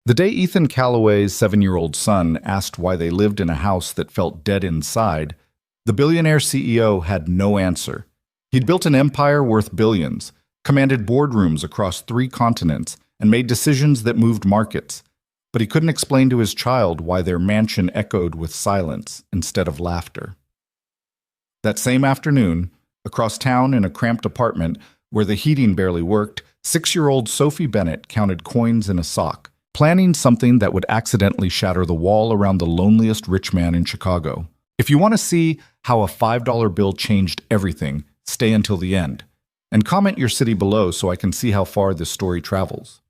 The day Ethan Calloway's 7-year-old son asked why they lived in a house that felt dead inside, the billionaire CEO had no answer. He'd built an empire worth billions, commanded boardrooms across 3 continents, and made decisions that moved markets. But he couldn't explain to his child why their mansion echoed with silence instead of laughter. That same afternoon, across town in a cramped apartment where the heating barely worked, 6-year-old Sophie Bennett counted coins in a sock, planning something that would accidentally shatter the wall around the loneliest rich man in Chicago. If you want to see how a $5 bill changed everything, stay until the end. And comment your city below so I can see how far this story travels.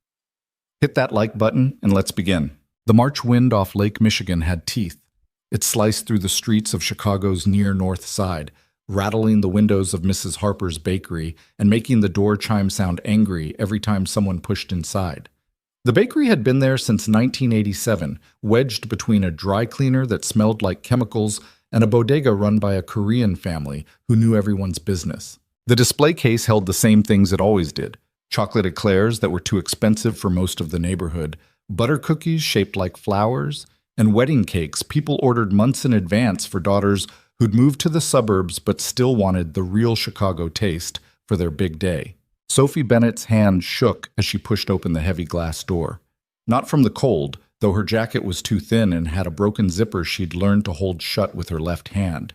Hit that like button and let's begin. The March wind off Lake Michigan had teeth. It sliced through the streets of Chicago's near north side, rattling the windows of Mrs. Harper's bakery and making the door chime sound angry every time someone pushed inside. The bakery had been there since 1987, wedged between a dry cleaner that smelled like chemicals and a bodega run by a Korean family who knew everyone's business. The display case held the same things it always did: chocolate eclairs that were too expensive for most of the neighborhood, butter cookies shaped like flowers, and wedding cakes people ordered months in advance for daughters who'd moved to the suburbs but still wanted the real Chicago taste for their big day. Sophie Bennett's hand shook as she pushed open the heavy glass door. Not from the cold, though her jacket was too thin and had a broken zipper she'd learned to hold shut with her left hand.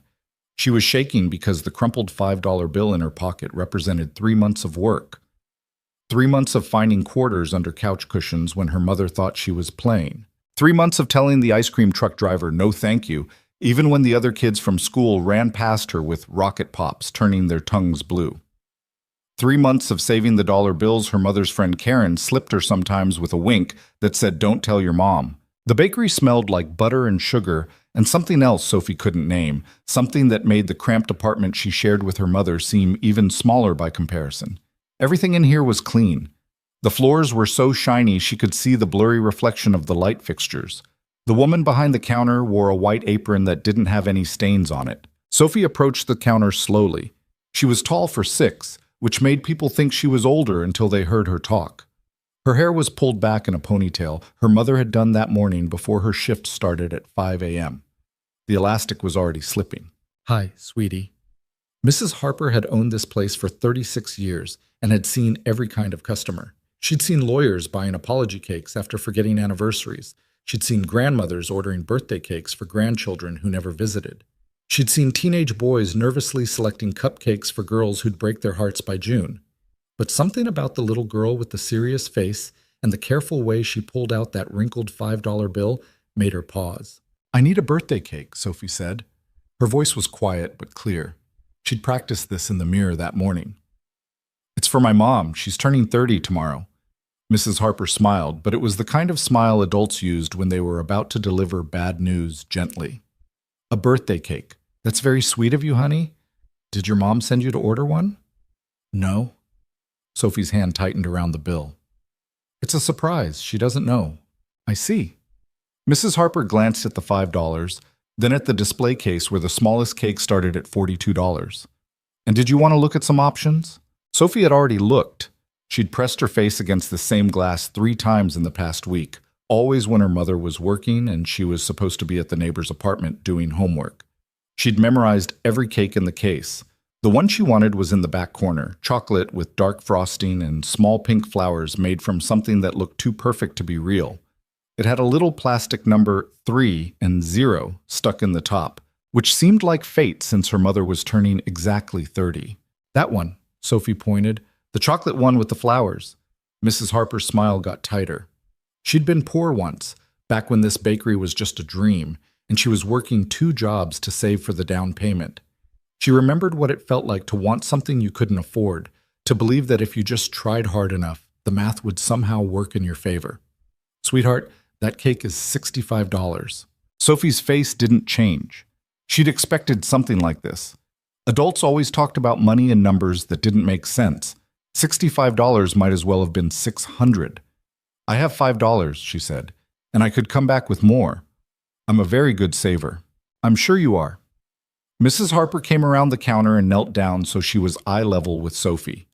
She was shaking because the crumpled $5 bill in her pocket represented 3 months of work. 3 months of finding quarters under couch cushions when her mother thought she was playing. 3 months of telling the ice cream truck driver no thank you, even when the other kids from school ran past her with rocket pops, turning their tongues blue. 3 months of saving the dollar bills her mother's friend Karen slipped her sometimes with a wink that said, "Don't tell your mom." The bakery smelled like butter and sugar and something else Sophie couldn't name, something that made the cramped apartment she shared with her mother seem even smaller by comparison. Everything in here was clean. The floors were so shiny she could see the blurry reflection of the light fixtures. The woman behind the counter wore a white apron that didn't have any stains on it. Sophie approached the counter slowly. She was tall for 6, which made people think she was older until they heard her talk. Her hair was pulled back in a ponytail. Her mother had done that morning before her shift started at 5 a.m. The elastic was already slipping. "Hi, sweetie." Mrs. Harper had owned this place for 36 years and had seen every kind of customer. She'd seen lawyers buying apology cakes after forgetting anniversaries. She'd seen grandmothers ordering birthday cakes for grandchildren who never visited. She'd seen teenage boys nervously selecting cupcakes for girls who'd break their hearts by June. But something about the little girl with the serious face and the careful way she pulled out that wrinkled $5 bill made her pause. "I need a birthday cake," Sophie said. Her voice was quiet but clear. She'd practiced this in the mirror that morning. "It's for my mom. She's turning 30 tomorrow." Mrs. Harper smiled, but it was the kind of smile adults used when they were about to deliver bad news gently. "A birthday cake. That's very sweet of you, honey. Did your mom send you to order one?" "No." Sophie's hand tightened around the bill. "It's a surprise. She doesn't know." "I see." Mrs. Harper glanced at the $5, then at the display case where the smallest cake started at $42. "And did you want to look at some options?" Sophie had already looked. She'd pressed her face against the same glass 3 times in the past week, always when her mother was working and she was supposed to be at the neighbor's apartment doing homework. She'd memorized every cake in the case. The one she wanted was in the back corner, chocolate with dark frosting and small pink flowers made from something that looked too perfect to be real. It had a little plastic number 3 and 0 stuck in the top, which seemed like fate since her mother was turning exactly 30. "That one," Sophie pointed, "the chocolate one with the flowers." Mrs. Harper's smile got tighter. She'd been poor once, back when this bakery was just a dream, and she was working 2 jobs to save for the down payment. She remembered what it felt like to want something you couldn't afford, to believe that if you just tried hard enough, the math would somehow work in your favor. "Sweetheart, that cake is $65. Sophie's face didn't change. She'd expected something like this. Adults always talked about money and numbers that didn't make sense. $65 might as well have been $600. "I have $5, she said, "and I could come back with more. I'm a very good saver." "I'm sure you are." Mrs. Harper came around the counter and knelt down so she was eye level with Sophie.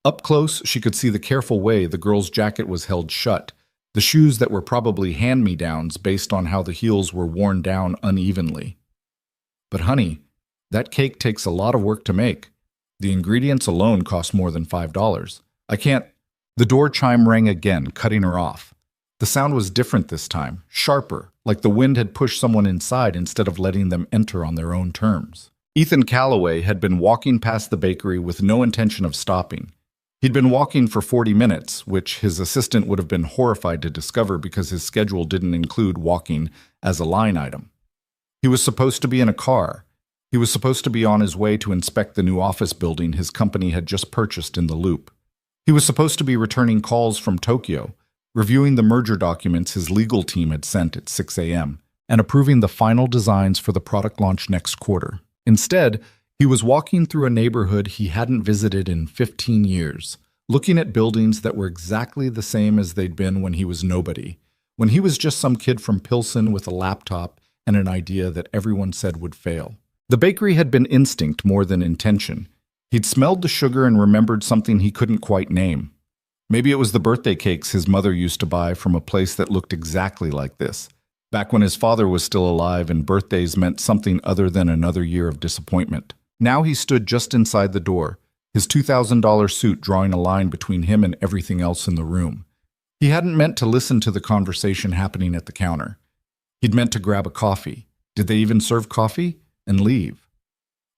Up close, she could see the careful way the girl's jacket was held shut, The shoes that were probably hand-me-downs based on how the heels were worn down unevenly. But honey, that cake takes a lot of work to make. The ingredients alone cost more than $5. I can't. The door chime rang again, cutting her off. The sound was different this time, sharper, like the wind had pushed someone inside instead of letting them enter on their own terms. Ethan Calloway had been walking past the bakery with no intention of stopping. He'd been walking for 40 minutes, which his assistant would have been horrified to discover because his schedule didn't include walking as a line item. He was supposed to be in a car. He was supposed to be on his way to inspect the new office building his company had just purchased in the Loop. He was supposed to be returning calls from Tokyo, reviewing the merger documents his legal team had sent at 6 a.m., and approving the final designs for the product launch next quarter. Instead, he was walking through a neighborhood he hadn't visited in 15 years, looking at buildings that were exactly the same as they'd been when he was nobody, when he was just some kid from Pilsen with a laptop and an idea that everyone said would fail. The bakery had been instinct more than intention. He'd smelled the sugar and remembered something he couldn't quite name. Maybe it was the birthday cakes his mother used to buy from a place that looked exactly like this, back when his father was still alive and birthdays meant something other than another year of disappointment. Now he stood just inside the door, his $2,000 suit drawing a line between him and everything else in the room. He hadn't meant to listen to the conversation happening at the counter. He'd meant to grab a coffee. Did they even serve coffee? And leave.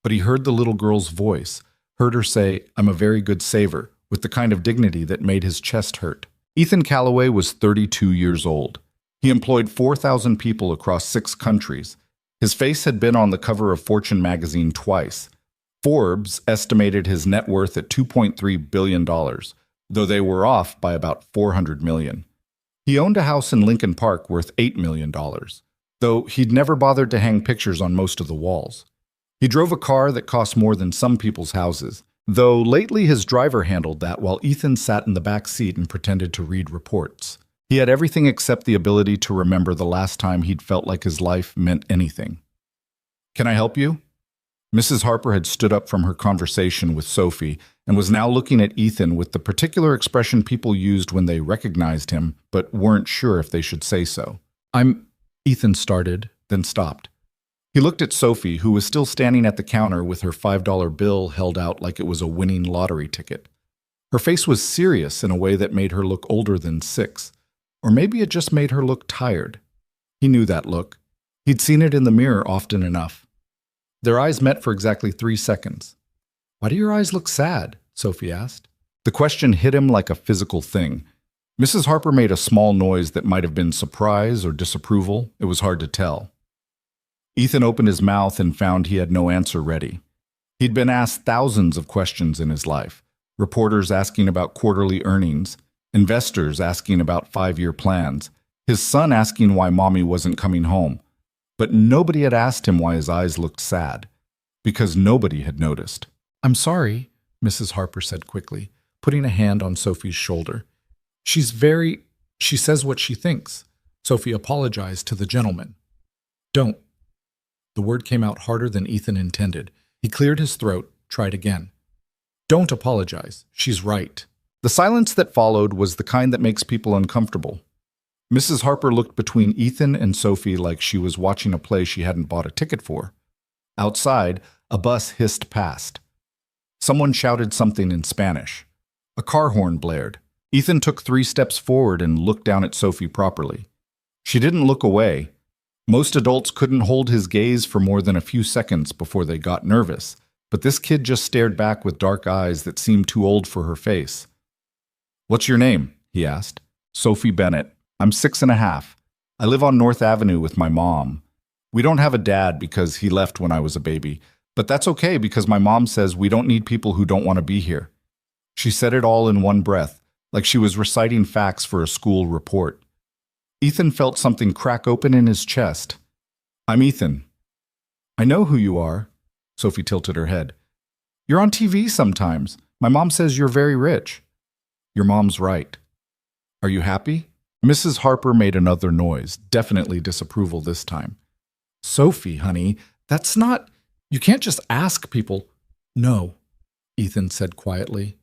But he heard the little girl's voice, heard her say, "I'm a very good saver," with the kind of dignity that made his chest hurt. Ethan Calloway was 32 years old. He employed 4,000 people across 6 countries. His face had been on the cover of Fortune magazine twice. Forbes estimated his net worth at $2.3 billion, though they were off by about $400 million. He owned a house in Lincoln Park worth $8 million, though he'd never bothered to hang pictures on most of the walls. He drove a car that cost more than some people's houses, though lately his driver handled that while Ethan sat in the back seat and pretended to read reports. He had everything except the ability to remember the last time he'd felt like his life meant anything. "Can I help you?" Mrs. Harper had stood up from her conversation with Sophie and was now looking at Ethan with the particular expression people used when they recognized him but weren't sure if they should say so. Ethan started, then stopped. He looked at Sophie, who was still standing at the counter with her $5 bill held out like it was a winning lottery ticket. Her face was serious in a way that made her look older than 6, or maybe it just made her look tired. He knew that look. He'd seen it in the mirror often enough. Their eyes met for exactly 3 seconds. "Why do your eyes look sad?" Sophie asked. The question hit him like a physical thing. Mrs. Harper made a small noise that might have been surprise or disapproval. It was hard to tell. Ethan opened his mouth and found he had no answer ready. He'd been asked thousands of questions in his life. Reporters asking about quarterly earnings, investors asking about 5-year plans, his son asking why mommy wasn't coming home. But nobody had asked him why his eyes looked sad, because nobody had noticed. "I'm sorry," Mrs. Harper said quickly, putting a hand on Sophie's shoulder. She says what she thinks." Sophie apologized to the gentleman. "Don't." The word came out harder than Ethan intended. He cleared his throat, tried again. "Don't apologize. She's right." The silence that followed was the kind that makes people uncomfortable. Mrs. Harper looked between Ethan and Sophie like she was watching a play she hadn't bought a ticket for. Outside, a bus hissed past. Someone shouted something in Spanish. A car horn blared. Ethan took 3 steps forward and looked down at Sophie properly. She didn't look away. Most adults couldn't hold his gaze for more than a few seconds before they got nervous, but this kid just stared back with dark eyes that seemed too old for her face. "What's your name?" he asked. "Sophie Bennett. I'm 6.5. I live on North Avenue with my mom. We don't have a dad because he left when I was a baby, but that's okay because my mom says we don't need people who don't want to be here." She said it all in one breath, like she was reciting facts for a school report. Ethan felt something crack open in his chest. "I'm Ethan." "I know who you are." Sophie tilted her head. "You're on TV sometimes. My mom says you're very rich." "Your mom's right." "Are you happy?" Mrs. Harper made another noise, definitely disapproval this time. "Sophie, honey, that's not... You can't just ask people." "No," Ethan said quietly.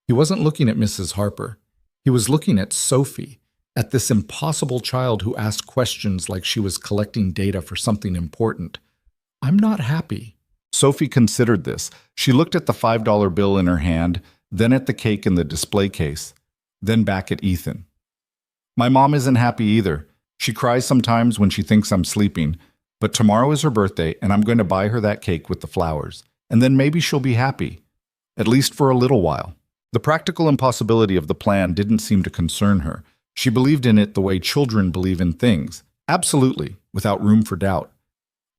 He wasn't looking at Mrs. Harper. He was looking at Sophie, at this impossible child who asked questions like she was collecting data for something important. I'm not happy. Sophie considered this. She looked at the $5 bill in her hand, then at the cake in the display case, then back at Ethan. My mom isn't happy either. She cries sometimes when she thinks I'm sleeping, but tomorrow is her birthday and I'm going to buy her that cake with the flowers, and then maybe she'll be happy, at least for a little while. The practical impossibility of the plan didn't seem to concern her. She believed in it the way children believe in things, absolutely, without room for doubt.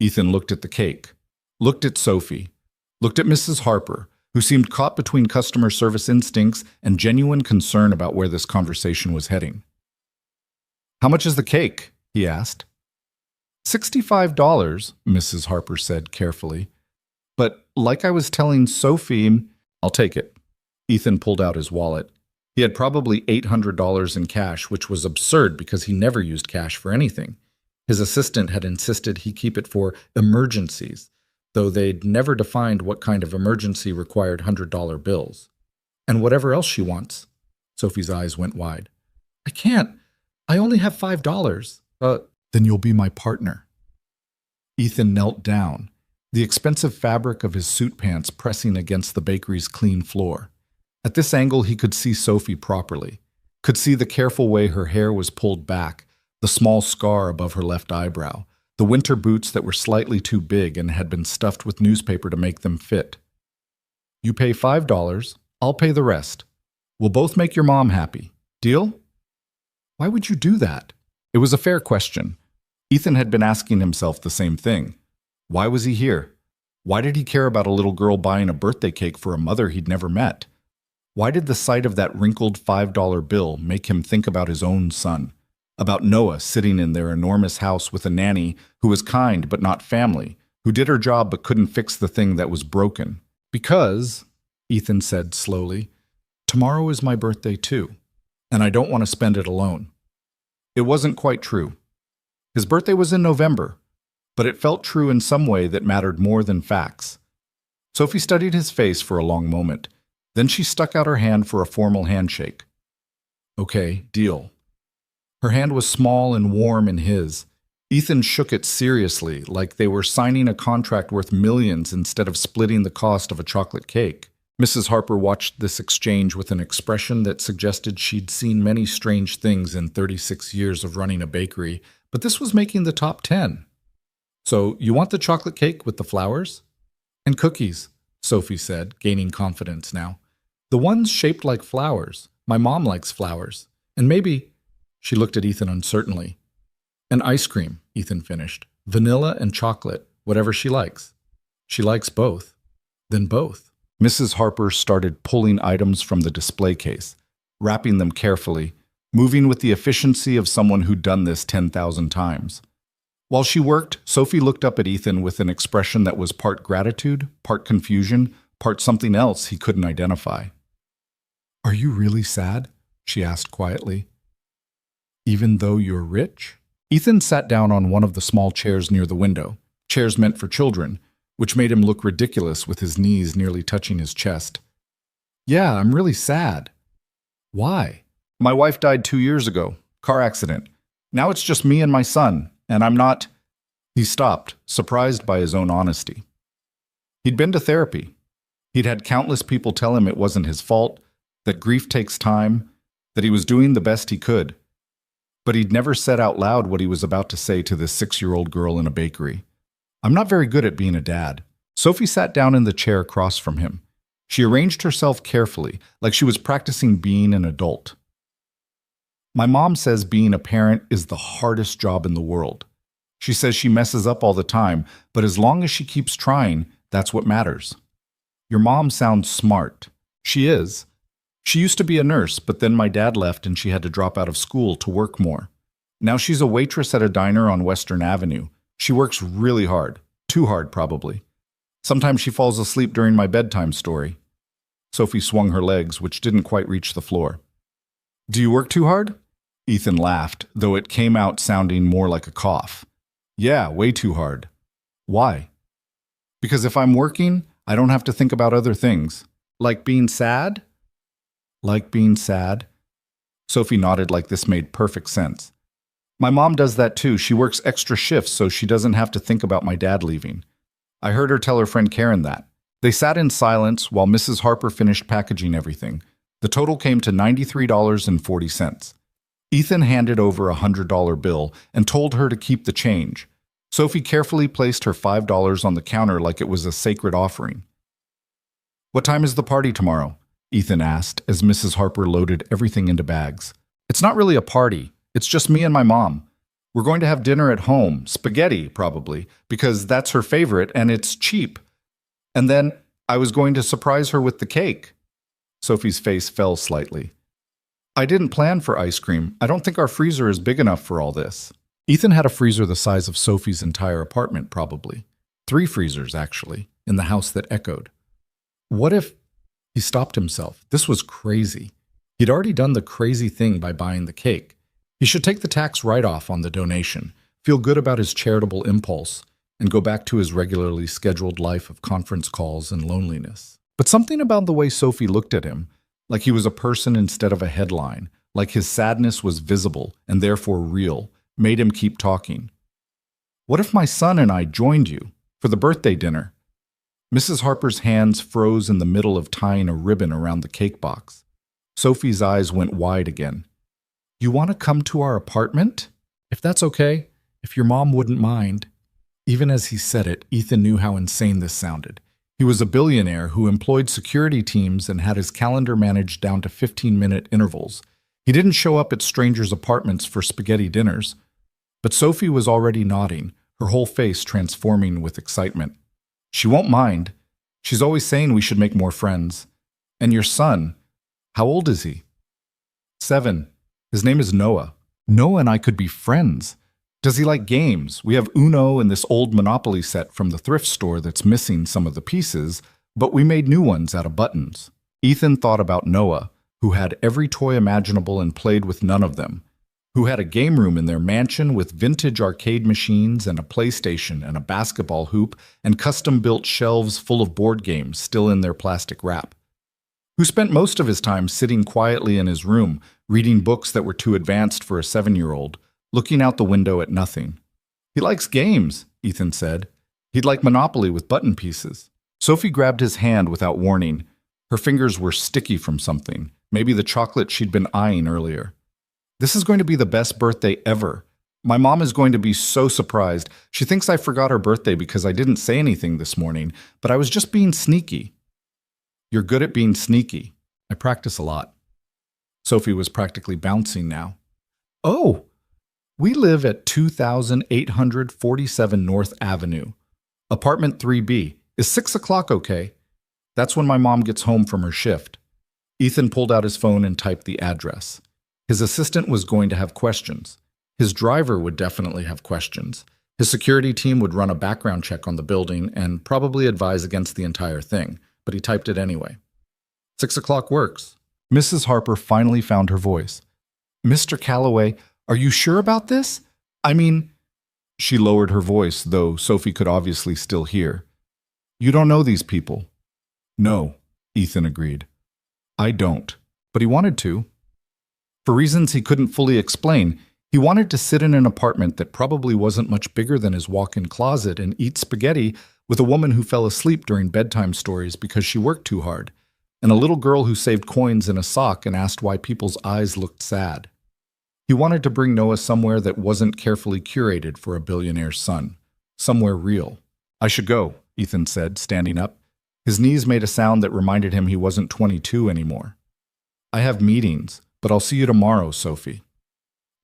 Ethan looked at the cake, looked at Sophie, looked at Mrs. Harper, who seemed caught between customer service instincts and genuine concern about where this conversation was heading. "How much is the cake?" he asked. $65, Mrs. Harper said carefully. "But like I was telling Sophie, I'll take it." Ethan pulled out his wallet. He had probably $800 in cash, which was absurd because he never used cash for anything. His assistant had insisted he keep it for emergencies, though they'd never defined what kind of emergency required $100 bills. "And whatever else she wants." Sophie's eyes went wide. "I can't. I only have $5. Then you'll be my partner." Ethan knelt down, the expensive fabric of his suit pants pressing against the bakery's clean floor. At this angle, he could see Sophie properly, could see the careful way her hair was pulled back, the small scar above her left eyebrow, the winter boots that were slightly too big and had been stuffed with newspaper to make them fit. "You pay $5, I'll pay the rest. We'll both make your mom happy. Deal?" Why would you do that? It was a fair question. Ethan had been asking himself the same thing. Why was he here? Why did he care about a little girl buying a birthday cake for a mother he'd never met? Why did the sight of that wrinkled $5 bill make him think about his own son? About Noah sitting in their enormous house with a nanny who was kind but not family, who did her job but couldn't fix the thing that was broken? Because, Ethan said slowly, tomorrow is my birthday too, and I don't want to spend it alone. It wasn't quite true. His birthday was in November, but it felt true in some way that mattered more than facts. Sophie studied his face for a long moment. Then she stuck out her hand for a formal handshake. Okay, deal. Her hand was small and warm in his. Ethan shook it seriously, like they were signing a contract worth millions instead of splitting the cost of a chocolate cake. Mrs. Harper watched this exchange with an expression that suggested she'd seen many strange things in 36 years of running a bakery, but this was making the top 10. So, you want the chocolate cake with the flowers? And cookies, Sophie said, gaining confidence now. The ones shaped like flowers. My mom likes flowers. And maybe, she looked at Ethan uncertainly. And ice cream, Ethan finished. Vanilla and chocolate, whatever she likes. She likes both. Then both. Mrs. Harper started pulling items from the display case, wrapping them carefully, moving with the efficiency of someone who'd done this 10,000 times. While she worked, Sophie looked up at Ethan with an expression that was part gratitude, part confusion, part something else he couldn't identify. Are you really sad? She asked quietly. Even though you're rich? Ethan sat down on one of the small chairs near the window, chairs meant for children, which made him look ridiculous with his knees nearly touching his chest. Yeah, I'm really sad. Why? My wife died 2 years ago. Car accident. Now it's just me and my son, and I'm not... He stopped, surprised by his own honesty. He'd been to therapy. He'd had countless people tell him it wasn't his fault, that grief takes time, that he was doing the best he could. But he'd never said out loud what he was about to say to this 6-year-old girl in a bakery. I'm not very good at being a dad. Sophie sat down in the chair across from him. She arranged herself carefully, like she was practicing being an adult. My mom says being a parent is the hardest job in the world. She says she messes up all the time, but as long as she keeps trying, that's what matters. Your mom sounds smart. She is. She used to be a nurse, but then my dad left and she had to drop out of school to work more. Now she's a waitress at a diner on Western Avenue. She works really hard. Too hard, probably. Sometimes she falls asleep during my bedtime story. Sophie swung her legs, which didn't quite reach the floor. Do you work too hard? Ethan laughed, though it came out sounding more like a cough. Yeah, way too hard. Why? Because if I'm working, I don't have to think about other things. Like being sad? Like being sad? Sophie nodded like this made perfect sense. My mom does that too. She works extra shifts so she doesn't have to think about my dad leaving. I heard her tell her friend Karen that. They sat in silence while Mrs. Harper finished packaging everything. The total came to $93.40. Ethan handed over a $100 bill and told her to keep the change. Sophie carefully placed her $5 on the counter like it was a sacred offering. What time is the party tomorrow? Ethan asked as Mrs. Harper loaded everything into bags. It's not really a party. It's just me and my mom. We're going to have dinner at home, spaghetti probably, because that's her favorite and it's cheap. And then I was going to surprise her with the cake. Sophie's face fell slightly. I didn't plan for ice cream. I don't think our freezer is big enough for all this. Ethan had a freezer the size of Sophie's entire apartment, probably. 3 freezers, actually, in the house that echoed. What if... He stopped himself. This was crazy. He'd already done the crazy thing by buying the cake. He should take the tax write-off on the donation, feel good about his charitable impulse, and go back to his regularly scheduled life of conference calls and loneliness. But something about the way Sophie looked at him, like he was a person instead of a headline, like his sadness was visible and therefore real, made him keep talking. What if my son and I joined you for the birthday dinner? Mrs. Harper's hands froze in the middle of tying a ribbon around the cake box. Sophie's eyes went wide again. You want to come to our apartment? If that's okay, if your mom wouldn't mind. Even as he said it, Ethan knew how insane this sounded. He was a billionaire who employed security teams and had his calendar managed down to 15-minute intervals. He didn't show up at strangers' apartments for spaghetti dinners. But Sophie was already nodding, her whole face transforming with excitement. She won't mind. She's always saying we should make more friends. And your son, how old is he? 7. His name is Noah. Noah and I could be friends. Does he like games? We have Uno and this old Monopoly set from the thrift store that's missing some of the pieces, but we made new ones out of buttons. Ethan thought about Noah, who had every toy imaginable and played with none of them, who had a game room in their mansion with vintage arcade machines and a PlayStation and a basketball hoop and custom-built shelves full of board games still in their plastic wrap, who spent most of his time sitting quietly in his room, reading books that were too advanced for a 7-year-old, looking out the window at nothing. He likes games, Ethan said. He'd like Monopoly with button pieces. Sophie grabbed his hand without warning. Her fingers were sticky from something, maybe the chocolate she'd been eyeing earlier. This is going to be the best birthday ever. My mom is going to be so surprised. She thinks I forgot her birthday because I didn't say anything this morning, but I was just being sneaky. You're good at being sneaky. I practice a lot. Sophie was practically bouncing now. Oh, we live at 2847 North Avenue. Apartment 3B. Is 6 o'clock okay? That's when my mom gets home from her shift. Ethan pulled out his phone and typed the address. His assistant was going to have questions. His driver would definitely have questions. His security team would run a background check on the building and probably advise against the entire thing, but he typed it anyway. 6 o'clock works. Mrs. Harper finally found her voice. Mr. Calloway, are you sure about this? I mean... She lowered her voice, though Sophie could obviously still hear. You don't know these people. No, Ethan agreed. I don't. But he wanted to. For reasons he couldn't fully explain, he wanted to sit in an apartment that probably wasn't much bigger than his walk-in closet and eat spaghetti with a woman who fell asleep during bedtime stories because she worked too hard, and a little girl who saved coins in a sock and asked why people's eyes looked sad. He wanted to bring Noah somewhere that wasn't carefully curated for a billionaire's son, somewhere real. I should go, Ethan said, standing up. His knees made a sound that reminded him he wasn't 22 anymore. I have meetings, but I'll see you tomorrow, Sophie.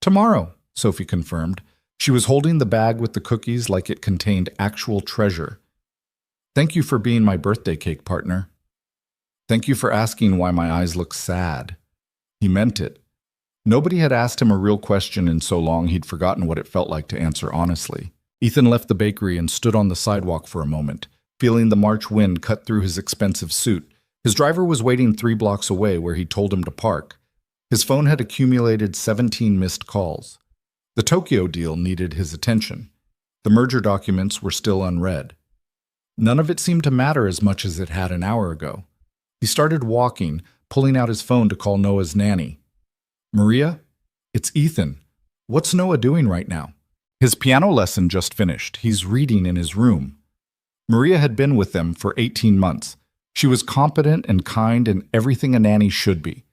Tomorrow, Sophie confirmed. She was holding the bag with the cookies like it contained actual treasure. Thank you for being my birthday cake partner. Thank you for asking why my eyes look sad. He meant it. Nobody had asked him a real question in so long he'd forgotten what it felt like to answer honestly. Ethan left the bakery and stood on the sidewalk for a moment, feeling the March wind cut through his expensive suit. His driver was waiting 3 blocks away where he told him to park. His phone had accumulated 17 missed calls. The Tokyo deal needed his attention. The merger documents were still unread. None of it seemed to matter as much as it had an hour ago. He started walking, pulling out his phone to call Noah's nanny. Maria, it's Ethan. What's Noah doing right now? His piano lesson just finished. He's reading in his room. Maria had been with them for 18 months. She was competent and kind and everything a nanny should be.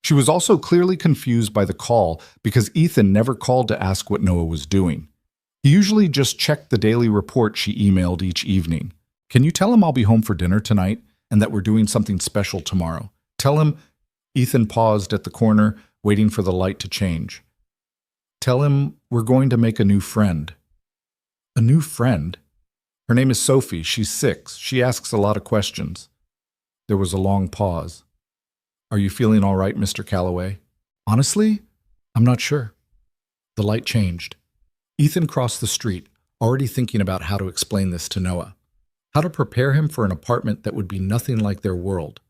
She was also clearly confused by the call because Ethan never called to ask what Noah was doing. He usually just checked the daily report she emailed each evening. Can you tell him I'll be home for dinner tonight and that we're doing something special tomorrow? Tell him. Ethan paused at the corner, waiting for the light to change. Tell him we're going to make a new friend. A new friend? Her name is Sophie. She's 6. She asks a lot of questions. There was a long pause. Are you feeling all right, Mr. Calloway? Honestly, I'm not sure. The light changed. Ethan crossed the street, already thinking about how to explain this to Noah. How to prepare him for an apartment that would be nothing like their world.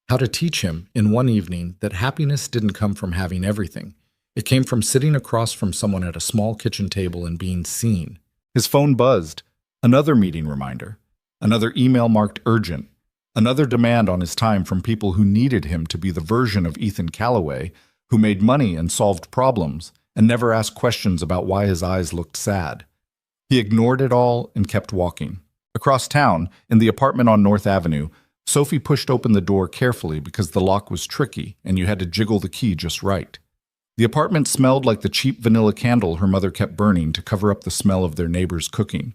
How to teach him, in one evening, that happiness didn't come from having everything. It came from sitting across from someone at a small kitchen table and being seen. His phone buzzed. Another meeting reminder. Another email marked urgent. Another demand on his time from people who needed him to be the version of Ethan Calloway, who made money and solved problems, and never asked questions about why his eyes looked sad. He ignored it all and kept walking. Across town, in the apartment on North Avenue, Sophie pushed open the door carefully because the lock was tricky and you had to jiggle the key just right. The apartment smelled like the cheap vanilla candle her mother kept burning to cover up the smell of their neighbor's cooking.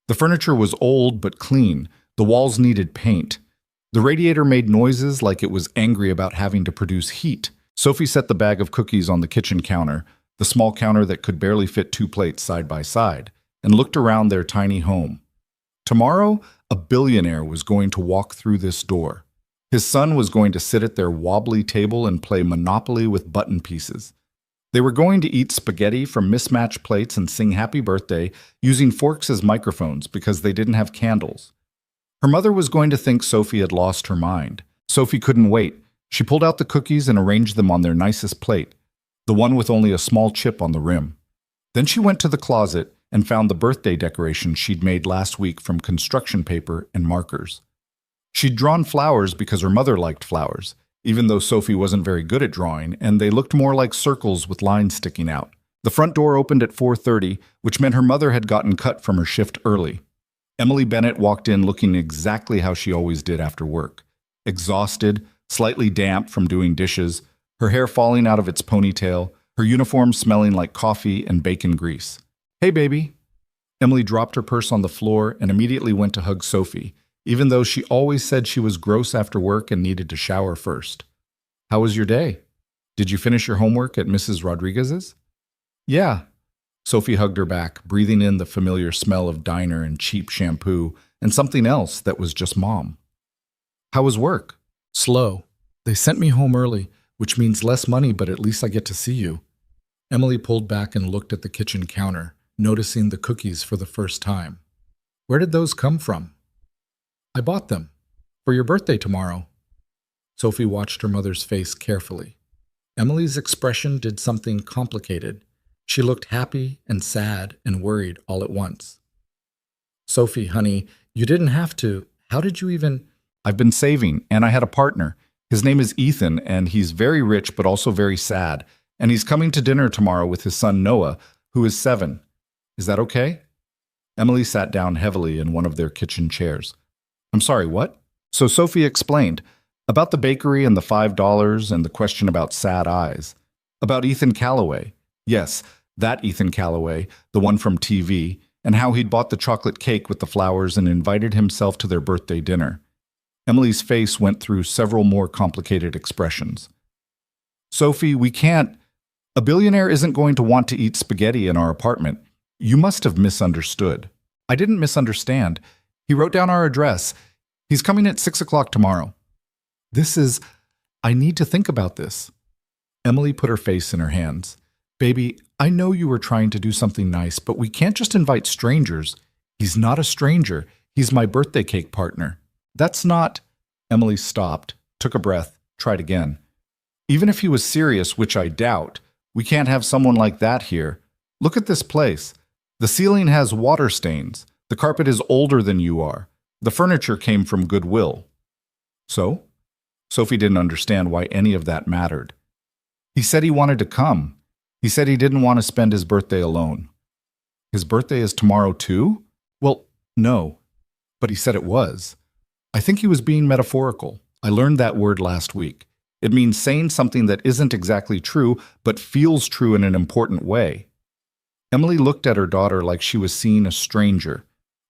The furniture was old but clean. The walls needed paint. The radiator made noises like it was angry about having to produce heat. Sophie set the bag of cookies on the kitchen counter, the small counter that could barely fit 2 plates side by side, and looked around their tiny home. Tomorrow, a billionaire was going to walk through this door. His son was going to sit at their wobbly table and play Monopoly with button pieces. They were going to eat spaghetti from mismatched plates and sing happy birthday using forks as microphones because they didn't have candles. Her mother was going to think Sophie had lost her mind. Sophie couldn't wait. She pulled out the cookies and arranged them on their nicest plate, the one with only a small chip on the rim. Then she went to the closet and found the birthday decoration she'd made last week from construction paper and markers. She'd drawn flowers because her mother liked flowers, even though Sophie wasn't very good at drawing, and they looked more like circles with lines sticking out. The front door opened at 4:30, which meant her mother had gotten cut from her shift early. Emily Bennett walked in looking exactly how she always did after work. Exhausted, slightly damp from doing dishes, her hair falling out of its ponytail, her uniform smelling like coffee and bacon grease. Hey, baby. Emily dropped her purse on the floor and immediately went to hug Sophie, even though she always said she was gross after work and needed to shower first. How was your day? Did you finish your homework at Mrs. Rodriguez's? Yeah. Sophie hugged her back, breathing in the familiar smell of diner and cheap shampoo and something else that was just mom. How was work? Slow. They sent me home early, which means less money, but at least I get to see you. Emily pulled back and looked at the kitchen counter, noticing the cookies for the first time. Where did those come from? I bought them. For your birthday tomorrow. Sophie watched her mother's face carefully. Emily's expression did something complicated. She looked happy and sad and worried all at once. Sophie, honey, you didn't have to. How did you even... I've been saving, and I had a partner. His name is Ethan, and he's very rich but also very sad. And he's coming to dinner tomorrow with his son Noah, who is 7. Is that okay? Emily sat down heavily in one of their kitchen chairs. I'm sorry, what? So Sophie explained about the bakery and the $5 and the question about sad eyes. About Ethan Calloway. Yes, that Ethan Calloway, the one from TV, and how he'd bought the chocolate cake with the flowers and invited himself to their birthday dinner. Emily's face went through several more complicated expressions. Sophie, we can't... A billionaire isn't going to want to eat spaghetti in our apartment. You must have misunderstood. I didn't misunderstand. He wrote down our address. He's coming at 6 o'clock tomorrow. I need to think about this. Emily put her face in her hands. Baby, I know you were trying to do something nice, but we can't just invite strangers. He's not a stranger. He's my birthday cake partner. That's not... Emily stopped, took a breath, tried again. Even if he was serious, which I doubt, we can't have someone like that here. Look at this place. The ceiling has water stains. The carpet is older than you are. The furniture came from Goodwill. So? Sophie didn't understand why any of that mattered. He said he wanted to come. He said he didn't want to spend his birthday alone. His birthday is tomorrow too? Well, no, but he said it was. I think he was being metaphorical. I learned that word last week. It means saying something that isn't exactly true, but feels true in an important way. Emily looked at her daughter like she was seeing a stranger.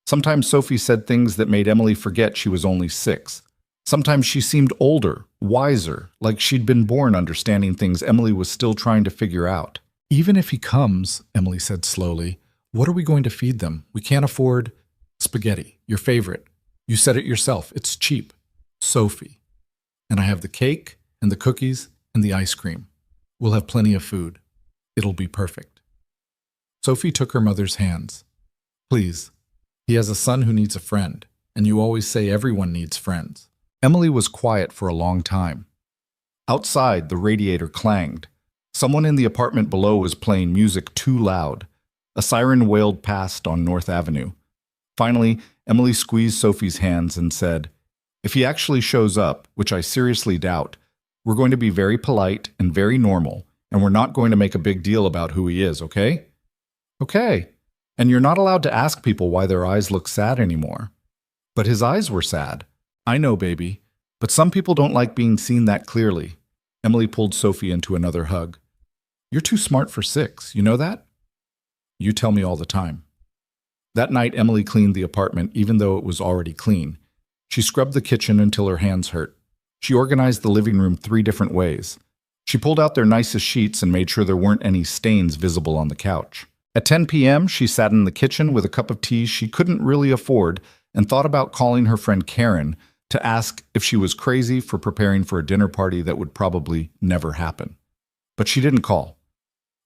Sometimes Sophie said things that made Emily forget she was only 6. Sometimes she seemed older, wiser, like she'd been born understanding things Emily was still trying to figure out. Even if he comes, Emily said slowly, what are we going to feed them? We can't afford spaghetti, your favorite. You said it yourself, it's cheap. Sophie. And I have the cake and the cookies and the ice cream. We'll have plenty of food. It'll be perfect. Sophie took her mother's hands. Please. He has a son who needs a friend, and you always say everyone needs friends. Emily was quiet for a long time. Outside, the radiator clanged. Someone in the apartment below was playing music too loud. A siren wailed past on North Avenue. Finally, Emily squeezed Sophie's hands and said, if he actually shows up, which I seriously doubt, we're going to be very polite and very normal, and we're not going to make a big deal about who he is, okay? Okay. And you're not allowed to ask people why their eyes look sad anymore. But his eyes were sad. I know, baby. But some people don't like being seen that clearly. Emily pulled Sophie into another hug. You're too smart for 6, you know that? You tell me all the time. That night, Emily cleaned the apartment even though it was already clean. She scrubbed the kitchen until her hands hurt. She organized the living room 3 different ways. She pulled out their nicest sheets and made sure there weren't any stains visible on the couch. At 10 p.m., she sat in the kitchen with a cup of tea she couldn't really afford and thought about calling her friend Karen to ask if she was crazy for preparing for a dinner party that would probably never happen. But she didn't call.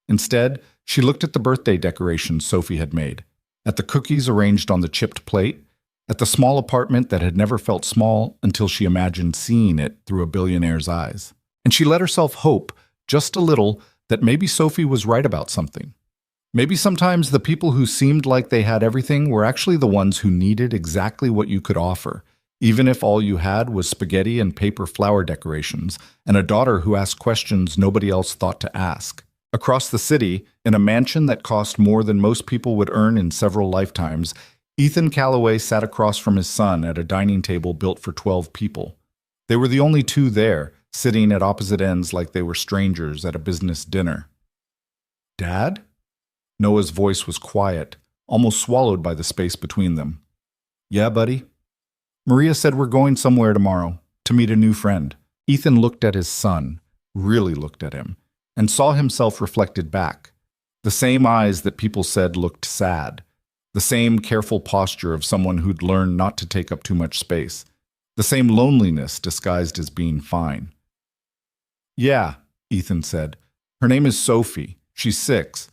Instead, she looked at the birthday decorations Sophie had made, at the cookies arranged on the chipped plate, at the small apartment that had never felt small until she imagined seeing it through a billionaire's eyes. And she let herself hope, just a little, that maybe Sophie was right about something. Maybe sometimes the people who seemed like they had everything were actually the ones who needed exactly what you could offer, even if all you had was spaghetti and paper flower decorations, and a daughter who asked questions nobody else thought to ask. Across the city, in a mansion that cost more than most people would earn in several lifetimes, Ethan Calloway sat across from his son at a dining table built for 12 people. They were the only 2 there, sitting at opposite ends like they were strangers at a business dinner. Dad? Noah's voice was quiet, almost swallowed by the space between them. Yeah, buddy? Maria said we're going somewhere tomorrow, to meet a new friend. Ethan looked at his son, really looked at him, and saw himself reflected back. The same eyes that people said looked sad. The same careful posture of someone who'd learned not to take up too much space. The same loneliness disguised as being fine. Yeah, Ethan said. Her name is Sophie. She's 6.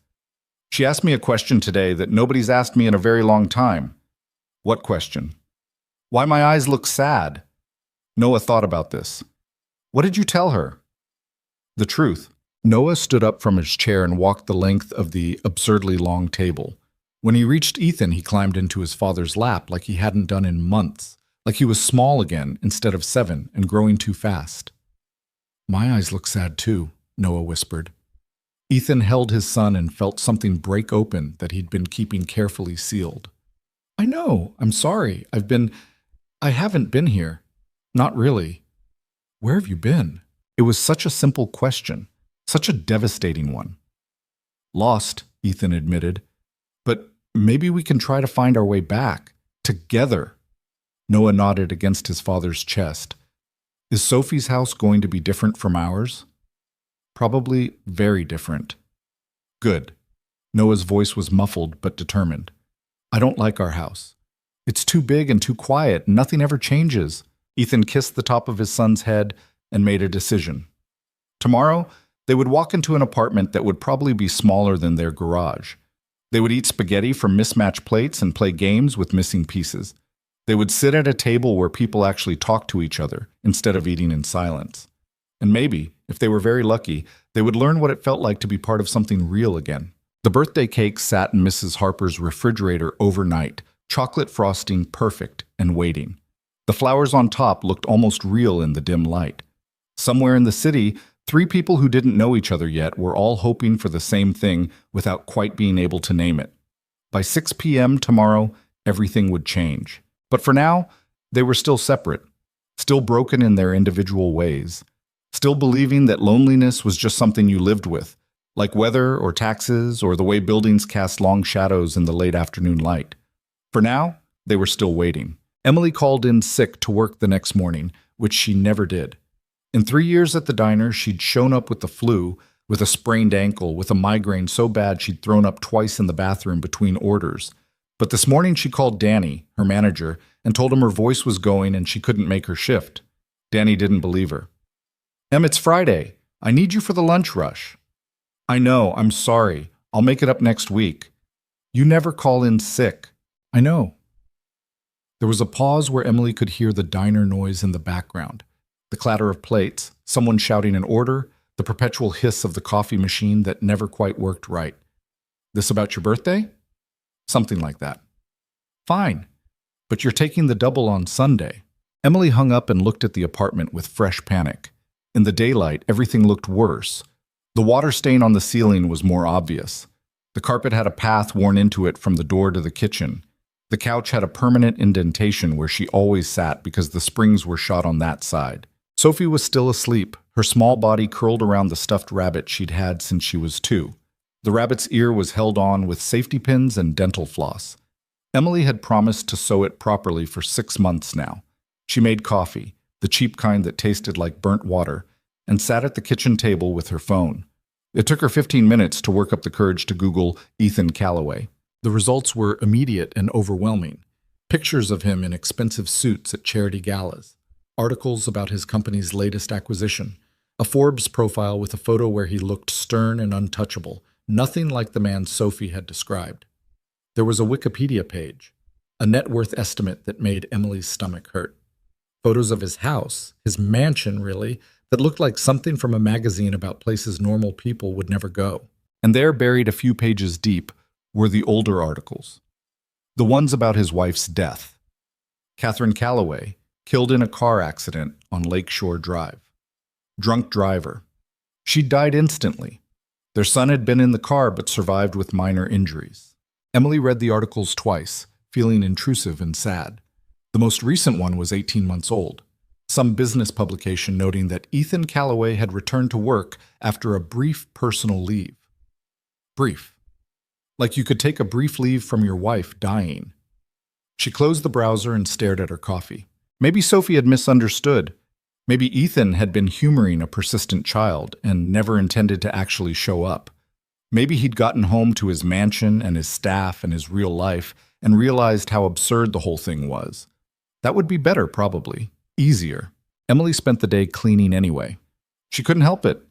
She asked me a question today that nobody's asked me in a very long time. What question? Why my eyes look sad. Noah thought about this. What did you tell her? The truth. Noah stood up from his chair and walked the length of the absurdly long table. When he reached Ethan, he climbed into his father's lap like he hadn't done in months, like he was small again instead of 7 and growing too fast. My eyes look sad too, Noah whispered. Ethan held his son and felt something break open that he'd been keeping carefully sealed. I know, I'm sorry. I haven't been here. Not really. Where have you been? It was such a simple question, such a devastating one. Lost, Ethan admitted. But maybe we can try to find our way back, together. Noah nodded against his father's chest. Is Sophie's house going to be different from ours? Probably very different. Good. Noah's voice was muffled but determined. I don't like our house. It's too big and too quiet. Nothing ever changes. Ethan kissed the top of his son's head and made a decision. Tomorrow, they would walk into an apartment that would probably be smaller than their garage. They would eat spaghetti from mismatched plates and play games with missing pieces. They would sit at a table where people actually talked to each other instead of eating in silence. And maybe, if they were very lucky, they would learn what it felt like to be part of something real again. The birthday cake sat in Mrs. Harper's refrigerator overnight, chocolate frosting perfect and waiting. The flowers on top looked almost real in the dim light. Somewhere in the city, Three people who didn't know each other yet were all hoping for the same thing without quite being able to name it. By 6 p.m. tomorrow, everything would change. But for now, they were still separate, still broken in their individual ways, still believing that loneliness was just something you lived with, like weather or taxes or the way buildings cast long shadows in the late afternoon light. For now, they were still waiting. Emily called in sick to work the next morning, which she never did. In 3 years at the diner, she'd shown up with the flu, with a sprained ankle, with a migraine so bad she'd thrown up twice in the bathroom between orders. But this morning she called Danny, her manager, and told him her voice was going and she couldn't make her shift. Danny didn't believe her. "Em, it's Friday. I need you for the lunch rush." "I know, I'm sorry. I'll make it up next week." "You never call in sick." "I know." There was a pause where Emily could hear the diner noise in the background. The clatter of plates, someone shouting an order, the perpetual hiss of the coffee machine that never quite worked right. "This about your birthday?" Something like that. "Fine, but you're taking the double on Sunday." Emily hung up and looked at the apartment with fresh panic. In the daylight, everything looked worse. The water stain on the ceiling was more obvious. The carpet had a path worn into it from the door to the kitchen. The couch had a permanent indentation where she always sat because the springs were shot on that side. Sophie was still asleep, her small body curled around the stuffed rabbit she'd had since she was 2. The rabbit's ear was held on with safety pins and dental floss. Emily had promised to sew it properly for 6 months now. She made coffee, the cheap kind that tasted like burnt water, and sat at the kitchen table with her phone. It took her 15 minutes to work up the courage to Google Ethan Callaway. The results were immediate and overwhelming. Pictures of him in expensive suits at charity galas, articles about his company's latest acquisition, a Forbes profile with a photo where he looked stern and untouchable, nothing like the man Sophie had described. There was a Wikipedia page, a net worth estimate that made Emily's stomach hurt. Photos of his house, his mansion really, that looked like something from a magazine about places normal people would never go. And there, buried a few pages deep, were the older articles. The ones about his wife's death. Catherine Callaway, killed in a car accident on Lakeshore Drive. Drunk driver. She died instantly. Their son had been in the car but survived with minor injuries. Emily read the articles twice, feeling intrusive and sad. The most recent one was 18 months old. Some business publication noting that Ethan Callaway had returned to work after a brief personal leave. Brief. Like you could take a brief leave from your wife dying. She closed the browser and stared at her coffee. Maybe Sophie had misunderstood. Maybe Ethan had been humoring a persistent child and never intended to actually show up. Maybe he'd gotten home to his mansion and his staff and his real life and realized how absurd the whole thing was. That would be better, probably. Easier. Emily spent the day cleaning anyway. She couldn't help it.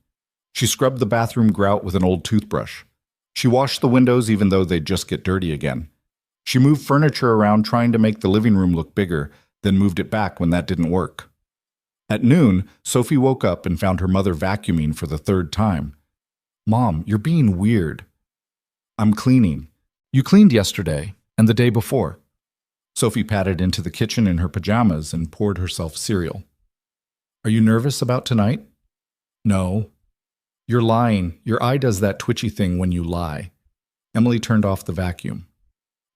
She scrubbed the bathroom grout with an old toothbrush. She washed the windows even though they'd just get dirty again. She moved furniture around trying to make the living room look bigger, then moved it back when that didn't work. At noon, Sophie woke up and found her mother vacuuming for the 3rd time. "Mom, you're being weird." "I'm cleaning." "You cleaned yesterday and the day before." Sophie padded into the kitchen in her pajamas and poured herself cereal. "Are you nervous about tonight?" "No." "You're lying. Your eye does that twitchy thing when you lie." Emily turned off the vacuum.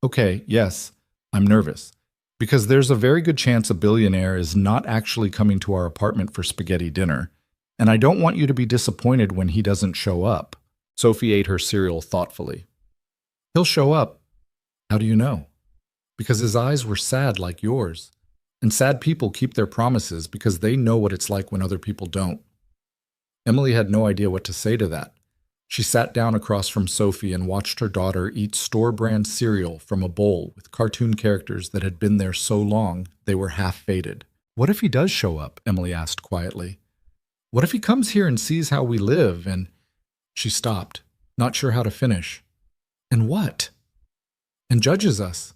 "Okay, yes, I'm nervous. Because there's a very good chance a billionaire is not actually coming to our apartment for spaghetti dinner, and I don't want you to be disappointed when he doesn't show up." Sophie ate her cereal thoughtfully. "He'll show up." "How do you know?" "Because his eyes were sad like yours. And sad people keep their promises because they know what it's like when other people don't." Emily had no idea what to say to that. She sat down across from Sophie and watched her daughter eat store-brand cereal from a bowl with cartoon characters that had been there so long they were half-faded. "What if he does show up?" Emily asked quietly. "What if he comes here and sees how we live and—" She stopped, not sure how to finish. "And what?" "And judges us.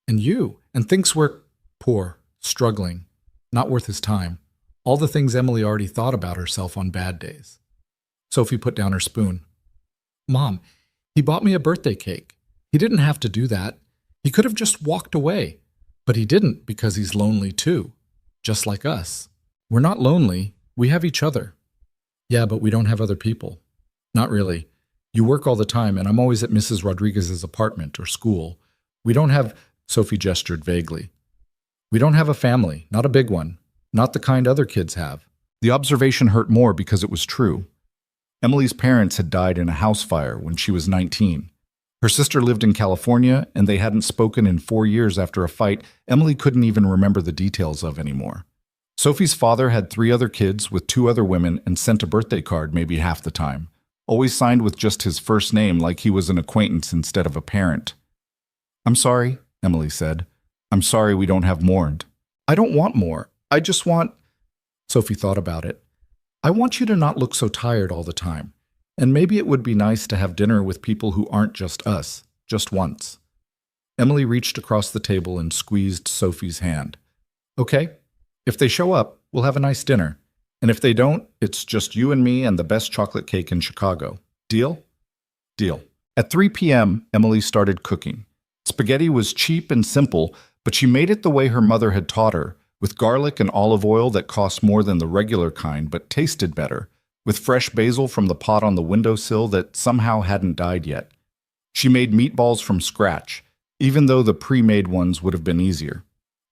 And you. And thinks we're poor, struggling, not worth his time. All the things Emily already thought about herself on bad days." Sophie put down her spoon. "Mom, he bought me a birthday cake. He didn't have to do that. He could have just walked away. But he didn't because he's lonely too. Just like us. We're not lonely. We have each other." Yeah, but we don't have other people. Not really. You work all the time, and I'm always at Mrs. Rodriguez's apartment or school. We don't have, Sophie gestured vaguely. We don't have a family, not a big one, not the kind other kids have. The observation hurt more because it was true. Emily's parents had died in a house fire when she was 19. Her sister lived in California, and they hadn't spoken in 4 years after a fight Emily couldn't even remember the details of anymore. Sophie's father had 3 other kids with 2 other women and sent a birthday card maybe half the time, always signed with just his first name like he was an acquaintance instead of a parent. "I'm sorry," Emily said. "I'm sorry we don't have more." "I don't want more. I just want—" Sophie thought about it. "I want you to not look so tired all the time. And maybe it would be nice to have dinner with people who aren't just us, just once." Emily reached across the table and squeezed Sophie's hand. "Okay, if they show up, we'll have a nice dinner. And if they don't, it's just you and me and the best chocolate cake in Chicago. Deal?" "Deal." At 3 p.m., Emily started cooking. Spaghetti was cheap and simple, but she made it the way her mother had taught her, with garlic and olive oil that cost more than the regular kind but tasted better, with fresh basil from the pot on the windowsill that somehow hadn't died yet. She made meatballs from scratch, even though the pre-made ones would have been easier.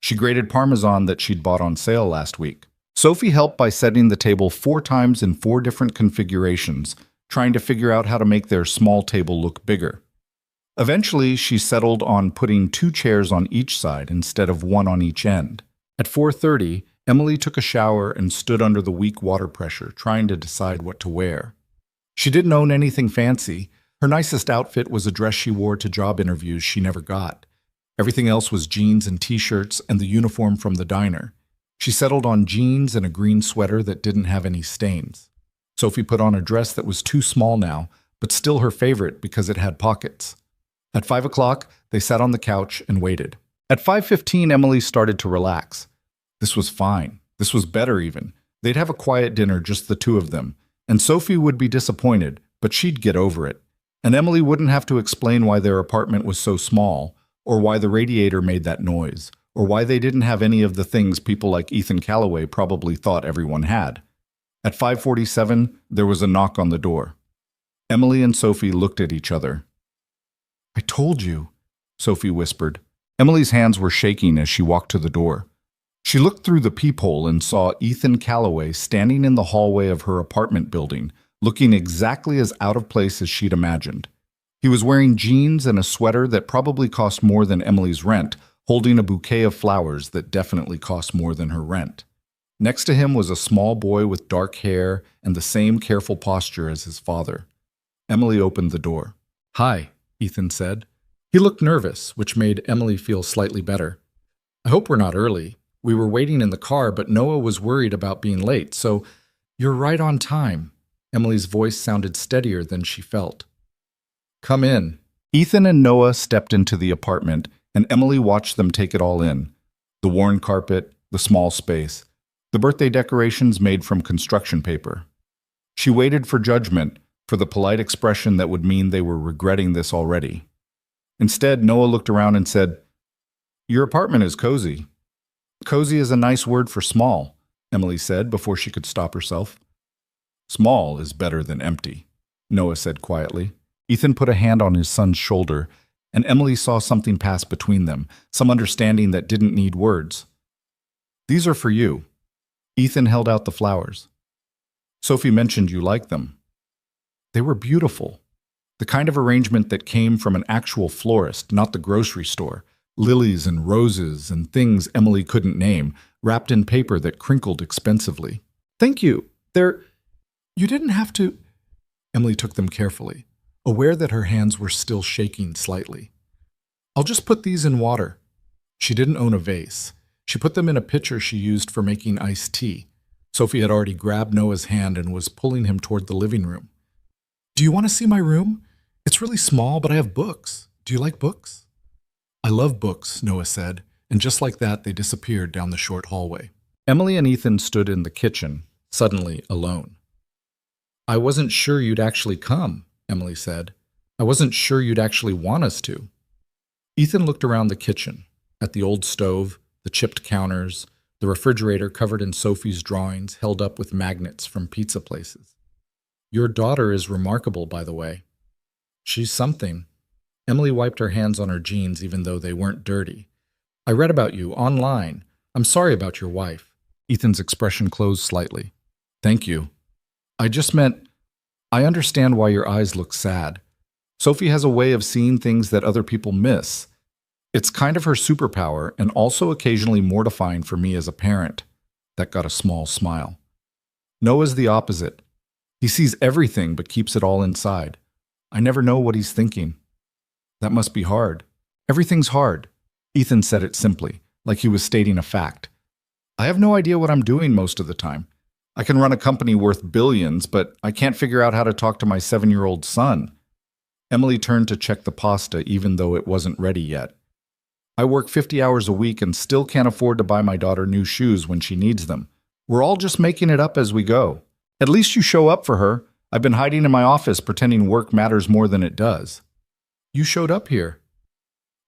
She grated Parmesan that she'd bought on sale last week. Sophie helped by setting the table 4 times in 4 different configurations, trying to figure out how to make their small table look bigger. Eventually, she settled on putting 2 chairs on each side instead of 1 on each end. At 4:30, Emily took a shower and stood under the weak water pressure, trying to decide what to wear. She didn't own anything fancy. Her nicest outfit was a dress she wore to job interviews she never got. Everything else was jeans and t-shirts and the uniform from the diner. She settled on jeans and a green sweater that didn't have any stains. Sophie put on a dress that was too small now, but still her favorite because it had pockets. At 5 o'clock, they sat on the couch and waited. At 5:15, Emily started to relax. This was fine. This was better even. They'd have a quiet dinner, just the 2 of them, and Sophie would be disappointed, but she'd get over it. And Emily wouldn't have to explain why their apartment was so small, or why the radiator made that noise, or why they didn't have any of the things people like Ethan Calloway probably thought everyone had. At 5:47, there was a knock on the door. Emily and Sophie looked at each other. "I told you," Sophie whispered. Emily's hands were shaking as she walked to the door. She looked through the peephole and saw Ethan Calloway standing in the hallway of her apartment building, looking exactly as out of place as she'd imagined. He was wearing jeans and a sweater that probably cost more than Emily's rent, holding a bouquet of flowers that definitely cost more than her rent. Next to him was a small boy with dark hair and the same careful posture as his father. Emily opened the door. "Hi," Ethan said. He looked nervous, which made Emily feel slightly better. "I hope we're not early. We were waiting in the car, but Noah was worried about being late, so you're right on time." Emily's voice sounded steadier than she felt. "Come in." Ethan and Noah stepped into the apartment, and Emily watched them take it all in. The worn carpet, the small space, the birthday decorations made from construction paper. She waited for judgment, for the polite expression that would mean they were regretting this already. Instead, Noah looked around and said, "Your apartment is cozy." "Cozy is a nice word for small," Emily said before she could stop herself. "Small is better than empty," Noah said quietly. Ethan put a hand on his son's shoulder, and Emily saw something pass between them, some understanding that didn't need words. "These are for you." Ethan held out the flowers. "Sophie mentioned you liked them." They were beautiful. The kind of arrangement that came from an actual florist, not the grocery store. Lilies and roses and things Emily couldn't name, wrapped in paper that crinkled expensively. "Thank you. You didn't have to—" Emily took them carefully, aware that her hands were still shaking slightly. "I'll just put these in water." She didn't own a vase. She put them in a pitcher she used for making iced tea. Sophie had already grabbed Noah's hand and was pulling him toward the living room. "Do you want to see my room? It's really small, but I have books. Do you like books?" "I love books," Noah said, and just like that, they disappeared down the short hallway. Emily and Ethan stood in the kitchen, suddenly alone. "I wasn't sure you'd actually come," Emily said. "I wasn't sure you'd actually want us to." Ethan looked around the kitchen, at the old stove, the chipped counters, the refrigerator covered in Sophie's drawings held up with magnets from pizza places. Your daughter is remarkable, by the way. She's something. Emily wiped her hands on her jeans even though they weren't dirty. I read about you online. I'm sorry about your wife. Ethan's expression closed slightly. Thank you. I just meant, I understand why your eyes look sad. Sophie has a way of seeing things that other people miss. It's kind of her superpower and also occasionally mortifying for me as a parent. That got a small smile. Noah's the opposite. He sees everything but keeps it all inside. I never know what he's thinking. That must be hard. Everything's hard. Ethan said it simply, like he was stating a fact. I have no idea what I'm doing most of the time. I can run a company worth billions, but I can't figure out how to talk to my 7-year-old son. Emily turned to check the pasta even though it wasn't ready yet. I work 50 hours a week and still can't afford to buy my daughter new shoes when she needs them. We're all just making it up as we go. At least you show up for her. I've been hiding in my office pretending work matters more than it does. You showed up here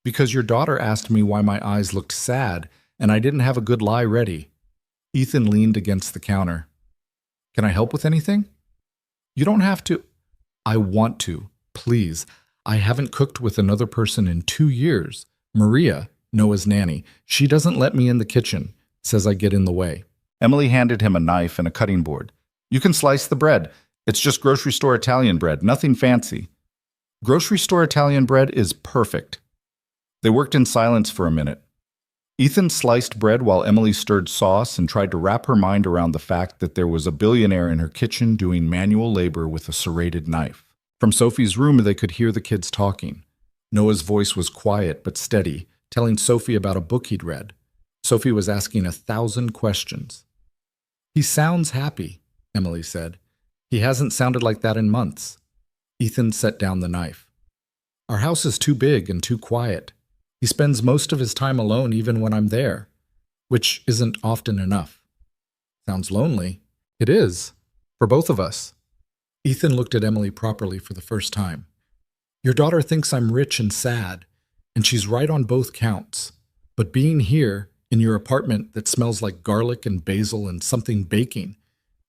because your daughter asked me why my eyes looked sad and I didn't have a good lie ready. Ethan leaned against the counter. Can I help with anything? You don't have to. I want to. Please. I haven't cooked with another person in 2 years. Maria, Noah's nanny, she doesn't let me in the kitchen, says I get in the way. Emily handed him a knife and a cutting board. You can slice the bread. It's just grocery store Italian bread, nothing fancy. Grocery store Italian bread is perfect. They worked in silence for a minute. Ethan sliced bread while Emily stirred sauce and tried to wrap her mind around the fact that there was a billionaire in her kitchen doing manual labor with a serrated knife. From Sophie's room, they could hear the kids talking. Noah's voice was quiet but steady, telling Sophie about a book he'd read. Sophie was asking 1,000 questions. He sounds happy, Emily said. He hasn't sounded like that in months. Ethan set down the knife. Our house is too big and too quiet. He spends most of his time alone even when I'm there, which isn't often enough. Sounds lonely. It is, for both of us. Ethan looked at Emily properly for the first time. Your daughter thinks I'm rich and sad, and she's right on both counts. But being here, in your apartment that smells like garlic and basil and something baking,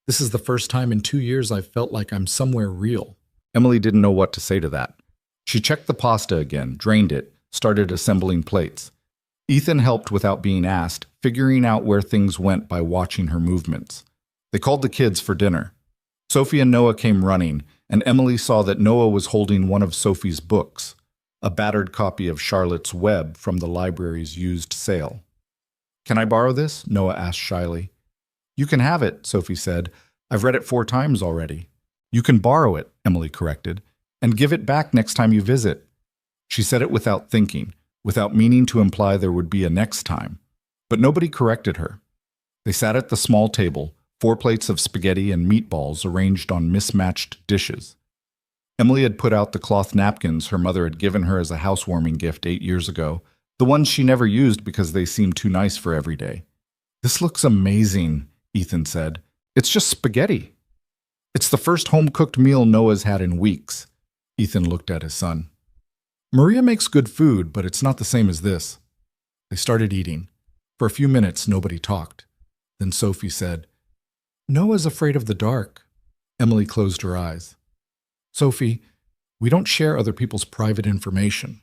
this is the first time in 2 years I've felt like I'm somewhere real. Emily didn't know what to say to that. She checked the pasta again, drained it, started assembling plates. Ethan helped without being asked, figuring out where things went by watching her movements. They called the kids for dinner. Sophie and Noah came running, and Emily saw that Noah was holding one of Sophie's books, a battered copy of Charlotte's Web from the library's used sale. Can I borrow this? Noah asked shyly. You can have it, Sophie said. I've read it 4 times already. You can borrow it, Emily corrected, and give it back next time you visit. She said it without thinking, without meaning to imply there would be a next time. But nobody corrected her. They sat at the small table, 4 plates of spaghetti and meatballs arranged on mismatched dishes. Emily had put out the cloth napkins her mother had given her as a housewarming gift 8 years ago, the ones she never used because they seemed too nice for every day. This looks amazing, Ethan said. It's just spaghetti. It's the first home-cooked meal Noah's had in weeks. Ethan looked at his son. Maria makes good food, but it's not the same as this. They started eating. For a few minutes, nobody talked. Then Sophie said, Noah's afraid of the dark. Emily closed her eyes. Sophie, we don't share other people's private information.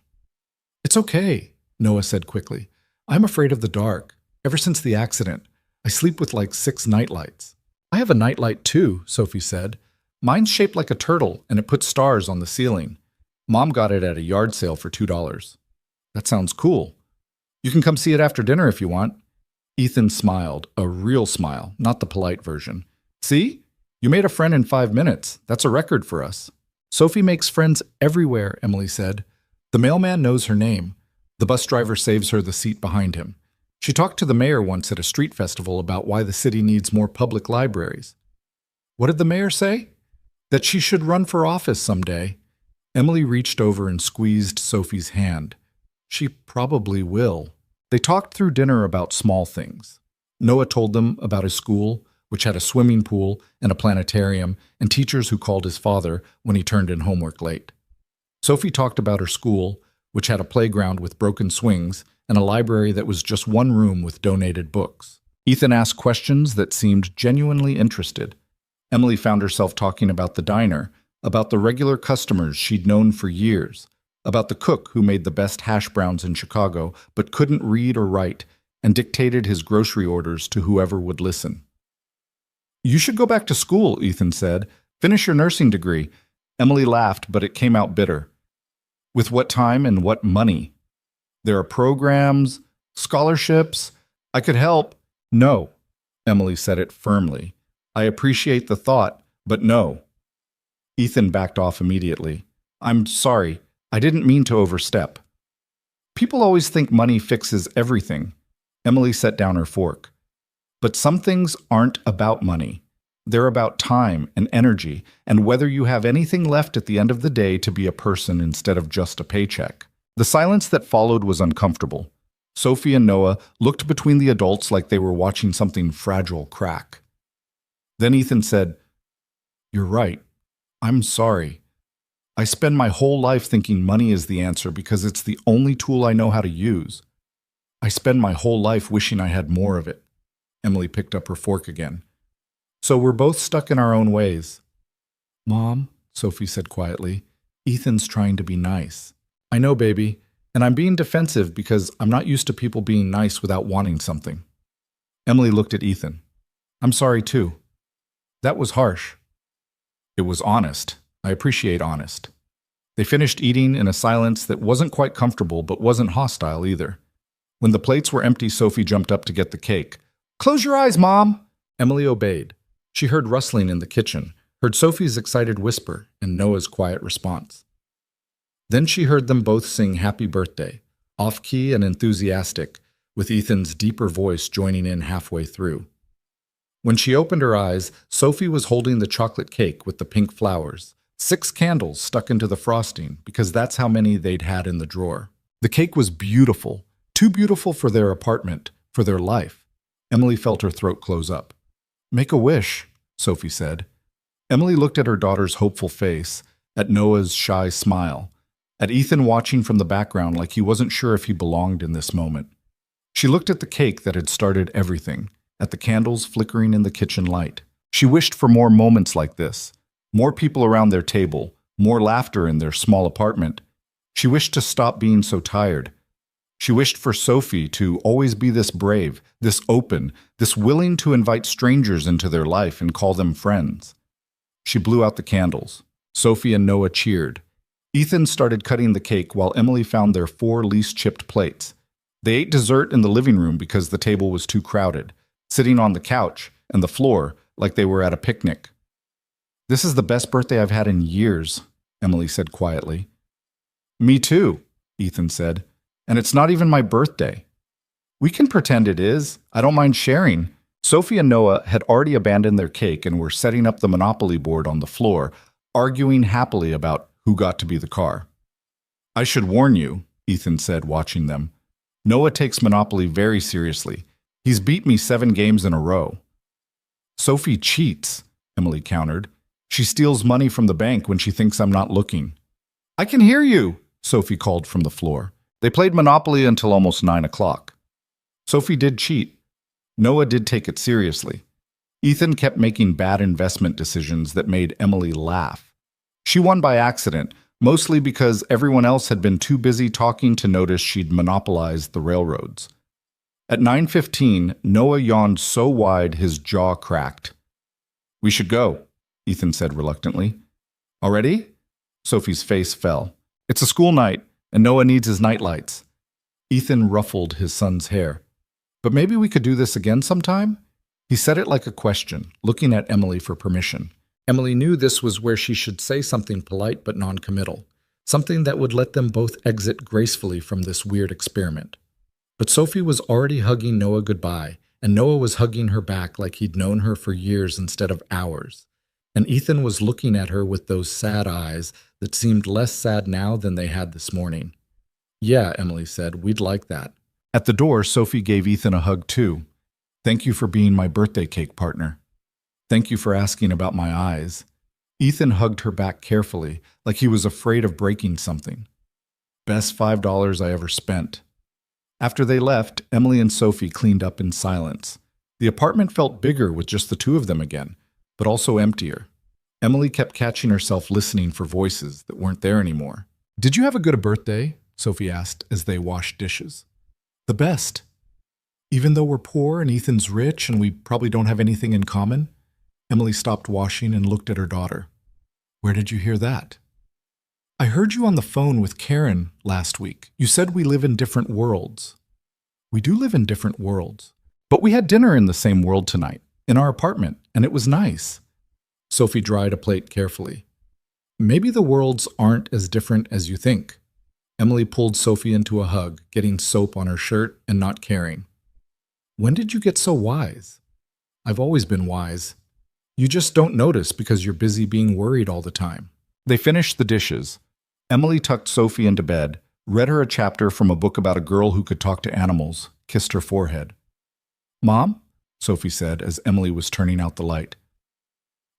It's okay, Noah said quickly. I'm afraid of the dark. Ever since the accident, I sleep with like 6 nightlights. I have a nightlight too, Sophie said. Mine's shaped like a turtle, and it puts stars on the ceiling. Mom got it at a yard sale for $2. That sounds cool. You can come see it after dinner if you want. Ethan smiled, a real smile, not the polite version. See? You made a friend in 5 minutes. That's a record for us. Sophie makes friends everywhere, Emily said. The mailman knows her name. The bus driver saves her the seat behind him. She talked to the mayor once at a street festival about why the city needs more public libraries. What did the mayor say? That she should run for office someday. Emily reached over and squeezed Sophie's hand. She probably will. They talked through dinner about small things. Noah told them about his school, which had a swimming pool and a planetarium, and teachers who called his father when he turned in homework late. Sophie talked about her school, which had a playground with broken swings and a library that was just one room with donated books. Ethan asked questions that seemed genuinely interested. Emily found herself talking about the diner, about the regular customers she'd known for years, about the cook who made the best hash browns in Chicago but couldn't read or write and dictated his grocery orders to whoever would listen. "You should go back to school," Ethan said. "Finish your nursing degree." Emily laughed, but it came out bitter. "With what time and what money? There are programs, scholarships. I could help." "No," Emily said it firmly. "I appreciate the thought, but no." Ethan backed off immediately. "I'm sorry. I didn't mean to overstep." "People always think money fixes everything." Emily set down her fork. "But some things aren't about money. They're about time and energy and whether you have anything left at the end of the day to be a person instead of just a paycheck." The silence that followed was uncomfortable. Sophie and Noah looked between the adults like they were watching something fragile crack. Then Ethan said, "You're right. I'm sorry. I spend my whole life thinking money is the answer because it's the only tool I know how to use. I spend my whole life wishing I had more of it." Emily picked up her fork again. "So we're both stuck in our own ways." "Mom," Sophie said quietly, "Ethan's trying to be nice." "I know, baby, and I'm being defensive because I'm not used to people being nice without wanting something." Emily looked at Ethan. "I'm sorry too. That was harsh." "It was honest. I appreciate honest." They finished eating in a silence that wasn't quite comfortable but wasn't hostile either. When the plates were empty, Sophie jumped up to get the cake. "Close your eyes, Mom!" Emily obeyed. She heard rustling in the kitchen, heard Sophie's excited whisper, and Noah's quiet response. Then she heard them both sing Happy Birthday, off-key and enthusiastic, with Ethan's deeper voice joining in halfway through. When she opened her eyes, Sophie was holding the chocolate cake with the pink flowers, 6 candles stuck into the frosting because that's how many they'd had in the drawer. The cake was beautiful, too beautiful for their apartment, for their life. Emily felt her throat close up. "Make a wish," Sophie said. Emily looked at her daughter's hopeful face, at Noah's shy smile, at Ethan watching from the background like he wasn't sure if he belonged in this moment. She looked at the cake that had started everything, at the candles flickering in the kitchen light. She wished for more moments like this, more people around their table, more laughter in their small apartment. She wished to stop being so tired. She wished for Sophie to always be this brave, this open, this willing to invite strangers into their life and call them friends. She blew out the candles. Sophie and Noah cheered. Ethan started cutting the cake while Emily found their 4 least chipped plates. They ate dessert in the living room because the table was too crowded, sitting on the couch and the floor like they were at a picnic. "This is the best birthday I've had in years," Emily said quietly. "Me too," Ethan said. "And it's not even my birthday." "We can pretend it is. I don't mind sharing." Sophie and Noah had already abandoned their cake and were setting up the Monopoly board on the floor, arguing happily about who got to be the car. "I should warn you," Ethan said, watching them. "Noah takes Monopoly very seriously. He's beat me 7 games in a row." "Sophie cheats," Emily countered. "She steals money from the bank when she thinks I'm not looking." "I can hear you," Sophie called from the floor. They played Monopoly until almost 9 o'clock. Sophie did cheat. Noah did take it seriously. Ethan kept making bad investment decisions that made Emily laugh. She won by accident, mostly because everyone else had been too busy talking to notice she'd monopolized the railroads. At 9:15, Noah yawned so wide his jaw cracked. "We should go," Ethan said reluctantly. "Already?" Sophie's face fell. "It's a school night, and Noah needs his nightlights." Ethan ruffled his son's hair. "But maybe we could do this again sometime?" He said it like a question, looking at Emily for permission. Emily knew this was where she should say something polite but non-committal, something that would let them both exit gracefully from this weird experiment. But Sophie was already hugging Noah goodbye, and Noah was hugging her back like he'd known her for years instead of hours. And Ethan was looking at her with those sad eyes that seemed less sad now than they had this morning. "Yeah," Emily said, "we'd like that." At the door, Sophie gave Ethan a hug too. "Thank you for being my birthday cake partner. Thank you for asking about my eyes." Ethan hugged her back carefully, like he was afraid of breaking something. "Best $5 I ever spent." After they left, Emily and Sophie cleaned up in silence. The apartment felt bigger with just the 2 of them again. but also emptier. Emily kept catching herself listening for voices that weren't there anymore. "Did you have a good birthday?" Sophie asked as they washed dishes. "The best. Even though we're poor and Ethan's rich and we probably don't have anything in common?" Emily stopped washing and looked at her daughter. "Where did you hear that?" "I heard you on the phone with Karen last week. You said we live in different worlds." "We do live in different worlds. But we had dinner in the same world tonight, in our apartment, and it was nice." Sophie dried a plate carefully. "Maybe the worlds aren't as different as you think." Emily pulled Sophie into a hug, getting soap on her shirt and not caring. "When did you get so wise?" "I've always been wise. You just don't notice because you're busy being worried all the time." They finished the dishes. Emily tucked Sophie into bed, read her a chapter from a book about a girl who could talk to animals, kissed her forehead. "Mom?" Sophie said as Emily was turning out the light.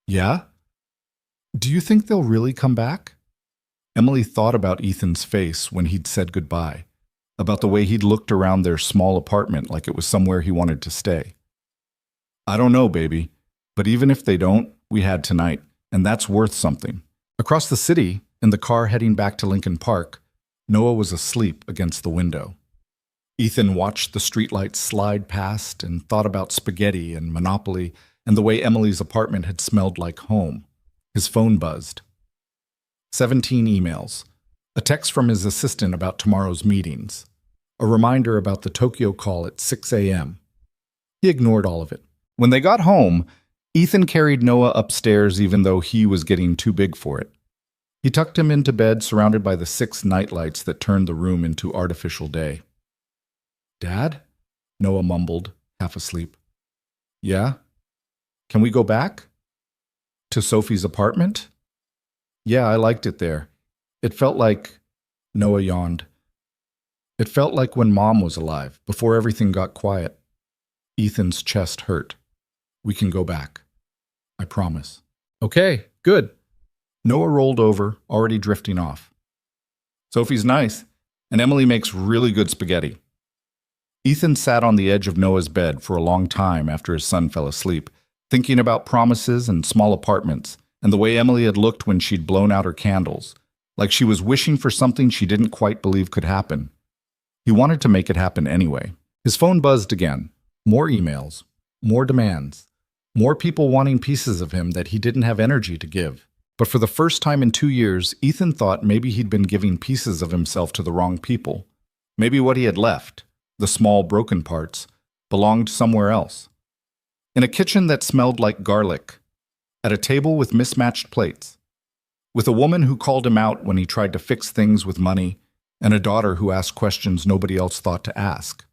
"Yeah? Do you think they'll really come back?" Emily thought about Ethan's face when he'd said goodbye, about the way he'd looked around their small apartment like it was somewhere he wanted to stay. "I don't know, baby, but even if they don't, we had tonight, and that's worth something." Across the city, in the car heading back to Lincoln Park, Noah was asleep against the window. Ethan watched the streetlights slide past and thought about spaghetti and Monopoly and the way Emily's apartment had smelled like home. His phone buzzed. 17 emails. A text from his assistant about tomorrow's meetings. A reminder about the Tokyo call at 6 a.m. He ignored all of it. When they got home, Ethan carried Noah upstairs even though he was getting too big for it. He tucked him into bed surrounded by the 6 nightlights that turned the room into artificial day. "Dad?" Noah mumbled, half asleep. "Yeah? Can we go back? To Sophie's apartment?" "Yeah, I liked it there. It felt like..." Noah yawned. "It felt like when Mom was alive, before everything got quiet." Ethan's chest hurt. "We can go back. I promise." "Okay, good." Noah rolled over, already drifting off. "Sophie's nice, and Emily makes really good spaghetti." Ethan sat on the edge of Noah's bed for a long time after his son fell asleep, thinking about promises and small apartments, and the way Emily had looked when she'd blown out her candles, like she was wishing for something she didn't quite believe could happen. He wanted to make it happen anyway. His phone buzzed again. More emails, more demands, more people wanting pieces of him that he didn't have energy to give. But for the first time in 2 years, Ethan thought maybe he'd been giving pieces of himself to the wrong people. Maybe what he had left, the small broken parts, belonged somewhere else. In a kitchen that smelled like garlic, at a table with mismatched plates, with a woman who called him out when he tried to fix things with money, and a daughter who asked questions nobody else thought to ask.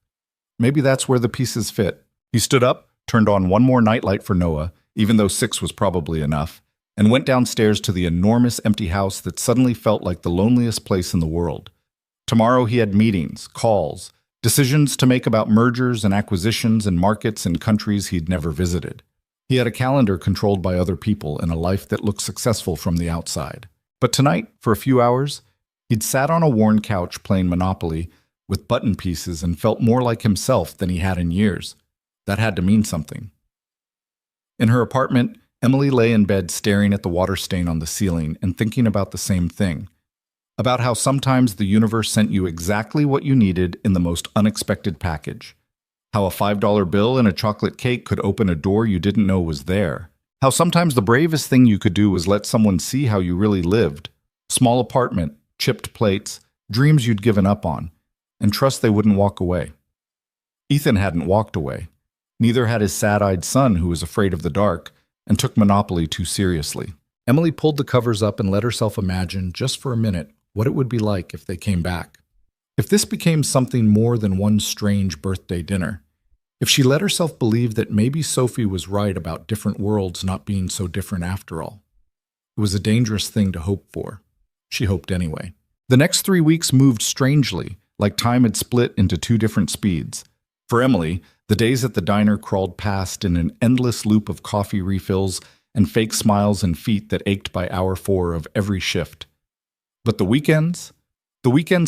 Maybe that's where the pieces fit. He stood up, turned on one more nightlight for Noah, even though 6 was probably enough, and went downstairs to the enormous empty house that suddenly felt like the loneliest place in the world. Tomorrow he had meetings, calls, decisions to make about mergers and acquisitions in markets and countries he'd never visited. He had a calendar controlled by other people and a life that looked successful from the outside. But tonight, for a few hours, he'd sat on a worn couch playing Monopoly with button pieces and felt more like himself than he had in years. That had to mean something. In her apartment, Emily lay in bed staring at the water stain on the ceiling and thinking about the same thing. About how sometimes the universe sent you exactly what you needed in the most unexpected package. How a $5 bill and a chocolate cake could open a door you didn't know was there. How sometimes the bravest thing you could do was let someone see how you really lived. Small apartment, chipped plates, dreams you'd given up on, and trust they wouldn't walk away. Ethan hadn't walked away. Neither had his sad-eyed son who was afraid of the dark and took Monopoly too seriously. Emily pulled the covers up and let herself imagine, just for a minute, what it would be like if they came back. If this became something more than one strange birthday dinner. If she let herself believe that maybe Sophie was right about different worlds not being so different after all. It was a dangerous thing to hope for. She hoped anyway. The next 3 weeks moved strangely, like time had split into 2 different speeds. For Emily, the days at the diner crawled past in an endless loop of coffee refills and fake smiles and feet that ached by hour 4 of every shift. But the weekends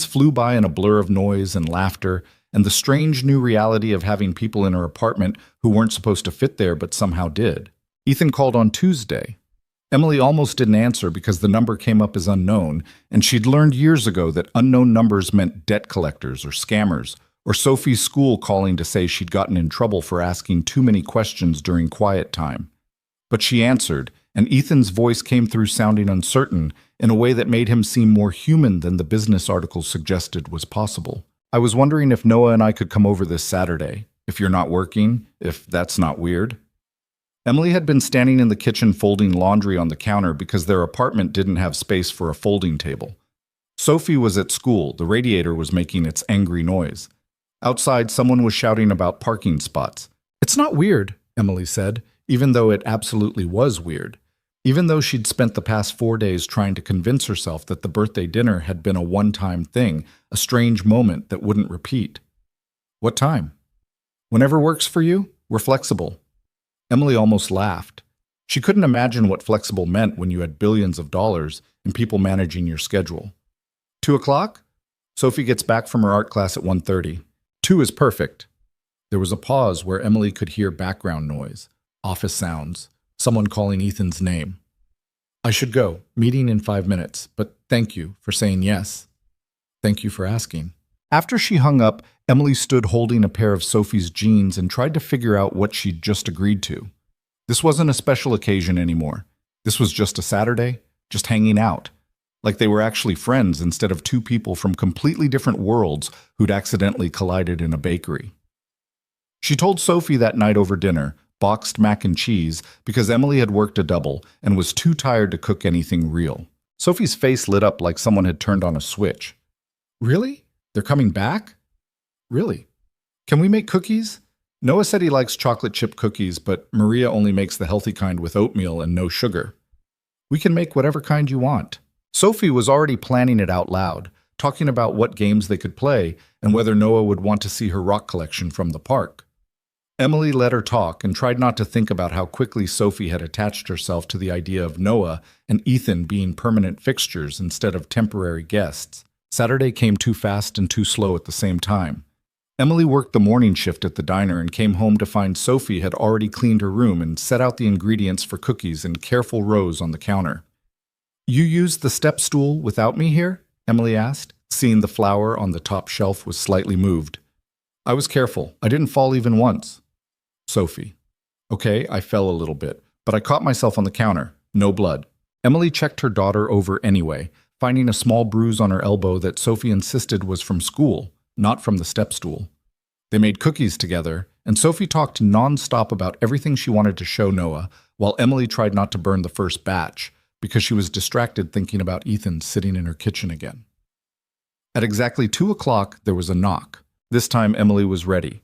flew by in a blur of noise and laughter and the strange new reality of having people in her apartment who weren't supposed to fit there but somehow did. Ethan called on Tuesday. Emily almost didn't answer because the number came up as unknown, and she'd learned years ago that unknown numbers meant debt collectors or scammers, or Sophie's school calling to say she'd gotten in trouble for asking too many questions during quiet time. But she answered, and Ethan's voice came through sounding uncertain in a way that made him seem more human than the business article suggested was possible. I was wondering if Noah and I could come over this Saturday, if you're not working, if that's not weird. Emily had been standing in the kitchen folding laundry on the counter because their apartment didn't have space for a folding table. Sophie was at school. The radiator was making its angry noise. Outside, someone was shouting about parking spots. It's not weird, Emily said, even though it absolutely was weird. Even though she'd spent the past 4 days trying to convince herself that the birthday dinner had been a one-time thing, a strange moment that wouldn't repeat. What time? Whenever works for you, we're flexible. Emily almost laughed. She couldn't imagine what flexible meant when you had billions of dollars and people managing your schedule. 2 o'clock? Sophie gets back from her art class at 1:30. 2 is perfect. There was a pause where Emily could hear background noise, office sounds, someone calling Ethan's name. I should go, meeting in 5 minutes, but thank you for saying yes. Thank you for asking. After she hung up, Emily stood holding a pair of Sophie's jeans and tried to figure out what she'd just agreed to. This wasn't a special occasion anymore. This was just a Saturday, just hanging out. Like they were actually friends instead of two people from completely different worlds who'd accidentally collided in a bakery. She told Sophie that night over dinner, boxed mac and cheese, because Emily had worked a double and was too tired to cook anything real. Sophie's face lit up like someone had turned on a switch. Really? They're coming back? Really? Can we make cookies? Noah said he likes chocolate chip cookies, but Maria only makes the healthy kind with oatmeal and no sugar. We can make whatever kind you want. Sophie was already planning it out loud, talking about what games they could play and whether Noah would want to see her rock collection from the park. Emily let her talk and tried not to think about how quickly Sophie had attached herself to the idea of Noah and Ethan being permanent fixtures instead of temporary guests. Saturday came too fast and too slow at the same time. Emily worked the morning shift at the diner and came home to find Sophie had already cleaned her room and set out the ingredients for cookies in careful rows on the counter. You used the step stool without me here? Emily asked, seeing the flower on the top shelf was slightly moved. I was careful. I didn't fall even once. Sophie. Okay, I fell a little bit, but I caught myself on the counter. No blood. Emily checked her daughter over anyway, finding a small bruise on her elbow that Sophie insisted was from school, not from the step stool. They made cookies together, and Sophie talked non-stop about everything she wanted to show Noah, while Emily tried not to burn the first batch, because she was distracted thinking about Ethan sitting in her kitchen again. At exactly 2 o'clock, there was a knock. This time, Emily was ready.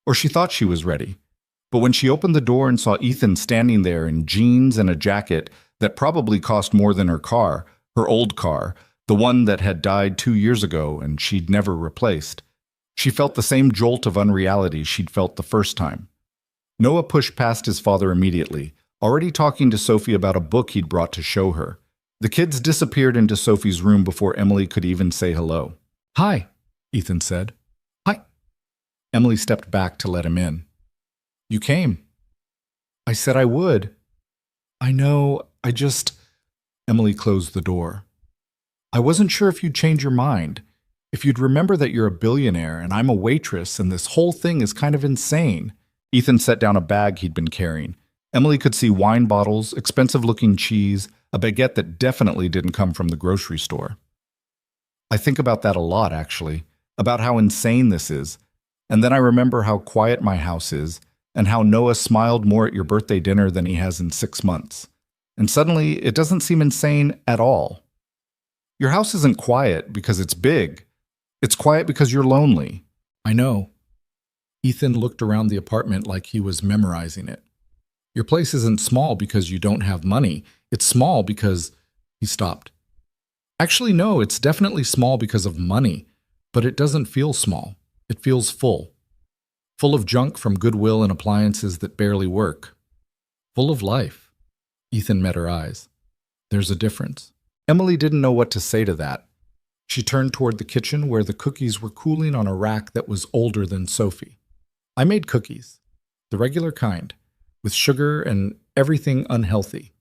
Or she thought she was ready. But when she opened the door and saw Ethan standing there in jeans and a jacket that probably cost more than her car, her old car, the one that had died 2 years ago and she'd never replaced, she felt the same jolt of unreality she'd felt the first time. Noah pushed past his father immediately, already talking to Sophie about a book he'd brought to show her. The kids disappeared into Sophie's room before Emily could even say hello. Hi, Ethan said. Hi. Emily stepped back to let him in. You came. I said I would. I know, Emily closed the door. I wasn't sure if you'd change your mind, if you'd remember that you're a billionaire and I'm a waitress and this whole thing is kind of insane. Ethan set down a bag he'd been carrying. Emily could see wine bottles, expensive-looking cheese, a baguette that definitely didn't come from the grocery store. I think about that a lot, actually, about how insane this is. And then I remember how quiet my house is, and how Noah smiled more at your birthday dinner than he has in 6 months. And suddenly, it doesn't seem insane at all. Your house isn't quiet because it's big. It's quiet because you're lonely. I know. Ethan looked around the apartment like he was memorizing it. Your place isn't small because you don't have money. It's small because... He stopped. Actually, no, it's definitely small because of money, but it doesn't feel small. It feels full. Full of junk from Goodwill and appliances that barely work. Full of life. Ethan met her eyes. There's a difference. Emily didn't know what to say to that. She turned toward the kitchen where the cookies were cooling on a rack that was older than Sophie. I made cookies. The regular kind. with sugar and everything unhealthy.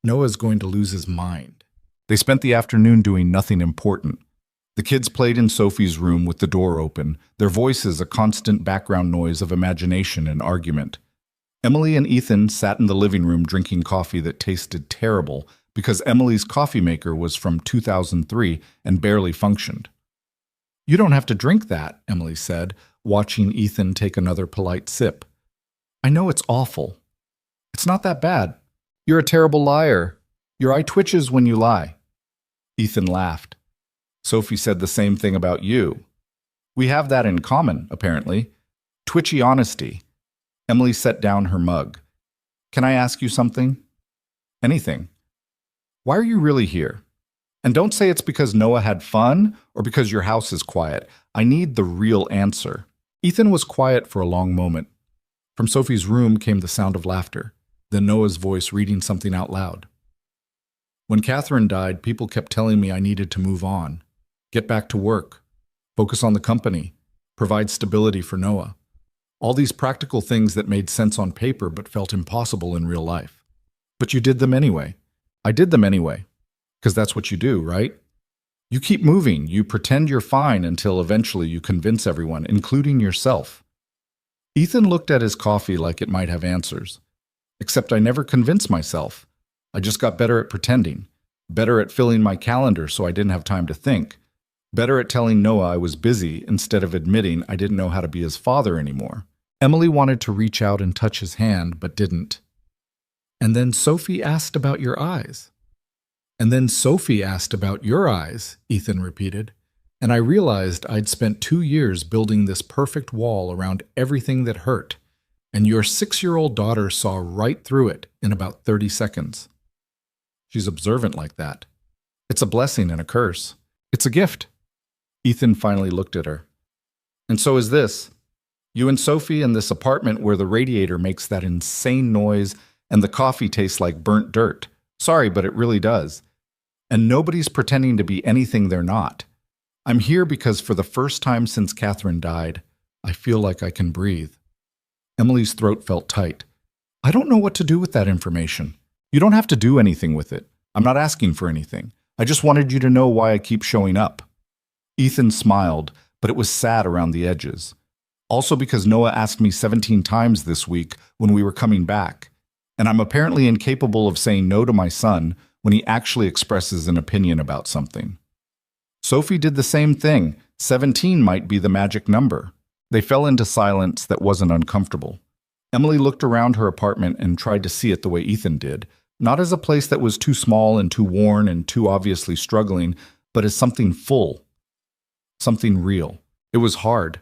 Noah's going to lose his mind. They spent the afternoon doing nothing important. The kids played in Sophie's room with the door open, their voices a constant background noise of imagination and argument. Emily and Ethan sat in the living room drinking coffee that tasted terrible because Emily's coffee maker was from 2003 and barely functioned. "You don't have to drink that," Emily said, watching Ethan take another polite sip. "I know it's awful. It's not that bad. You're a terrible liar. Your eye twitches when you lie." Ethan laughed. "Sophie said the same thing about you. We have that in common, apparently. Twitchy honesty." Emily set down her mug. "Can I ask you something?" "Anything." "Why are you really here? And don't say it's because Noah had fun or because your house is quiet. I need the real answer." Ethan was quiet for a long moment. From Sophie's room came the sound of laughter, then Noah's voice reading something out loud. "When Catherine died, people kept telling me I needed to move on, get back to work, focus on the company, provide stability for Noah. All these practical things that made sense on paper but felt impossible in real life. But you did them anyway." "I did them anyway. Because that's what you do, right? You keep moving, you pretend you're fine until eventually you convince everyone, including yourself." Ethan looked at his coffee like it might have answers. "Except I never convinced myself. I just got better at pretending, better at filling my calendar so I didn't have time to think, better at telling Noah I was busy instead of admitting I didn't know how to be his father anymore." Emily wanted to reach out and touch his hand, but didn't. "And then Sophie asked about your eyes." "And then Sophie asked about your eyes," Ethan repeated, "and I realized I'd spent 2 years building this perfect wall around everything that hurt, and your 6-year-old daughter saw right through it in about 30 seconds. She's observant like that. It's a blessing and a curse. It's a gift." Ethan finally looked at her. "And so is this. You and Sophie in this apartment where the radiator makes that insane noise and the coffee tastes like burnt dirt. Sorry, but it really does. And nobody's pretending to be anything they're not. I'm here because for the first time since Catherine died, I feel like I can breathe." Emily's throat felt tight. "I don't know what to do with that information. You don't have to do anything with it. I'm not asking for anything. I just wanted you to know why I keep showing up." Ethan smiled, but it was sad around the edges. "Also because Noah asked me 17 times this week when we were coming back, and I'm apparently incapable of saying no to my son when he actually expresses an opinion about something." Sophie did the same thing. 17 might be the magic number. They fell into silence that wasn't uncomfortable. Emily looked around her apartment and tried to see it the way Ethan did, not as a place that was too small and too worn and too obviously struggling, but as something full, something real. It was hard.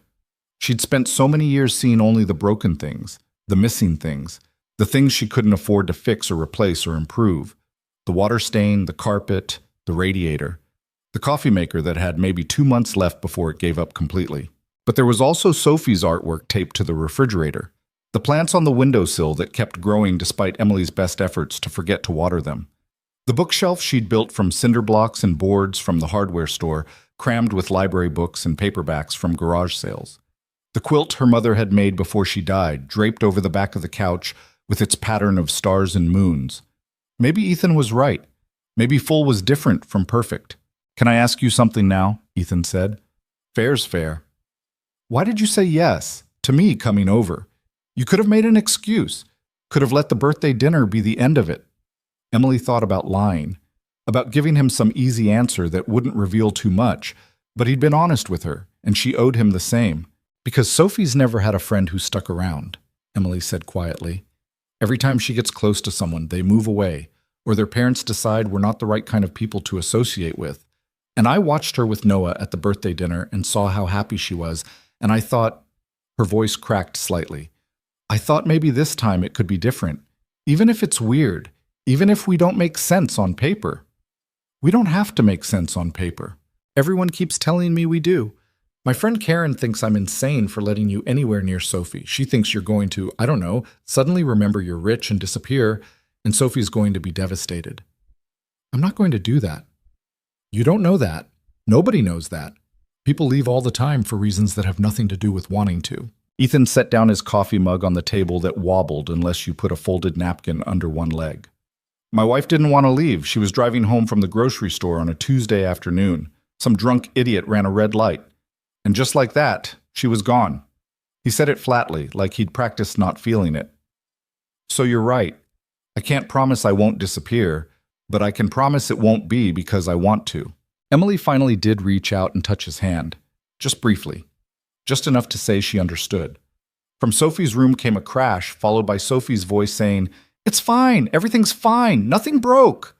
She'd spent so many years seeing only the broken things, the missing things, the things she couldn't afford to fix or replace or improve. The water stain, the carpet, the radiator, the coffee maker that had maybe 2 months left before it gave up completely. But there was also Sophie's artwork taped to the refrigerator, the plants on the windowsill that kept growing despite Emily's best efforts to forget to water them, the bookshelf she'd built from cinder blocks and boards from the hardware store, crammed with library books and paperbacks from garage sales, the quilt her mother had made before she died, draped over the back of the couch with its pattern of stars and moons. Maybe Ethan was right. Maybe full was different from perfect. "Can I ask you something now?" Ethan said. "Fair's fair." "Why did you say yes to me coming over? You could have made an excuse, could have let the birthday dinner be the end of it." Emily thought about lying, about giving him some easy answer that wouldn't reveal too much, but he'd been honest with her, and she owed him the same. "Because Sophie's never had a friend who stuck around," Emily said quietly. "Every time she gets close to someone, they move away, or their parents decide we're not the right kind of people to associate with. And I watched her with Noah at the birthday dinner and saw how happy she was, and I thought," her voice cracked slightly, "I thought maybe this time it could be different, even if it's weird, even if we don't make sense on paper. We don't have to make sense on paper. Everyone keeps telling me we do. My friend Karen thinks I'm insane for letting you anywhere near Sophie. She thinks you're going to, I don't know, suddenly remember you're rich and disappear, and Sophie's going to be devastated. I'm not going to do that. You don't know that. Nobody knows that. People leave all the time for reasons that have nothing to do with wanting to. Ethan set down his coffee mug on the table that wobbled unless you put a folded napkin under one leg. My wife didn't want to leave. She was driving home from the grocery store on a Tuesday afternoon. Some drunk idiot ran a red light. And just like that, she was gone. He said it flatly, like he'd practiced not feeling it. So you're right. I can't promise I won't disappear, but I can promise it won't be because I want to. Emily finally did reach out and touch his hand, just briefly, just enough to say she understood. From Sophie's room came a crash, followed by Sophie's voice saying, "It's fine, everything's fine, nothing broke."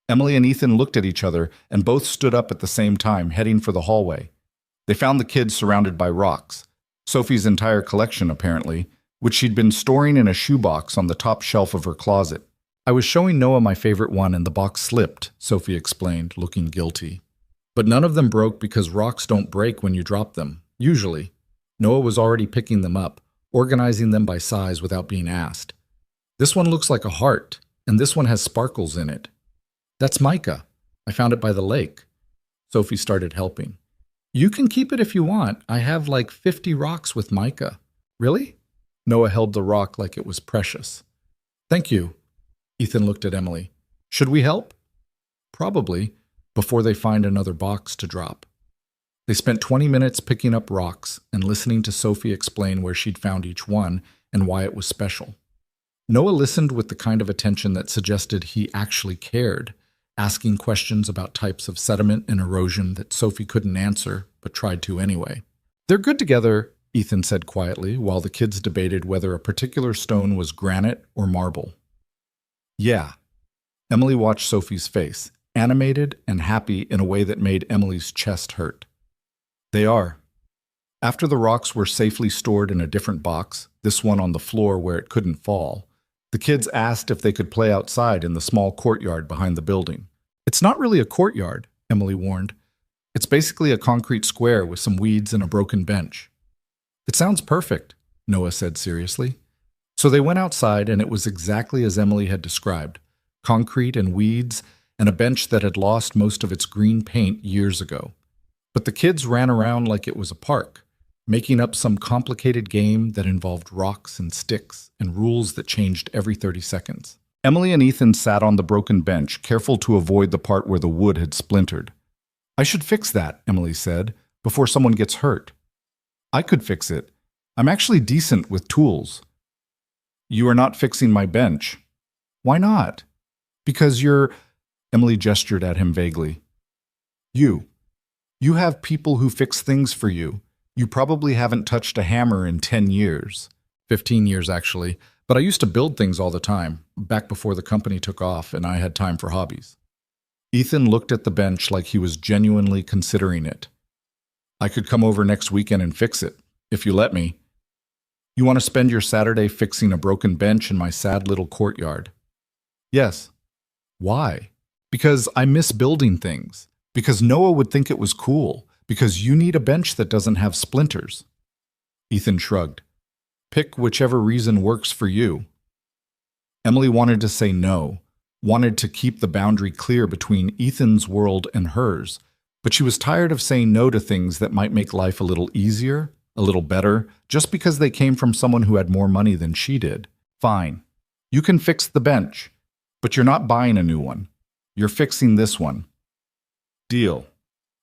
Emily and Ethan looked at each other and both stood up at the same time, heading for the hallway. They found the kids surrounded by rocks, Sophie's entire collection apparently, which she'd been storing in a shoebox on the top shelf of her closet. "I was showing Noah my favorite one and the box slipped," Sophie explained, looking guilty. "But none of them broke because rocks don't break when you drop them, usually." Noah was already picking them up, organizing them by size without being asked. "This one looks like a heart, and this one has sparkles in it." "That's mica. I found it by the lake." Sophie started helping. "You can keep it if you want. I have like 50 rocks with mica." "Really?" Noah held the rock like it was precious. "Thank you." Ethan looked at Emily. "Should we help?" "Probably, before they find another box to drop." They spent 20 minutes picking up rocks and listening to Sophie explain where she'd found each one and why it was special. Noah listened with the kind of attention that suggested he actually cared, asking questions about types of sediment and erosion that Sophie couldn't answer, but tried to anyway. "They're good together," Ethan said quietly, while the kids debated whether a particular stone was granite or marble. "Yeah." Emily watched Sophie's face, animated and happy in a way that made Emily's chest hurt. "They are." After the rocks were safely stored in a different box, this one on the floor where it couldn't fall, the kids asked if they could play outside in the small courtyard behind the building. "It's not really a courtyard," Emily warned. "It's basically a concrete square with some weeds and a broken bench." "It sounds perfect," Noah said seriously. So they went outside, and it was exactly as Emily had described: concrete and weeds, and a bench that had lost most of its green paint years ago. But the kids ran around like it was a park, making up some complicated game that involved rocks and sticks and rules that changed every 30 seconds. Emily and Ethan sat on the broken bench, careful to avoid the part where the wood had splintered. "I should fix that," Emily said, "before someone gets hurt." "I could fix it. I'm actually decent with tools." "You are not fixing my bench." "Why not?" "Because you're—" Emily gestured at him vaguely. "You. You have people who fix things for you. You probably haven't touched a hammer in 10 years. 15 years, actually. But I used to build things all the time, back before the company took off and I had time for hobbies." Ethan looked at the bench like he was genuinely considering it. "I could come over next weekend and fix it, if you let me." "You want to spend your Saturday fixing a broken bench in my sad little courtyard?" "Yes." "Why?" "Because I miss building things. Because Noah would think it was cool. Because you need a bench that doesn't have splinters." Ethan shrugged. "Pick whichever reason works for you." Emily wanted to say no, wanted to keep the boundary clear between Ethan's world and hers, but she was tired of saying no to things that might make life a little easier, a little better, just because they came from someone who had more money than she did. "Fine. You can fix the bench, but you're not buying a new one. You're fixing this one." "Deal."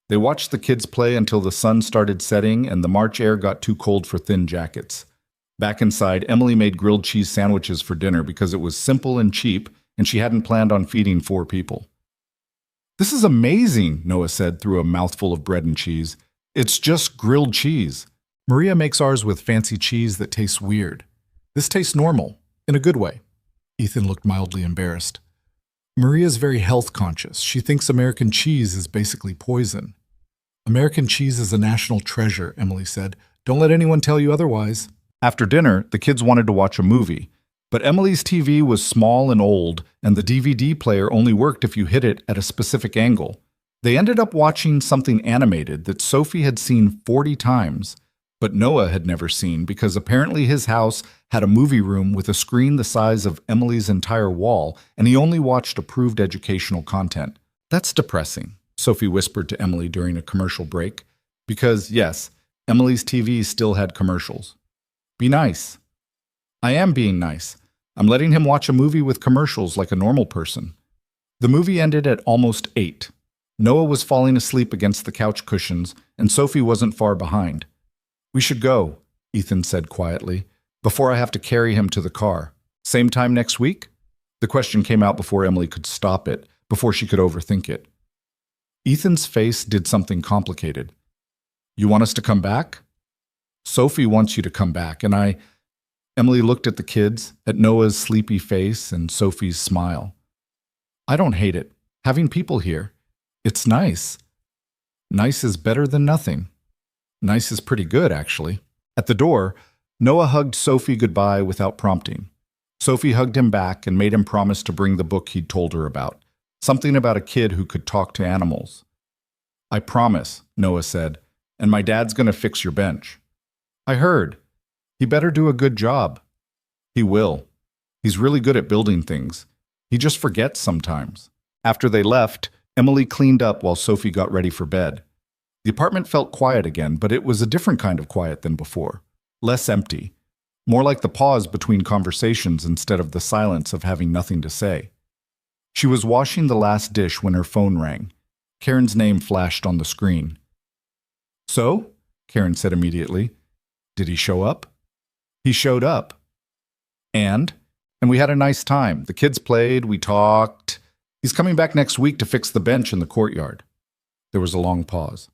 They watched the kids play until the sun started setting and the March air got too cold for thin jackets. Back inside, Emily made grilled cheese sandwiches for dinner because it was simple and cheap, and she hadn't planned on feeding 4 people. "This is amazing," Noah said through a mouthful of bread and cheese. "It's just grilled cheese. Maria makes ours with fancy cheese that tastes weird. This tastes normal, in a good way." Ethan looked mildly embarrassed. "Maria's very health conscious. She thinks American cheese is basically poison." "American cheese is a national treasure," Emily said. "Don't let anyone tell you otherwise." After dinner, the kids wanted to watch a movie, but Emily's TV was small and old, and the DVD player only worked if you hit it at a specific angle. They ended up watching something animated that Sophie had seen 40 times, but Noah had never seen because apparently his house had a movie room with a screen the size of Emily's entire wall, and he only watched approved educational content. "That's depressing," Sophie whispered to Emily during a commercial break, because, yes, Emily's TV still had commercials. Be nice. I am being nice. I'm letting him watch a movie with commercials like a normal person. The movie ended at almost 8. Noah was falling asleep against the couch cushions, and Sophie wasn't far behind. We should go, Ethan said quietly, before I have to carry him to the car. Same time next week? The question came out before Emily could stop it, before she could overthink it. Ethan's face did something complicated. You want us to come back? Sophie wants you to come back, and Emily looked at the kids, at Noah's sleepy face and Sophie's smile. I don't hate it. Having people here. It's nice. Nice is better than nothing. Nice is pretty good, actually. At the door, Noah hugged Sophie goodbye without prompting. Sophie hugged him back and made him promise to bring the book he'd told her about. Something about a kid who could talk to animals. I promise, Noah said, and my dad's going to fix your bench. I heard. He better do a good job. He will. He's really good at building things. He just forgets sometimes. After they left, Emily cleaned up while Sophie got ready for bed. The apartment felt quiet again, but it was a different kind of quiet than before. Less empty. More like the pause between conversations instead of the silence of having nothing to say. She was washing the last dish when her phone rang. Karen's name flashed on the screen. So? Karen said immediately. Did he show up? He showed up. And we had a nice time. The kids played, we talked. He's coming back next week to fix the bench in the courtyard. There was a long pause.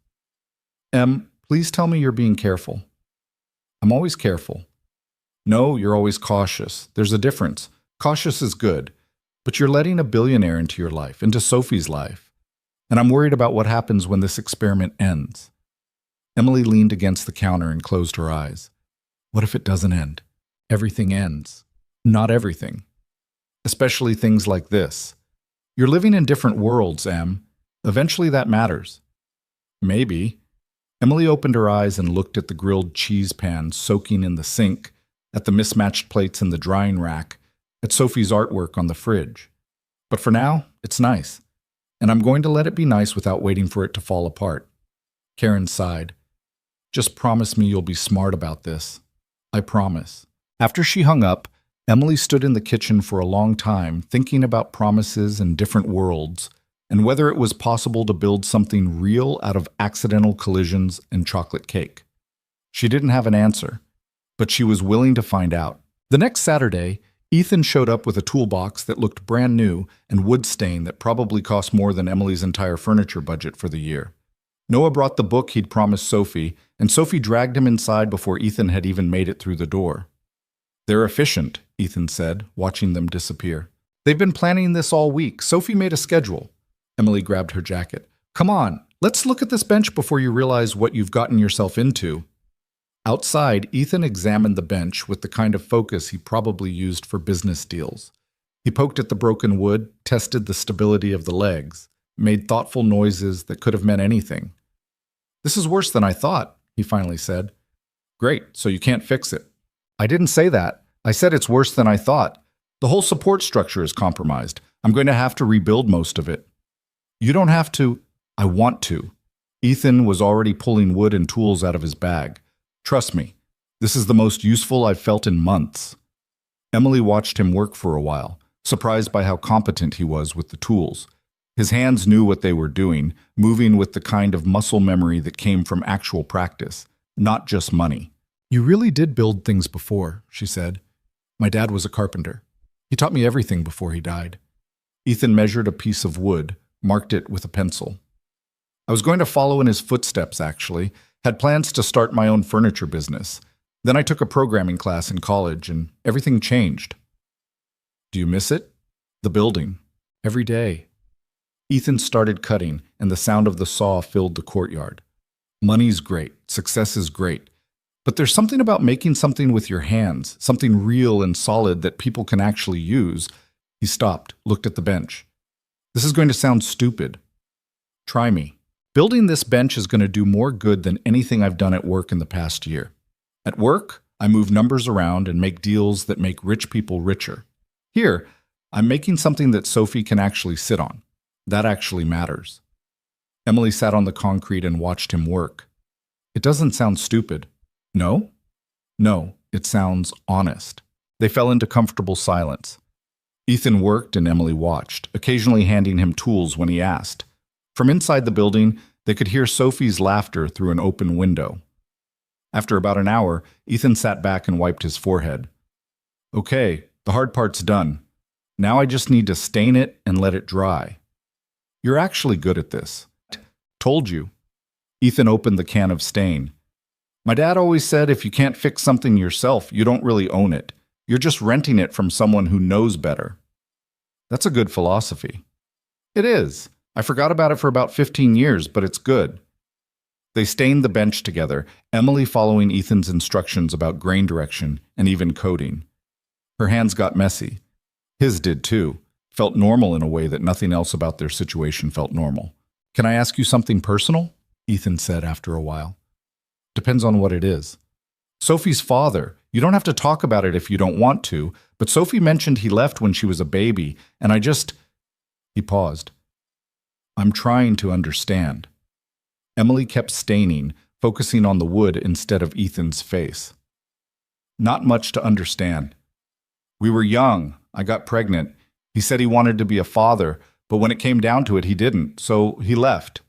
Please tell me you're being careful. I'm always careful. No, you're always cautious. There's a difference. Cautious is good. But you're letting a billionaire into your life, into Sophie's life. And I'm worried about what happens when this experiment ends. Emily leaned against the counter and closed her eyes. What if it doesn't end? Everything ends. Not everything. Especially things like this. You're living in different worlds, Em. Eventually that matters. Maybe. Emily opened her eyes and looked at the grilled cheese pan soaking in the sink, at the mismatched plates in the drying rack, at Sophie's artwork on the fridge. But for now, it's nice. And I'm going to let it be nice without waiting for it to fall apart. Karen sighed. Just promise me you'll be smart about this. I promise. After she hung up, Emily stood in the kitchen for a long time, thinking about promises and different worlds, and whether it was possible to build something real out of accidental collisions and chocolate cake. She didn't have an answer, but she was willing to find out. The next Saturday, Ethan showed up with a toolbox that looked brand new and wood stain that probably cost more than Emily's entire furniture budget for the year. Noah brought the book he'd promised Sophie, and Sophie dragged him inside before Ethan had even made it through the door. They're efficient, Ethan said, watching them disappear. They've been planning this all week. Sophie made a schedule. Emily grabbed her jacket. Come on, let's look at this bench before you realize what you've gotten yourself into. Outside, Ethan examined the bench with the kind of focus he probably used for business deals. He poked at the broken wood, tested the stability of the legs, made thoughtful noises that could have meant anything. This is worse than I thought, he finally said. Great, so you can't fix it. I didn't say that. I said it's worse than I thought. The whole support structure is compromised. I'm going to have to rebuild most of it. You don't have to. I want to. Ethan was already pulling wood and tools out of his bag. Trust me, this is the most useful I've felt in months. Emily watched him work for a while, surprised by how competent he was with the tools. His hands knew what they were doing, moving with the kind of muscle memory that came from actual practice, not just money. You really did build things before, she said. My dad was a carpenter. He taught me everything before he died. Ethan measured a piece of wood, marked it with a pencil. I was going to follow in his footsteps, actually. Had plans to start my own furniture business. Then I took a programming class in college, and everything changed. Do you miss it? The building. Every day. Ethan started cutting, and the sound of the saw filled the courtyard. Money's great. Success is great. But there's something about making something with your hands, something real and solid that people can actually use. He stopped, looked at the bench. This is going to sound stupid. Try me. Building this bench is going to do more good than anything I've done at work in the past year. At work, I move numbers around and make deals that make rich people richer. Here, I'm making something that Sophie can actually sit on. That actually matters. Emily sat on the concrete and watched him work. It doesn't sound stupid. No? No, It sounds honest. They fell into comfortable silence. Ethan worked and Emily watched, occasionally handing him tools when he asked. From inside the building, they could hear Sophie's laughter through an open window. After about an hour, Ethan sat back and wiped his forehead. Okay, the hard part's done. Now I just need to stain it and let it dry. You're actually good at this. Told you. Ethan opened the can of stain. My dad always said if you can't fix something yourself, you don't really own it. You're just renting it from someone who knows better. That's a good philosophy. It is. I forgot about it for about 15 years, but it's good. They stained the bench together, Emily following Ethan's instructions about grain direction and even coding. Her hands got messy. His did too. Felt normal in a way that nothing else about their situation felt normal. Can I ask you something personal? Ethan said after a while. Depends on what it is. Sophie's father. You don't have to talk about it if you don't want to, but Sophie mentioned he left when she was a baby, and He paused. I'm trying to understand. Emily kept staining, focusing on the wood instead of Ethan's face. Not much to understand. We were young. I got pregnant. He said he wanted to be a father, but when it came down to it, he didn't, so he left.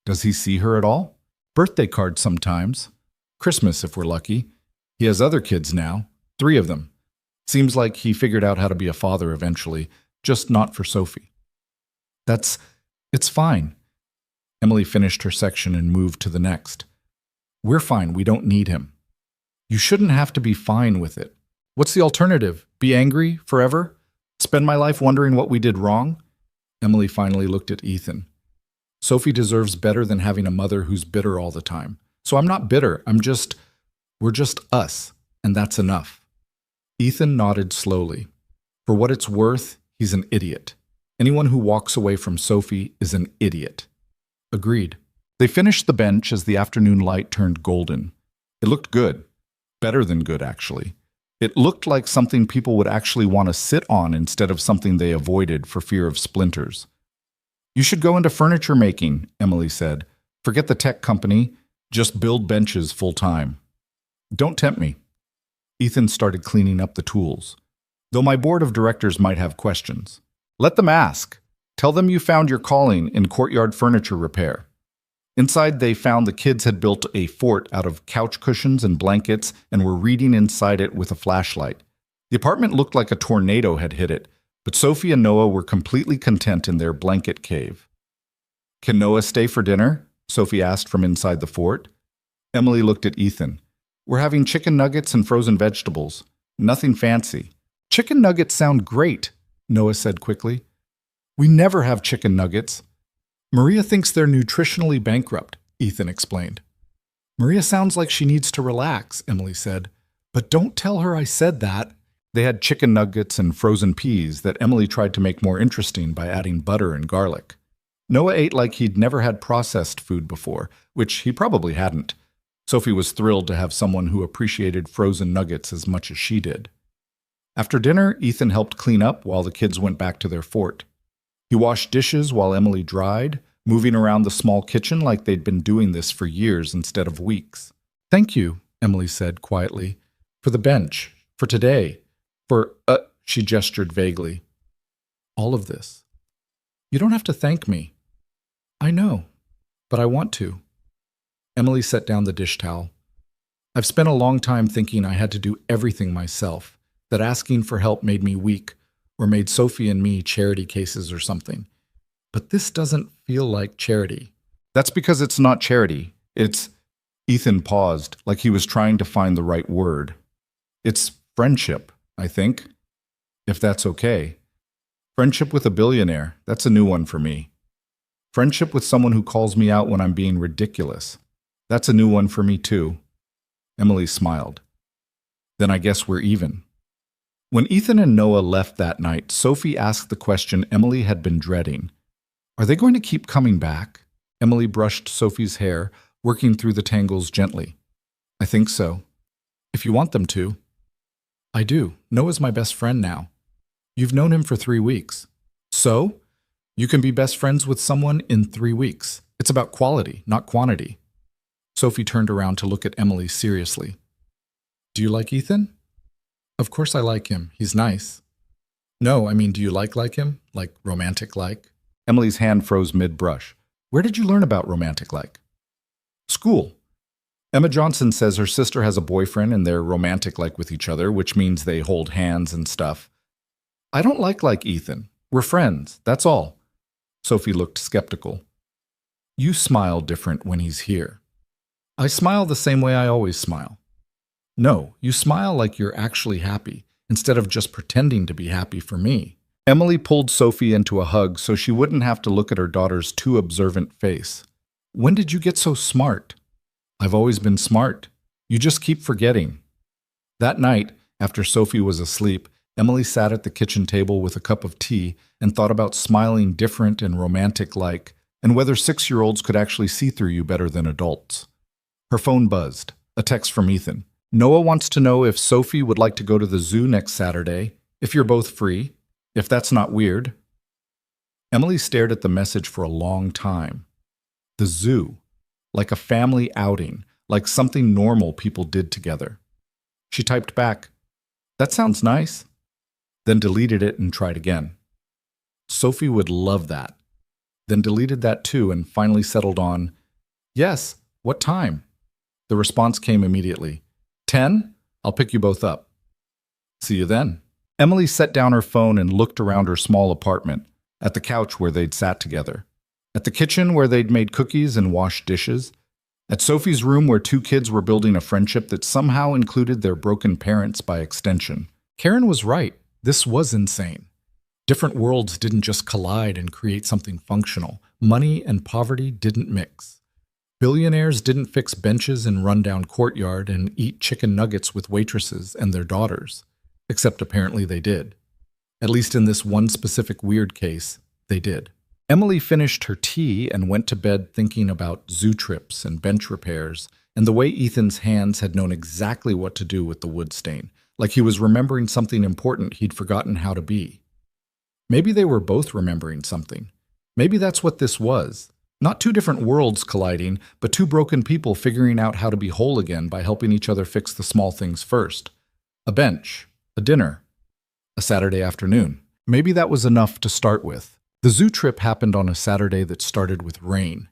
Does he see her at all? Birthday cards sometimes. Christmas if we're lucky. He has other kids now, 3 of them. Seems like he figured out how to be a father eventually, just not for Sophie. It's fine. Emily finished her section and moved to the next. We're fine, we don't need him. You shouldn't have to be fine with it. What's the alternative? Be angry forever? Spend my life wondering what we did wrong? Emily finally looked at Ethan. Sophie deserves better than having a mother who's bitter all the time. So I'm not bitter, we're just us, and that's enough. Ethan nodded slowly. For what it's worth, he's an idiot. Anyone who walks away from Sophie is an idiot. Agreed. They finished the bench as the afternoon light turned golden. It looked good. Better than good, actually. It looked like something people would actually want to sit on instead of something they avoided for fear of splinters. You should go into furniture making, Emily said. Forget the tech company. Just build benches full-time. Don't tempt me. Ethan started cleaning up the tools. Though my board of directors might have questions. Let them ask. Tell them you found your calling in courtyard furniture repair. Inside, they found the kids had built a fort out of couch cushions and blankets and were reading inside it with a flashlight. The apartment looked like a tornado had hit it, but Sophie and Noah were completely content in their blanket cave. Can Noah stay for dinner? Sophie asked from inside the fort. Emily looked at Ethan. We're having chicken nuggets and frozen vegetables. Nothing fancy. Chicken nuggets sound great, Noah said quickly. We never have chicken nuggets. Maria thinks they're nutritionally bankrupt, Ethan explained. Maria sounds like she needs to relax, Emily said. But don't tell her I said that. They had chicken nuggets and frozen peas that Emily tried to make more interesting by adding butter and garlic. Noah ate like he'd never had processed food before, which he probably hadn't. Sophie was thrilled to have someone who appreciated frozen nuggets as much as she did. After dinner, Ethan helped clean up while the kids went back to their fort. He washed dishes while Emily dried, moving around the small kitchen like they'd been doing this for years instead of weeks. Thank you, Emily said quietly, for the bench, for today, she gestured vaguely. All of this. You don't have to thank me. I know, but I want to. Emily set down the dish towel. I've spent a long time thinking I had to do everything myself, that asking for help made me weak, or made Sophie and me charity cases or something. But this doesn't feel like charity. That's because it's not charity. It's... Ethan paused, like he was trying to find the right word. It's friendship, I think. If that's okay. Friendship with a billionaire, that's a new one for me. Friendship with someone who calls me out when I'm being ridiculous. That's a new one for me too. Emily smiled. Then I guess we're even. When Ethan and Noah left that night, Sophie asked the question Emily had been dreading. Are they going to keep coming back? Emily brushed Sophie's hair, working through the tangles gently. I think so. If you want them to. I do. Noah's my best friend now. You've known him for 3 weeks. So? You can be best friends with someone in 3 weeks. It's about quality, not quantity. Sophie turned around to look at Emily seriously. Do you like Ethan? Of course I like him. He's nice. No, I mean, do you like him? Like romantic like? Emily's hand froze mid-brush. Where did you learn about romantic like? School. Emma Johnson says her sister has a boyfriend and they're romantic like with each other, which means they hold hands and stuff. I don't like Ethan. We're friends, that's all. Sophie looked skeptical. You smile different when he's here. I smile the same way I always smile. No, you smile like you're actually happy, instead of just pretending to be happy for me. Emily pulled Sophie into a hug so she wouldn't have to look at her daughter's too observant face. When did you get so smart? I've always been smart. You just keep forgetting. That night, after Sophie was asleep, Emily sat at the kitchen table with a cup of tea and thought about smiling different and romantic like, and whether 6-year-olds could actually see through you better than adults. Her phone buzzed. A text from Ethan. Noah wants to know if Sophie would like to go to the zoo next Saturday, if you're both free, if that's not weird. Emily stared at the message for a long time. The zoo. Like a family outing, like something normal people did together. She typed back, that sounds nice, then deleted it and tried again. Sophie would love that. Then deleted that too and finally settled on, yes, what time? The response came immediately. 10? I'll pick you both up. See you then. Emily set down her phone and looked around her small apartment, at the couch where they'd sat together, at the kitchen where they'd made cookies and washed dishes, at Sophie's room where 2 kids were building a friendship that somehow included their broken parents by extension. Karen was right. This was insane. Different worlds didn't just collide and create something functional. Money and poverty didn't mix. Billionaires didn't fix benches in rundown courtyard and eat chicken nuggets with waitresses and their daughters. Except apparently they did. At least in this one specific weird case, they did. Emily finished her tea and went to bed thinking about zoo trips and bench repairs and the way Ethan's hands had known exactly what to do with the wood stain, like he was remembering something important he'd forgotten how to be. Maybe they were both remembering something. Maybe that's what this was. Not 2 different worlds colliding, but 2 broken people figuring out how to be whole again by helping each other fix the small things first. A bench, a dinner, a Saturday afternoon. Maybe that was enough to start with. The zoo trip happened on a Saturday that started with rain.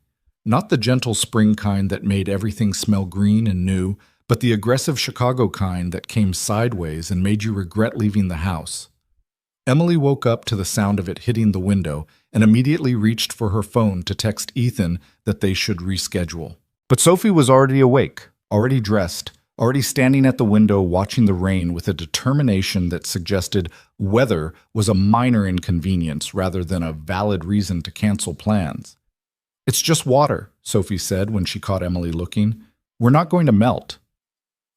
Not the gentle spring kind that made everything smell green and new, but the aggressive Chicago kind that came sideways and made you regret leaving the house. Emily woke up to the sound of it hitting the window and immediately reached for her phone to text Ethan that they should reschedule. But Sophie was already awake, already dressed, already standing at the window watching the rain with a determination that suggested weather was a minor inconvenience rather than a valid reason to cancel plans. It's just water, Sophie said when she caught Emily looking. We're not going to melt.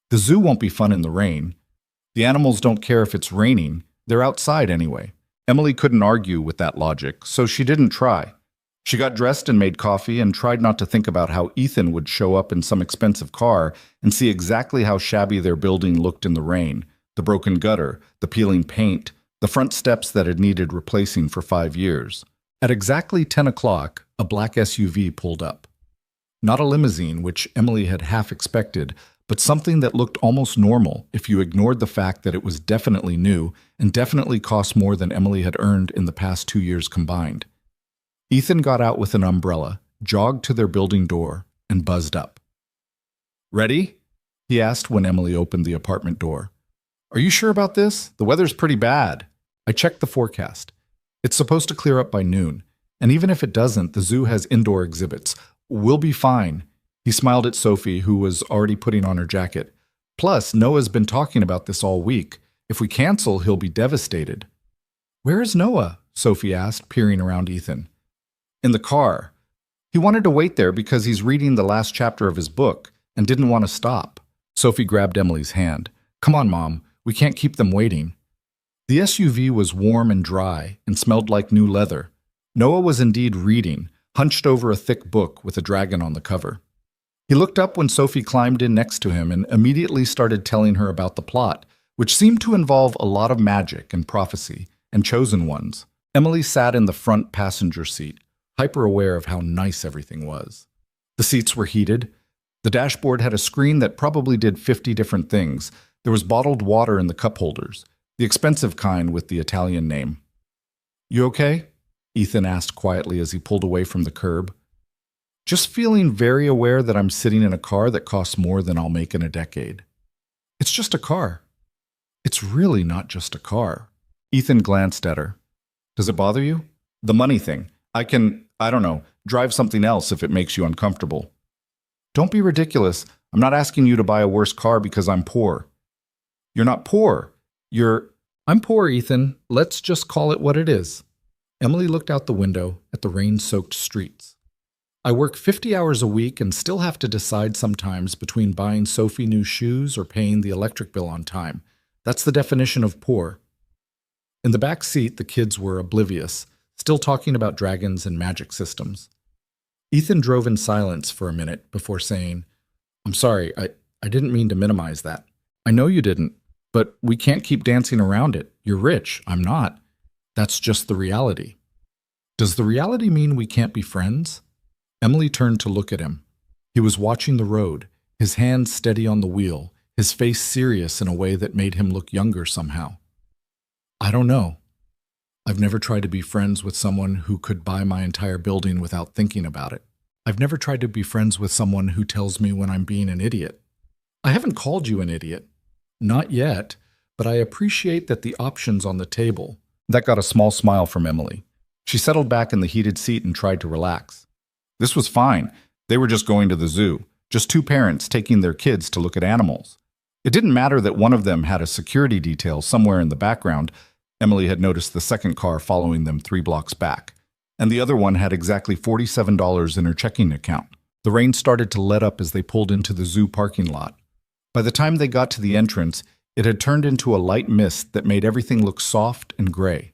The zoo won't be fun in the rain. The animals don't care if it's raining. They're outside anyway. Emily couldn't argue with that logic, so she didn't try. She got dressed and made coffee and tried not to think about how Ethan would show up in some expensive car and see exactly how shabby their building looked in the rain, the broken gutter, the peeling paint, the front steps that had needed replacing for 5 years. At exactly 10 o'clock, a black SUV pulled up. Not a limousine, which Emily had half expected, but something that looked almost normal if you ignored the fact that it was definitely new and definitely cost more than Emily had earned in the past 2 years combined. Ethan got out with an umbrella, jogged to their building door, and buzzed up. Ready? He asked when Emily opened the apartment door. Are you sure about this? The weather's pretty bad. I checked the forecast. It's supposed to clear up by noon, and even if it doesn't, the zoo has indoor exhibits. We'll be fine. He smiled at Sophie, who was already putting on her jacket. Plus, Noah's been talking about this all week. If we cancel, he'll be devastated. Where is Noah? Sophie asked, peering around Ethan. In the car. He wanted to wait there because he's reading the last chapter of his book and didn't want to stop. Sophie grabbed Emily's hand. Come on, Mom. We can't keep them waiting. The SUV was warm and dry and smelled like new leather. Noah was indeed reading, hunched over a thick book with a dragon on the cover. He looked up when Sophie climbed in next to him and immediately started telling her about the plot, which seemed to involve a lot of magic and prophecy and chosen ones. Emily sat in the front passenger seat, hyper-aware of how nice everything was. The seats were heated. The dashboard had a screen that probably did 50 different things, There was bottled water in the cup holders, the expensive kind with the Italian name. "You okay?" Ethan asked quietly as he pulled away from the curb. "Just feeling very aware that I'm sitting in a car that costs more than I'll make in a decade." "It's just a car." "It's really not just a car." Ethan glanced at her. "Does it bother you?" "The money thing. I don't know, drive something else if it makes you uncomfortable." "Don't be ridiculous. I'm not asking you to buy a worse car because I'm poor." "You're not poor. I'm poor, Ethan. Let's just call it what it is." Emily looked out the window at the rain-soaked streets. "I work 50 hours a week and still have to decide sometimes between buying Sophie new shoes or paying the electric bill on time. That's the definition of poor." In the back seat, the kids were oblivious, still talking about dragons and magic systems. Ethan drove in silence for a minute before saying, "I'm sorry, I didn't mean to minimize that." "I know you didn't, but we can't keep dancing around it. You're rich, I'm not. That's just the reality." "Does the reality mean we can't be friends?" Emily turned to look at him. He was watching the road, his hands steady on the wheel, his face serious in a way that made him look younger somehow. "I don't know. I've never tried to be friends with someone who could buy my entire building without thinking about it. I've never tried to be friends with someone who tells me when I'm being an idiot. I haven't called you an idiot. Not yet, but I appreciate that the option's on the table." That got a small smile from Emily. She settled back in the heated seat and tried to relax. This was fine. They were just going to the zoo, just two parents taking their kids to look at animals. It didn't matter that one of them had a security detail somewhere in the background. Emily had noticed the second car following them 3 blocks back, and the other one had exactly $47 in her checking account. The rain started to let up as they pulled into the zoo parking lot. By the time they got to the entrance, it had turned into a light mist that made everything look soft and gray.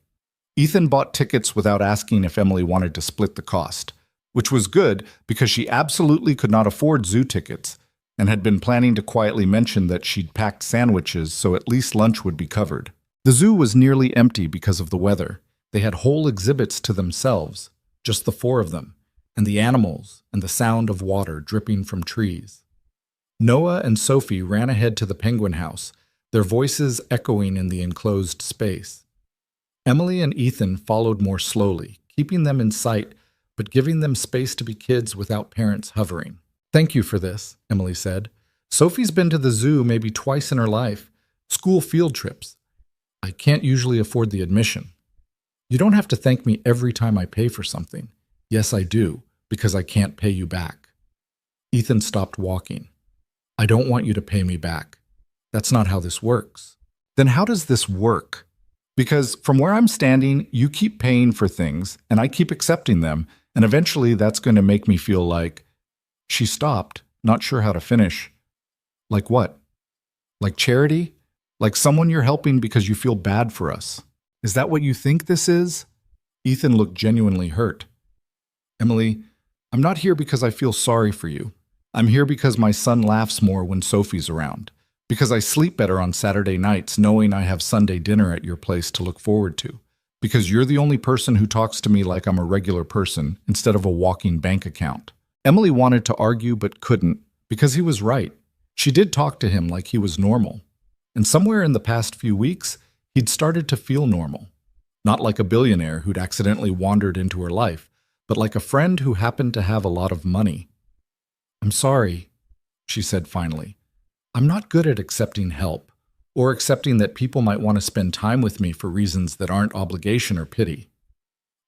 Ethan bought tickets without asking if Emily wanted to split the cost, which was good because she absolutely could not afford zoo tickets and had been planning to quietly mention that she'd packed sandwiches so at least lunch would be covered. The zoo was nearly empty because of the weather. They had whole exhibits to themselves, just the 4 of them, and the animals and the sound of water dripping from trees. Noah and Sophie ran ahead to the penguin house, their voices echoing in the enclosed space. Emily and Ethan followed more slowly, keeping them in sight, but giving them space to be kids without parents hovering. "Thank you for this," Emily said. "Sophie's been to the zoo maybe twice in her life, school field trips. I can't usually afford the admission." "You don't have to thank me every time I pay for something." "Yes, I do, because I can't pay you back." Ethan stopped walking. "I don't want you to pay me back. That's not how this works." "Then how does this work?" "Because from where I'm standing, you keep paying for things, and I keep accepting them, and eventually that's going to make me feel like—" She stopped, not sure how to finish. "Like what? Like charity? Like someone you're helping because you feel bad for us? Is that what you think this is?" Ethan looked genuinely hurt. "Emily, I'm not here because I feel sorry for you. I'm here because my son laughs more when Sophie's around, because I sleep better on Saturday nights knowing I have Sunday dinner at your place to look forward to, because you're the only person who talks to me like I'm a regular person instead of a walking bank account." Emily wanted to argue but couldn't, because he was right. She did talk to him like he was normal. And somewhere in the past few weeks, he'd started to feel normal. Not like a billionaire who'd accidentally wandered into her life, but like a friend who happened to have a lot of money. "I'm sorry," she said finally. "I'm not good at accepting help, or accepting that people might want to spend time with me for reasons that aren't obligation or pity.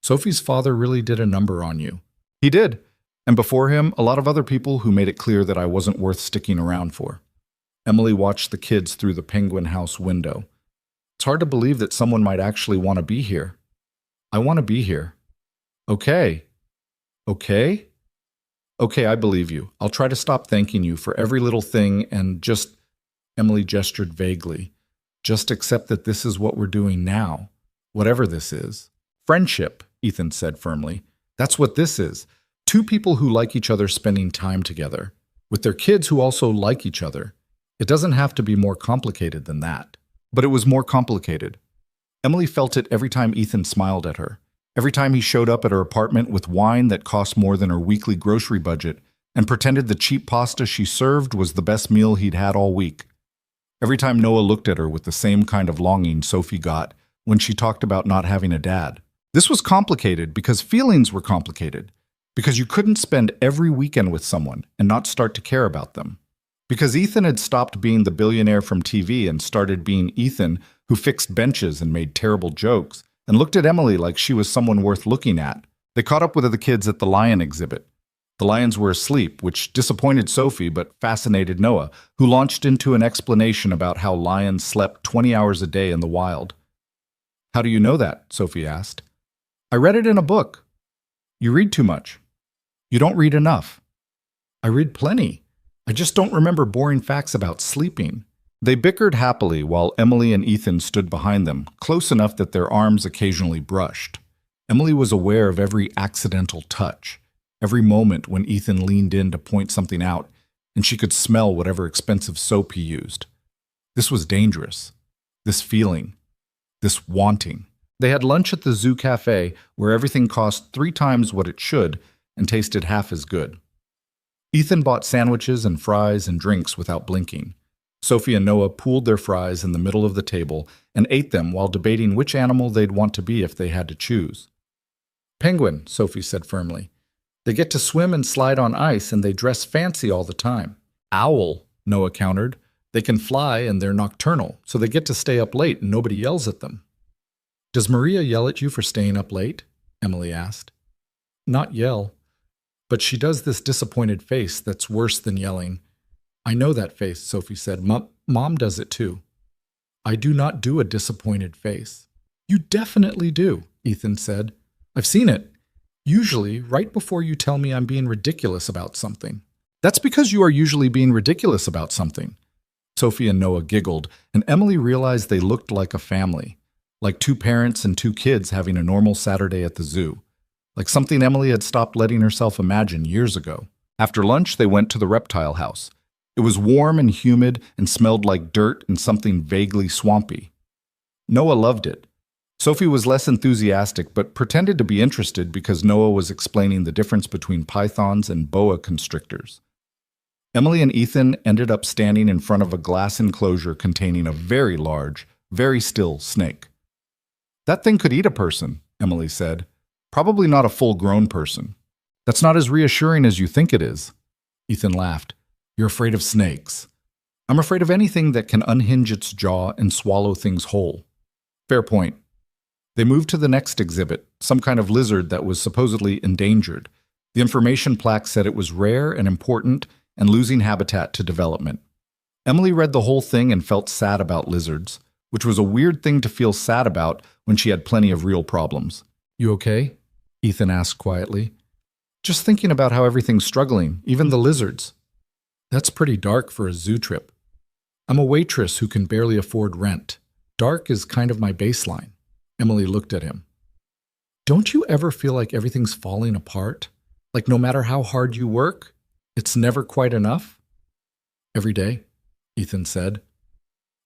Sophie's father really did a number on you." "He did. And before him, a lot of other people who made it clear that I wasn't worth sticking around for." Emily watched the kids through the penguin house window. "It's hard to believe that someone might actually want to be here." "I want to be here." "Okay." "Okay? Okay, I believe you. I'll try to stop thanking you for every little thing and just—" Emily gestured vaguely. "Just accept that this is what we're doing now, whatever this is." "Friendship," Ethan said firmly. "That's what this is. 2 people who like each other spending time together, with their kids who also like each other. It doesn't have to be more complicated than that." But it was more complicated. Emily felt it every time Ethan smiled at her, every time he showed up at her apartment with wine that cost more than her weekly grocery budget and pretended the cheap pasta she served was the best meal he'd had all week. Every time Noah looked at her with the same kind of longing Sophie got when she talked about not having a dad. This was complicated because feelings were complicated, because you couldn't spend every weekend with someone and not start to care about them. Because Ethan had stopped being the billionaire from TV and started being Ethan, who fixed benches and made terrible jokes, and looked at Emily like she was someone worth looking at. They caught up with the kids at the lion exhibit. The lions were asleep, which disappointed Sophie but fascinated Noah, who launched into an explanation about how lions slept 20 hours a day in the wild. "How do you know that?" Sophie asked. "I read it in a book." "You read too much." "You don't read enough." "I read plenty. I just don't remember boring facts about sleeping." They bickered happily while Emily and Ethan stood behind them, close enough that their arms occasionally brushed. Emily was aware of every accidental touch, every moment when Ethan leaned in to point something out, and she could smell whatever expensive soap he used. This was dangerous. This feeling. This wanting. They had lunch at the zoo cafe, where everything cost 3 times what it should and tasted half as good. Ethan bought sandwiches and fries and drinks without blinking. Sophie and Noah pooled their fries in the middle of the table and ate them while debating which animal they'd want to be if they had to choose. "Penguin," Sophie said firmly. "They get to swim and slide on ice, and they dress fancy all the time." "Owl," Noah countered. "They can fly, and they're nocturnal, so they get to stay up late and nobody yells at them." "Does Maria yell at you for staying up late?" Emily asked. "Not yell, but she does this disappointed face that's worse than yelling." "I know that face," Sophie said. Mom does it too." "I do not do a disappointed face." "You definitely do," Ethan said. "I've seen it. Usually, right before you tell me I'm being ridiculous about something." "That's because you are usually being ridiculous about something." Sophie and Noah giggled, and Emily realized they looked like a family, like 2 parents and 2 kids having a normal Saturday at the zoo, like something Emily had stopped letting herself imagine years ago. After lunch, they went to the reptile house. It was warm and humid and smelled like dirt and something vaguely swampy. Noah loved it. Sophie was less enthusiastic but pretended to be interested because Noah was explaining the difference between pythons and boa constrictors. Emily and Ethan ended up standing in front of a glass enclosure containing a very large, very still snake. "That thing could eat a person," Emily said. "Probably not a full-grown person." "That's not as reassuring as you think it is." Ethan laughed. "You're afraid of snakes." "I'm afraid of anything that can unhinge its jaw and swallow things whole." "Fair point." They moved to the next exhibit, some kind of lizard that was supposedly endangered. The information plaque said it was rare and important and losing habitat to development. Emily read the whole thing and felt sad about lizards, which was a weird thing to feel sad about when she had plenty of real problems. "You okay?" Ethan asked quietly. "Just thinking about how everything's struggling, even the lizards." "That's pretty dark for a zoo trip." "I'm a waitress who can barely afford rent. Dark is kind of my baseline." Emily looked at him. "Don't you ever feel like everything's falling apart? Like no matter how hard you work, it's never quite enough?" "Every day," Ethan said.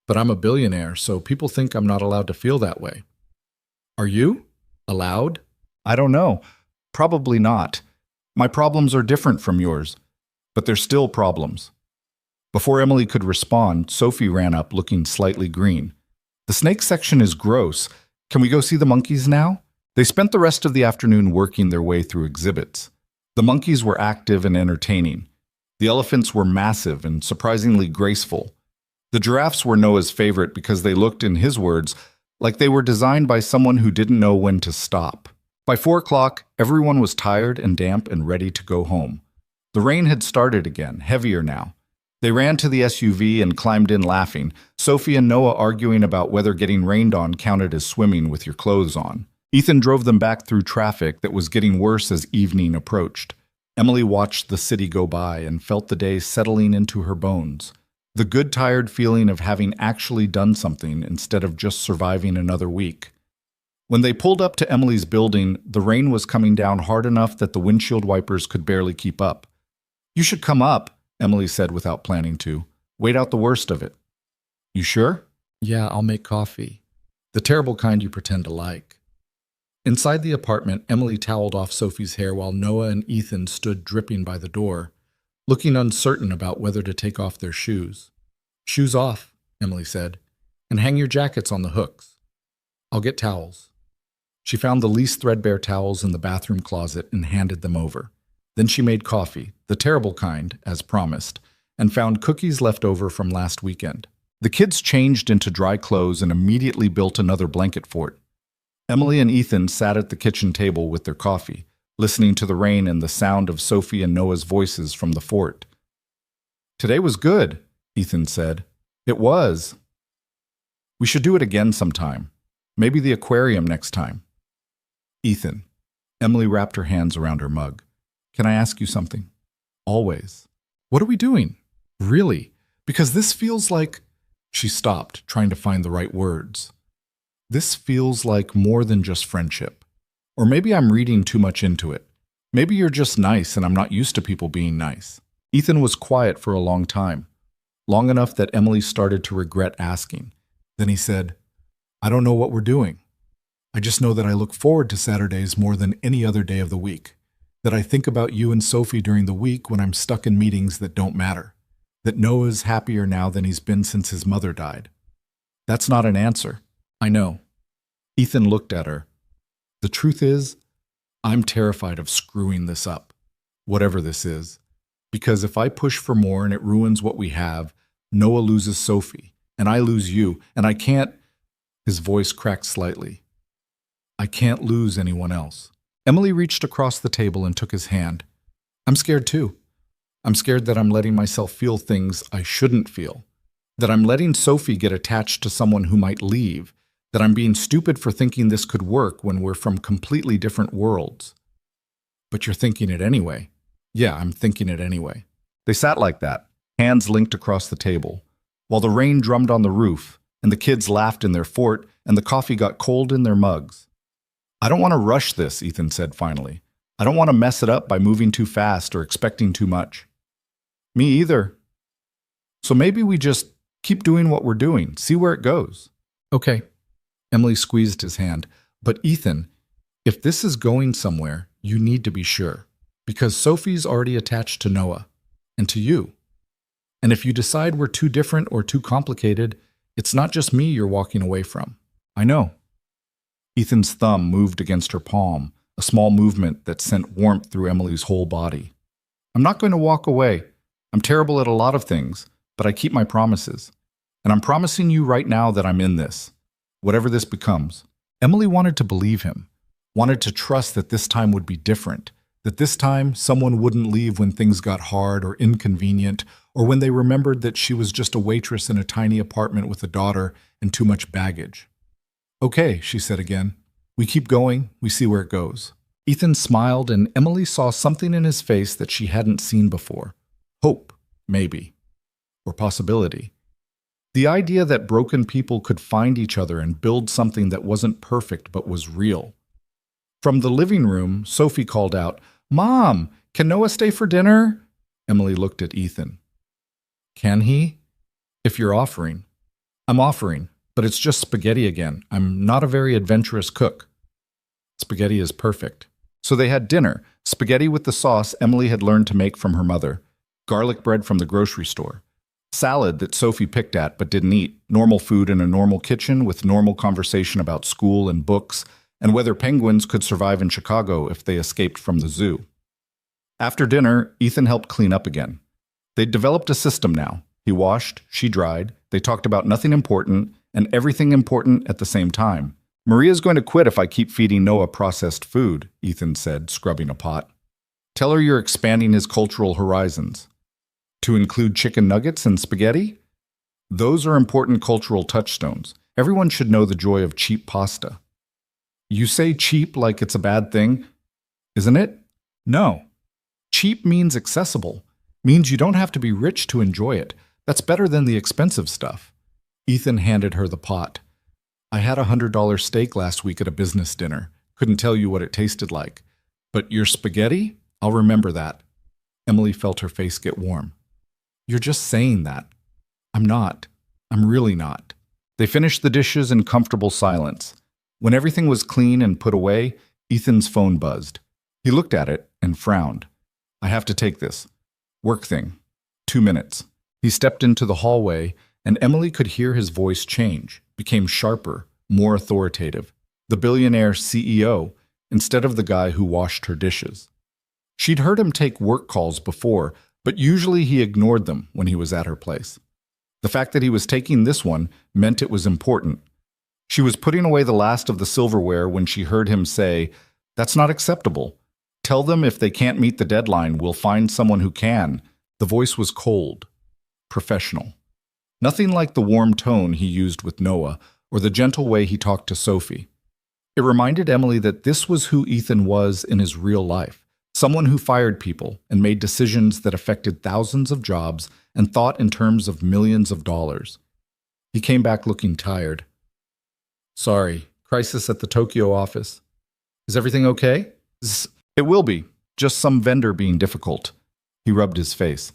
"But I'm a billionaire, so people think I'm not allowed to feel that way." "Are you? Allowed?" "I don't know. Probably not. My problems are different from yours, but they're still problems." Before Emily could respond, Sophie ran up looking slightly green. "The snake section is gross. Can we go see the monkeys now?" They spent the rest of the afternoon working their way through exhibits. The monkeys were active and entertaining. The elephants were massive and surprisingly graceful. The giraffes were Noah's favorite because they looked, in his words, like they were designed by someone who didn't know when to stop. By 4 o'clock, everyone was tired and damp and ready to go home. The rain had started again, heavier now. They ran to the SUV and climbed in laughing, Sophie and Noah arguing about whether getting rained on counted as swimming with your clothes on. Ethan drove them back through traffic that was getting worse as evening approached. Emily watched the city go by and felt the day settling into her bones. The good, tired feeling of having actually done something instead of just surviving another week. When they pulled up to Emily's building, the rain was coming down hard enough that the windshield wipers could barely keep up. "You should come up," Emily said without planning to. "Wait out the worst of it." "You sure?" "Yeah, I'll make coffee. The terrible kind you pretend to like." Inside the apartment, Emily toweled off Sophie's hair while Noah and Ethan stood dripping by the door, looking uncertain about whether to take off their shoes. "Shoes off," Emily said, "and hang your jackets on the hooks. I'll get towels." She found the least threadbare towels in the bathroom closet and handed them over. Then she made coffee, the terrible kind, as promised, and found cookies left over from last weekend. The kids changed into dry clothes and immediately built another blanket fort. Emily and Ethan sat at the kitchen table with their coffee, listening to the rain and the sound of Sophie and Noah's voices from the fort. "Today was good," Ethan said. "It was. We should do it again sometime. Maybe the aquarium next time." "Ethan." Emily wrapped her hands around her mug. "Can I ask you something?" "Always." "What are we doing?" "Really? Because this feels like—" She stopped, trying to find the right words. "This feels like more than just friendship. Or maybe I'm reading too much into it. Maybe you're just nice and I'm not used to people being nice." Ethan was quiet for a long time, long enough that Emily started to regret asking. Then he said, "I don't know what we're doing. I just know that I look forward to Saturdays more than any other day of the week. That I think about you and Sophie during the week when I'm stuck in meetings that don't matter. That Noah's happier now than he's been since his mother died." "That's not an answer." "I know." Ethan looked at her. "The truth is, I'm terrified of screwing this up, whatever this is. Because if I push for more and it ruins what we have, Noah loses Sophie, and I lose you, and I can't—" His voice cracked slightly. "I can't lose anyone else." Emily reached across the table and took his hand. "I'm scared too. I'm scared that I'm letting myself feel things I shouldn't feel. That I'm letting Sophie get attached to someone who might leave. That I'm being stupid for thinking this could work when we're from completely different worlds." "But you're thinking it anyway." "Yeah, I'm thinking it anyway." They sat like that, hands linked across the table, while the rain drummed on the roof, and the kids laughed in their fort, and the coffee got cold in their mugs. "I don't want to rush this," Ethan said finally. "I don't want to mess it up by moving too fast or expecting too much." "Me either. So maybe we just keep doing what we're doing, see where it goes." "Okay." Emily squeezed his hand. "But Ethan, if this is going somewhere, you need to be sure. Because Sophie's already attached to Noah, and to you. And if you decide we're too different or too complicated, it's not just me you're walking away from." "I know." Ethan's thumb moved against her palm, a small movement that sent warmth through Emily's whole body. "I'm not going to walk away. I'm terrible at a lot of things, but I keep my promises. And I'm promising you right now that I'm in this, whatever this becomes." Emily wanted to believe him, wanted to trust that this time would be different, that this time someone wouldn't leave when things got hard or inconvenient, or when they remembered that she was just a waitress in a tiny apartment with a daughter and too much baggage. "Okay," she said again. "We keep going, we see where it goes." Ethan smiled, and Emily saw something in his face that she hadn't seen before. Hope, maybe. Or possibility. The idea that broken people could find each other and build something that wasn't perfect but was real. From the living room, Sophie called out, "Mom, can Noah stay for dinner?" Emily looked at Ethan. "Can he?" "If you're offering." "I'm offering, but it's just spaghetti again. I'm not a very adventurous cook." "Spaghetti is perfect." So they had dinner, spaghetti with the sauce Emily had learned to make from her mother, garlic bread from the grocery store, salad that Sophie picked at but didn't eat, normal food in a normal kitchen with normal conversation about school and books, and whether penguins could survive in Chicago if they escaped from the zoo. After dinner, Ethan helped clean up again. They'd developed a system now. He washed, she dried, they talked about nothing important and everything important at the same time. "Maria's going to quit if I keep feeding Noah processed food," Ethan said, scrubbing a pot. "Tell her you're expanding his cultural horizons. To include chicken nuggets and spaghetti? Those are important cultural touchstones. Everyone should know the joy of cheap pasta." "You say cheap like it's a bad thing, isn't it?" "No. Cheap means accessible. Means you don't have to be rich to enjoy it. That's better than the expensive stuff." Ethan handed her the pot. "I had a $100 steak last week at a business dinner. Couldn't tell you what it tasted like. But your spaghetti? I'll remember that." Emily felt her face get warm. "You're just saying that." "I'm not. I'm really not." They finished the dishes in comfortable silence. When everything was clean and put away, Ethan's phone buzzed. He looked at it and frowned. "I have to take this. Work thing. 2 minutes." He stepped into the hallway, and Emily could hear his voice change, became sharper, more authoritative. The billionaire CEO, instead of the guy who washed her dishes. She'd heard him take work calls before, but usually he ignored them when he was at her place. The fact that he was taking this one meant it was important. She was putting away the last of the silverware when she heard him say, "That's not acceptable. Tell them if they can't meet the deadline, we'll find someone who can." The voice was cold, professional. Nothing like the warm tone he used with Noah or the gentle way he talked to Sophie. It reminded Emily that this was who Ethan was in his real life, someone who fired people and made decisions that affected thousands of jobs and thought in terms of millions of dollars. He came back looking tired. "Sorry, crisis at the Tokyo office. Is everything okay?" "It will be. Just some vendor being difficult." He rubbed his face.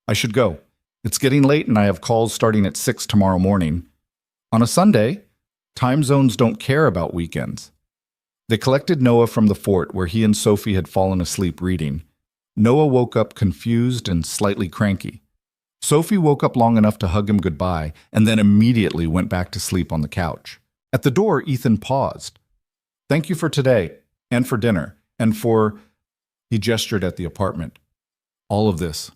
"I should go. It's getting late and I have calls starting at 6 tomorrow morning." "On a Sunday? Time zones don't care about weekends." They collected Noah from the fort where he and Sophie had fallen asleep reading. Noah woke up confused and slightly cranky. Sophie woke up long enough to hug him goodbye and then immediately went back to sleep on the couch. At the door, Ethan paused. "Thank you for today, and for dinner, and for—" He gestured at the apartment. "All of this."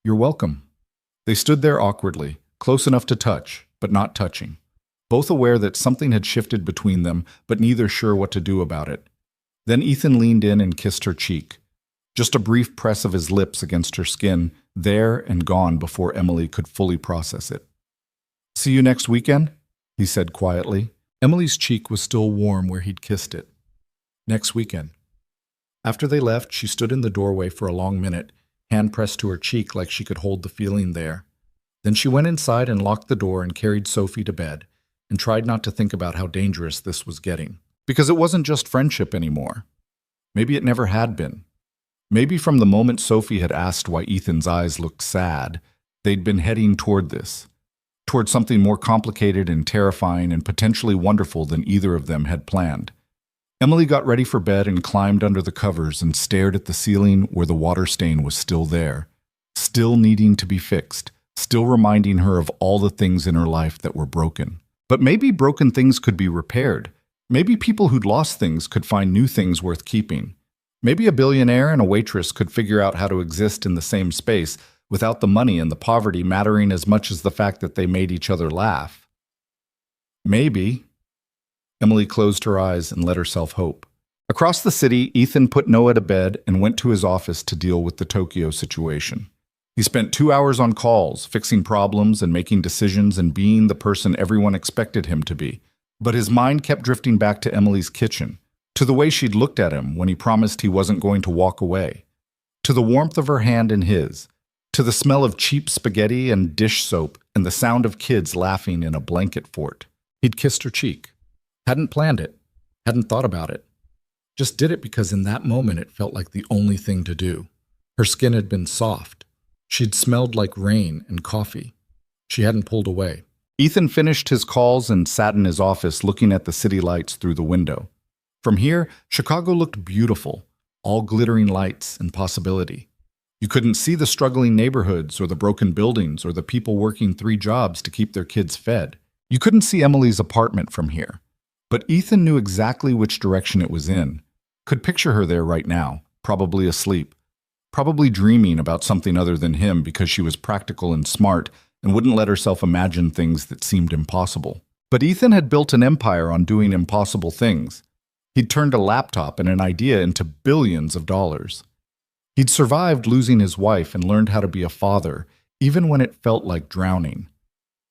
"You're welcome." They stood there awkwardly, close enough to touch, but not touching. Both aware that something had shifted between them, but neither sure what to do about it. Then Ethan leaned in and kissed her cheek. Just a brief press of his lips against her skin, there and gone before Emily could fully process it. "See you next weekend?" he said quietly. Emily's cheek was still warm where he'd kissed it. Next weekend. After they left, she stood in the doorway for a long minute, hand pressed to her cheek like she could hold the feeling there. Then she went inside and locked the door and carried Sophie to bed, and tried not to think about how dangerous this was getting. Because it wasn't just friendship anymore. Maybe it never had been. Maybe from the moment Sophie had asked why Ethan's eyes looked sad, they'd been heading toward this, toward something more complicated and terrifying and potentially wonderful than either of them had planned. Emily got ready for bed and climbed under the covers and stared at the ceiling where the water stain was still there, still needing to be fixed, still reminding her of all the things in her life that were broken. But maybe broken things could be repaired. Maybe people who'd lost things could find new things worth keeping. Maybe a billionaire and a waitress could figure out how to exist in the same space without the money and the poverty mattering as much as the fact that they made each other laugh. Maybe. Emily closed her eyes and let herself hope. Across the city, Ethan put Noah to bed and went to his office to deal with the Tokyo situation. He spent 2 hours on calls, fixing problems and making decisions and being the person everyone expected him to be. But his mind kept drifting back to Emily's kitchen, to the way she'd looked at him when he promised he wasn't going to walk away, to the warmth of her hand in his, to the smell of cheap spaghetti and dish soap and the sound of kids laughing in a blanket fort. He'd kissed her cheek. Hadn't planned it, hadn't thought about it. Just did it because in that moment it felt like the only thing to do. Her skin had been soft. She'd smelled like rain and coffee. She hadn't pulled away. Ethan finished his calls and sat in his office looking at the city lights through the window. From here, Chicago looked beautiful, all glittering lights and possibility. You couldn't see the struggling neighborhoods or the broken buildings or the people working 3 jobs to keep their kids fed. You couldn't see Emily's apartment from here. But Ethan knew exactly which direction it was in. Could picture her there right now, probably asleep. Probably dreaming about something other than him because she was practical and smart and wouldn't let herself imagine things that seemed impossible. But Ethan had built an empire on doing impossible things. He'd turned a laptop and an idea into billions of dollars. He'd survived losing his wife and learned how to be a father, even when it felt like drowning.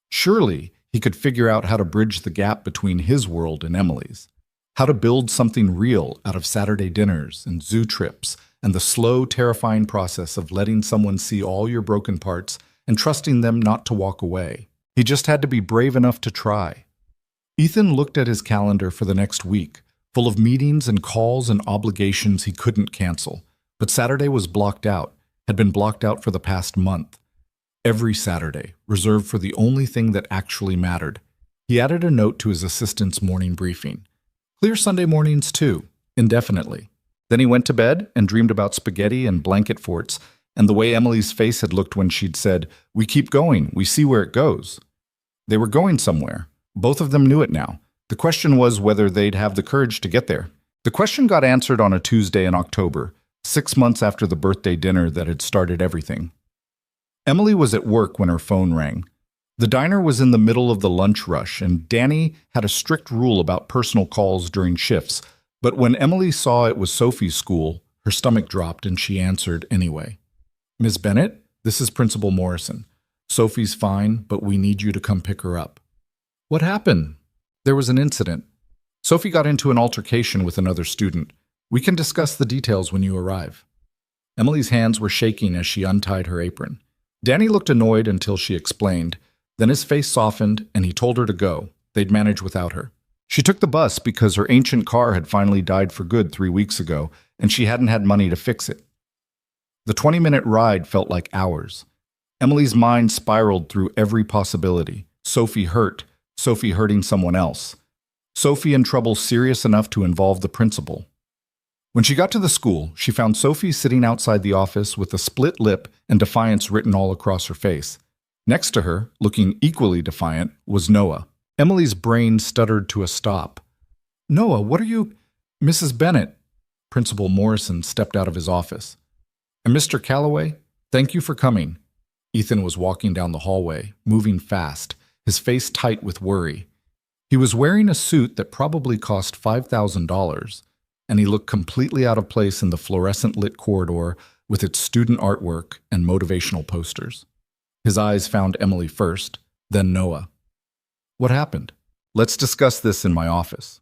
Surely he could figure out how to bridge the gap between his world and Emily's. How to build something real out of Saturday dinners and zoo trips and the slow, terrifying process of letting someone see all your broken parts and trusting them not to walk away. He just had to be brave enough to try. Ethan looked at his calendar for the next week, full of meetings and calls and obligations he couldn't cancel. But Saturday was blocked out, had been blocked out for the past month. Every Saturday, reserved for the only thing that actually mattered. He added a note to his assistant's morning briefing. Clear Sunday mornings too, indefinitely. Then he went to bed and dreamed about spaghetti and blanket forts and the way Emily's face had looked when she'd said, "We keep going, we see where it goes." They were going somewhere. Both of them knew it now. The question was whether they'd have the courage to get there. The question got answered on a Tuesday in October, 6 months after the birthday dinner that had started everything. Emily was at work when her phone rang. The diner was in the middle of the lunch rush, and Danny had a strict rule about personal calls during shifts. But when Emily saw it was Sophie's school, her stomach dropped and she answered anyway. "Miss Bennett, this is Principal Morrison. Sophie's fine, but we need you to come pick her up." "What happened?" "There was an incident. Sophie got into an altercation with another student. We can discuss the details when you arrive." Emily's hands were shaking as she untied her apron. Danny looked annoyed until she explained. Then his face softened and he told her to go. They'd manage without her. She took the bus because her ancient car had finally died for good 3 weeks ago, and she hadn't had money to fix it. The 20-minute ride felt like hours. Emily's mind spiraled through every possibility. Sophie hurt, Sophie hurting someone else. Sophie in trouble serious enough to involve the principal. When she got to the school, she found Sophie sitting outside the office with a split lip and defiance written all across her face. Next to her, looking equally defiant, was Noah. Emily's brain stuttered to a stop. "Noah, what are you—" "Mrs. Bennett." Principal Morrison stepped out of his office. "And Mr. Calloway, thank you for coming." Ethan was walking down the hallway, moving fast, his face tight with worry. He was wearing a suit that probably cost $5,000, and he looked completely out of place in the fluorescent-lit corridor with its student artwork and motivational posters. His eyes found Emily first, then Noah. "What happened?" "Let's discuss this in my office."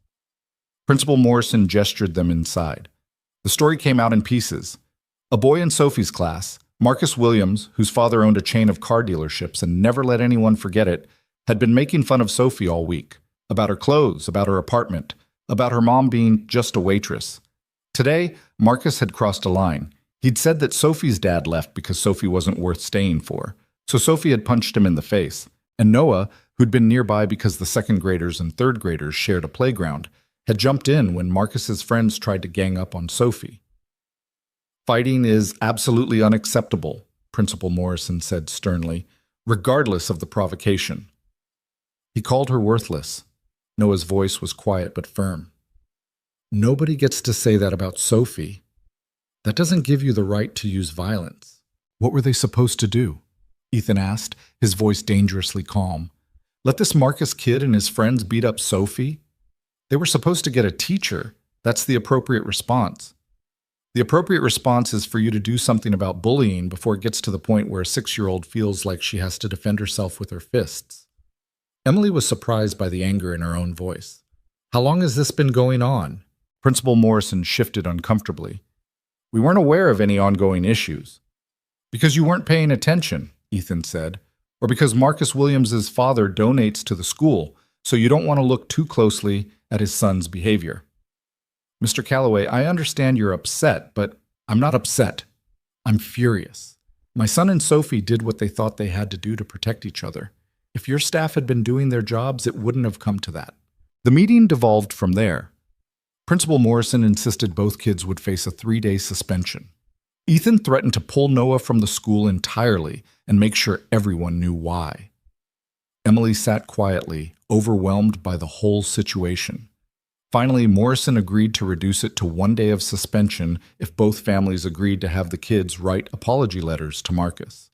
Principal Morrison gestured them inside. The story came out in pieces. A boy in Sophie's class, Marcus Williams, whose father owned a chain of car dealerships and never let anyone forget it, had been making fun of Sophie all week, about her clothes, about her apartment, about her mom being just a waitress. Today, Marcus had crossed a line. He'd said that Sophie's dad left because Sophie wasn't worth staying for, so Sophie had punched him in the face. And Noah, who'd been nearby because the second graders and third graders shared a playground, had jumped in when Marcus's friends tried to gang up on Sophie. "Fighting is absolutely unacceptable," Principal Morrison said sternly, regardless of the provocation. He called her worthless. Noah's voice was quiet but firm. "Nobody gets to say that about Sophie. That doesn't give you the right to use violence." "What were they supposed to do?" Ethan asked, his voice dangerously calm. "Let this Marcus kid and his friends beat up Sophie? They were supposed to get a teacher. That's the appropriate response. The appropriate response is for you to do something about bullying before it gets to the point where a 6-year-old feels like she has to defend herself with her fists." Emily was surprised by the anger in her own voice. "How long has this been going on?" Principal Morrison shifted uncomfortably. "We weren't aware of any ongoing issues." "Because you weren't paying attention," Ethan said, "or because Marcus Williams's father donates to the school, so you don't want to look too closely at his son's behavior." "Mr. Calloway, I understand you're upset, but I'm not upset. I'm furious. My son and Sophie did what they thought they had to do to protect each other. If your staff had been doing their jobs, it wouldn't have come to that." The meeting devolved from there. Principal Morrison insisted both kids would face a 3-day suspension. Ethan threatened to pull Noah from the school entirely and make sure everyone knew why. Emily sat quietly, overwhelmed by the whole situation. Finally, Morrison agreed to reduce it to 1 day of suspension if both families agreed to have the kids write apology letters to Marcus.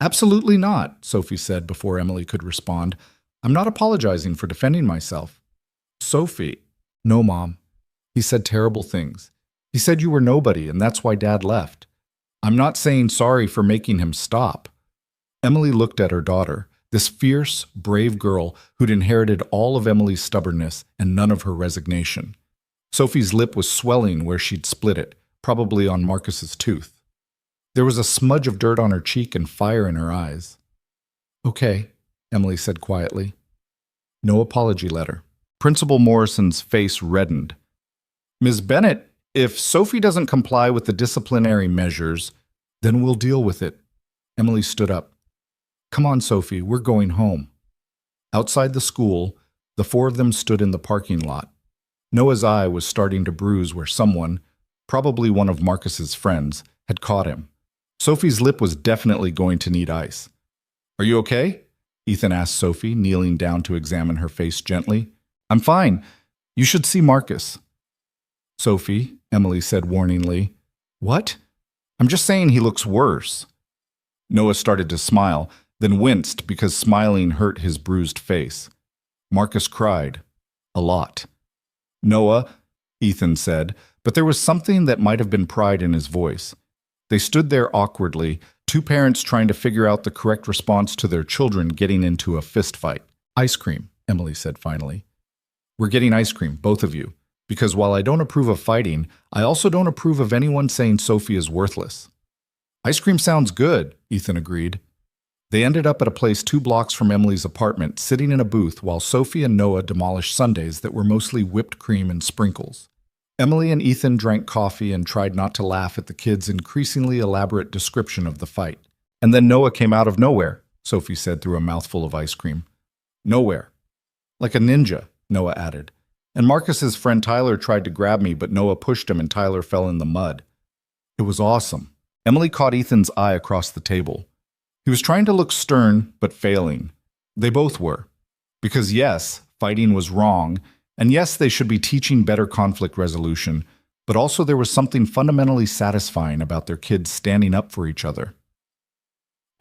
"Absolutely not," Sophie said before Emily could respond. "I'm not apologizing for defending myself." "Sophie." "No, Mom. He said terrible things. He said you were nobody, and that's why Dad left. I'm not saying sorry for making him stop." Emily looked at her daughter, this fierce, brave girl who'd inherited all of Emily's stubbornness and none of her resignation. Sophie's lip was swelling where she'd split it, probably on Marcus's tooth. There was a smudge of dirt on her cheek and fire in her eyes. "Okay," Emily said quietly. "No apology letter." Principal Morrison's face reddened. "Ms. Bennett, if Sophie doesn't comply with the disciplinary measures, then we'll deal with it." Emily stood up. "Come on, Sophie, we're going home." Outside the school, the 4 of them stood in the parking lot. Noah's eye was starting to bruise where someone, probably one of Marcus's friends, had caught him. Sophie's lip was definitely going to need ice. "Are you okay?" Ethan asked Sophie, kneeling down to examine her face gently. I'm fine. You should see Marcus. Sophie, Emily said warningly. What? I'm just saying he looks worse. Noah started to smile, then winced because smiling hurt his bruised face. Marcus cried. A lot. Noah, Ethan said, but there was something that might have been pride in his voice. They stood there awkwardly, two parents trying to figure out the correct response to their children getting into a fist fight. Ice cream, Emily said finally. We're getting ice cream, both of you, because while I don't approve of fighting, I also don't approve of anyone saying Sophie is worthless. Ice cream sounds good, Ethan agreed. They ended up at a place 2 blocks from Emily's apartment, sitting in a booth while Sophie and Noah demolished sundaes that were mostly whipped cream and sprinkles. Emily and Ethan drank coffee and tried not to laugh at the kids' increasingly elaborate description of the fight. And then Noah came out of nowhere, Sophie said through a mouthful of ice cream. Nowhere. Like a ninja, Noah added. And Marcus's friend Tyler tried to grab me, but Noah pushed him and Tyler fell in the mud. It was awesome. Emily caught Ethan's eye across the table. He was trying to look stern, but failing. They both were. Because yes, fighting was wrong, and yes, they should be teaching better conflict resolution, but also there was something fundamentally satisfying about their kids standing up for each other.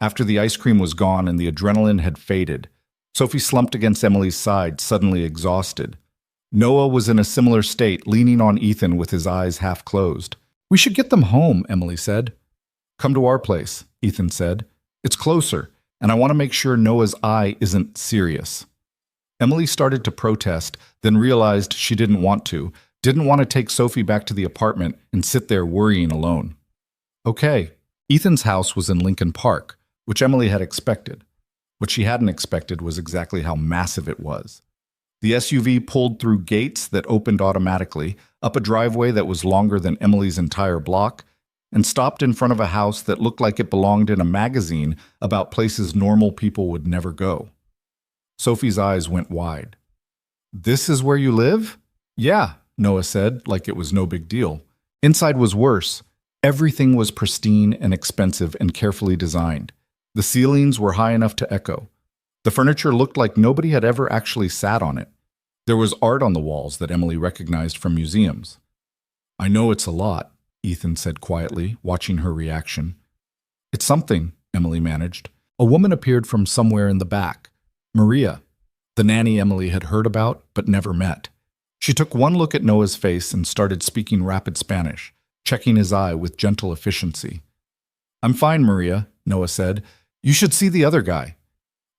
After the ice cream was gone and the adrenaline had faded, Sophie slumped against Emily's side, suddenly exhausted. Noah was in a similar state, leaning on Ethan with his eyes half closed. We should get them home, Emily said. Come to our place, Ethan said. It's closer, and I want to make sure Noah's eye isn't serious. Emily started to protest, then realized she didn't want to take Sophie back to the apartment and sit there worrying alone. Okay, Ethan's house was in Lincoln Park, which Emily had expected. What she hadn't expected was exactly how massive it was. The SUV pulled through gates that opened automatically, up a driveway that was longer than Emily's entire block, and stopped in front of a house that looked like it belonged in a magazine about places normal people would never go. Sophie's eyes went wide. This is where you live? Yeah, Noah said, like it was no big deal. Inside was worse. Everything was pristine and expensive and carefully designed. The ceilings were high enough to echo. The furniture looked like nobody had ever actually sat on it. There was art on the walls that Emily recognized from museums. I know it's a lot, Ethan said quietly, watching her reaction. It's something, Emily managed. A woman appeared from somewhere in the back. Maria, the nanny Emily had heard about but never met. She took one look at Noah's face and started speaking rapid Spanish, checking his eye with gentle efficiency. I'm fine, Maria, Noah said. You should see the other guy.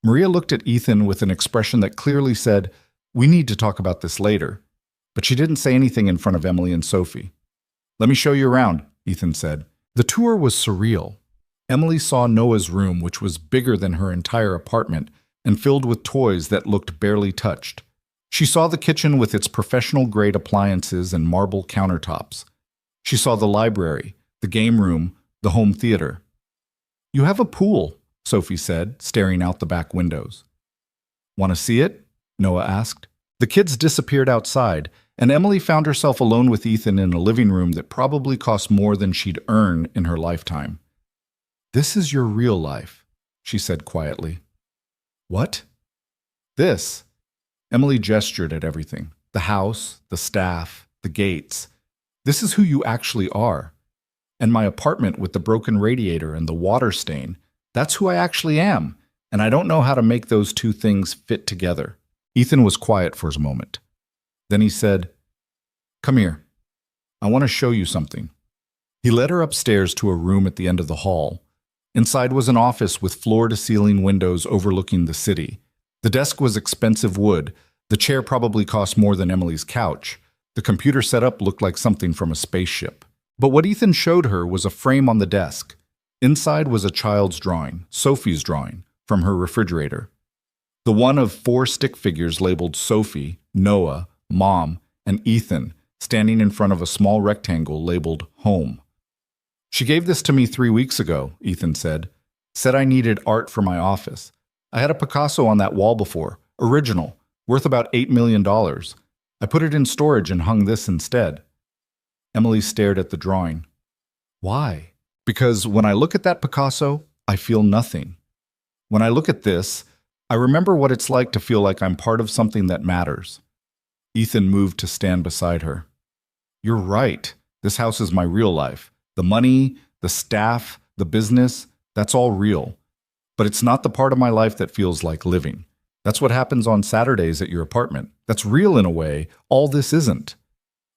Maria looked at Ethan with an expression that clearly said, we need to talk about this later. But she didn't say anything in front of Emily and Sophie. Let me show you around, Ethan said. The tour was surreal. Emily saw Noah's room, which was bigger than her entire apartment and filled with toys that looked barely touched. She saw the kitchen with its professional-grade appliances and marble countertops. She saw the library, the game room, the home theater. You have a pool, Sophie said, staring out the back windows. Want to see it? Noah asked. The kids disappeared outside, and Emily found herself alone with Ethan in a living room that probably cost more than she'd earned in her lifetime. This is your real life, she said quietly. What? This. Emily gestured at everything. The house, the staff, the gates. This is who you actually are. And my apartment with the broken radiator and the water stain, that's who I actually am, and I don't know how to make those two things fit together. Ethan was quiet for a moment. Then he said, Come here. I want to show you something. He led her upstairs to a room at the end of the hall. Inside was an office with floor-to-ceiling windows overlooking the city. The desk was expensive wood. The chair probably cost more than Emily's couch. The computer setup looked like something from a spaceship. But what Ethan showed her was a frame on the desk. Inside was a child's drawing, Sophie's drawing, from her refrigerator. The one of 4 stick figures labeled Sophie, Noah, Mom, and Ethan, standing in front of a small rectangle labeled Home. She gave this to me 3 weeks ago, Ethan said. Said I needed art for my office. I had a Picasso on that wall before, original, worth about $8 million. I put it in storage and hung this instead. Emily stared at the drawing. Why? Because when I look at that Picasso, I feel nothing. When I look at this, I remember what it's like to feel like I'm part of something that matters. Ethan moved to stand beside her. You're right. This house is my real life. The money, the staff, the business, that's all real. But it's not the part of my life that feels like living. That's what happens on Saturdays at your apartment. That's real in a way. All this isn't.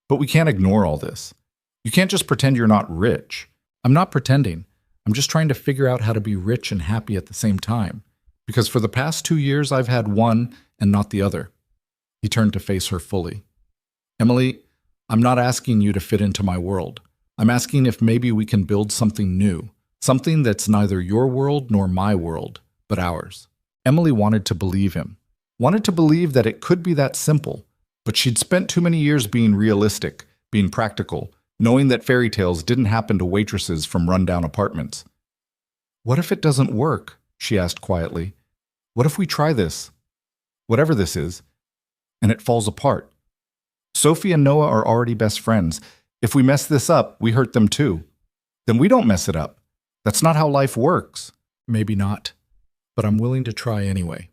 But we can't ignore all this. You can't just pretend you're not rich. I'm not pretending. I'm just trying to figure out how to be rich and happy at the same time. Because for the past 2 years, I've had one and not the other. He turned to face her fully. Emily, I'm not asking you to fit into my world. I'm asking if maybe we can build something new. Something that's neither your world nor my world, but ours. Emily wanted to believe him. Wanted to believe that it could be that simple. But she'd spent too many years being realistic, being practical, knowing that fairy tales didn't happen to waitresses from rundown apartments. What if it doesn't work? She asked quietly. What if we try this? Whatever this is, and it falls apart? Sophie and Noah are already best friends. If we mess this up, we hurt them too. Then we don't mess it up. That's not how life works. Maybe not, but I'm willing to try anyway.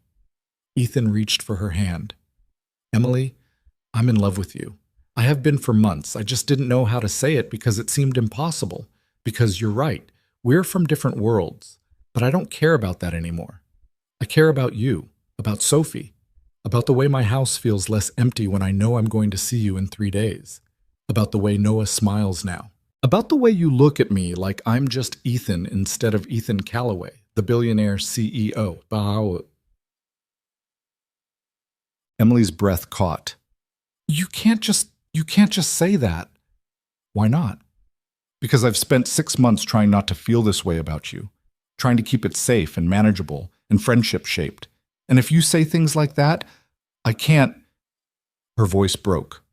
Ethan reached for her hand. Emily, I'm in love with you. I have been for months. I just didn't know how to say it because it seemed impossible. Because you're right. We're from different worlds. But I don't care about that anymore. I care about you, about Sophie, about the way my house feels less empty when I know I'm going to see you in 3 days, about the way Noah smiles now, about the way you look at me like I'm just Ethan instead of Ethan Calloway, the billionaire CEO. Bah. Emily's breath caught. You can't just say that. Why not? Because I've spent 6 months trying not to feel this way about you, trying to keep it safe and manageable and friendship-shaped. And if you say things like that, I can't. Her voice broke.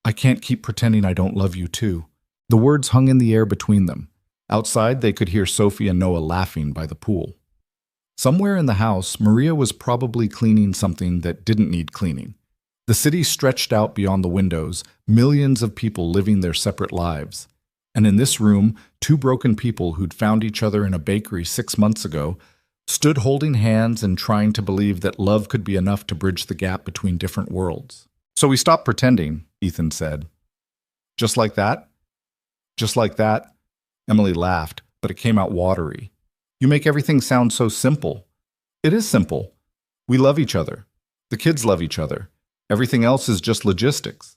I can't keep pretending I don't love you too. The words hung in the air between them. Outside, they could hear Sophie and Noah laughing by the pool. Somewhere in the house, Maria was probably cleaning something that didn't need cleaning. The city stretched out beyond the windows, millions of people living their separate lives. And in this room, 2 broken people who'd found each other in a bakery 6 months ago stood holding hands and trying to believe that love could be enough to bridge the gap between different worlds. So we stopped pretending, Ethan said. Just like that? Just like that? Emily laughed, but it came out watery. You make everything sound so simple. It is simple. We love each other. The kids love each other. Everything else is just logistics.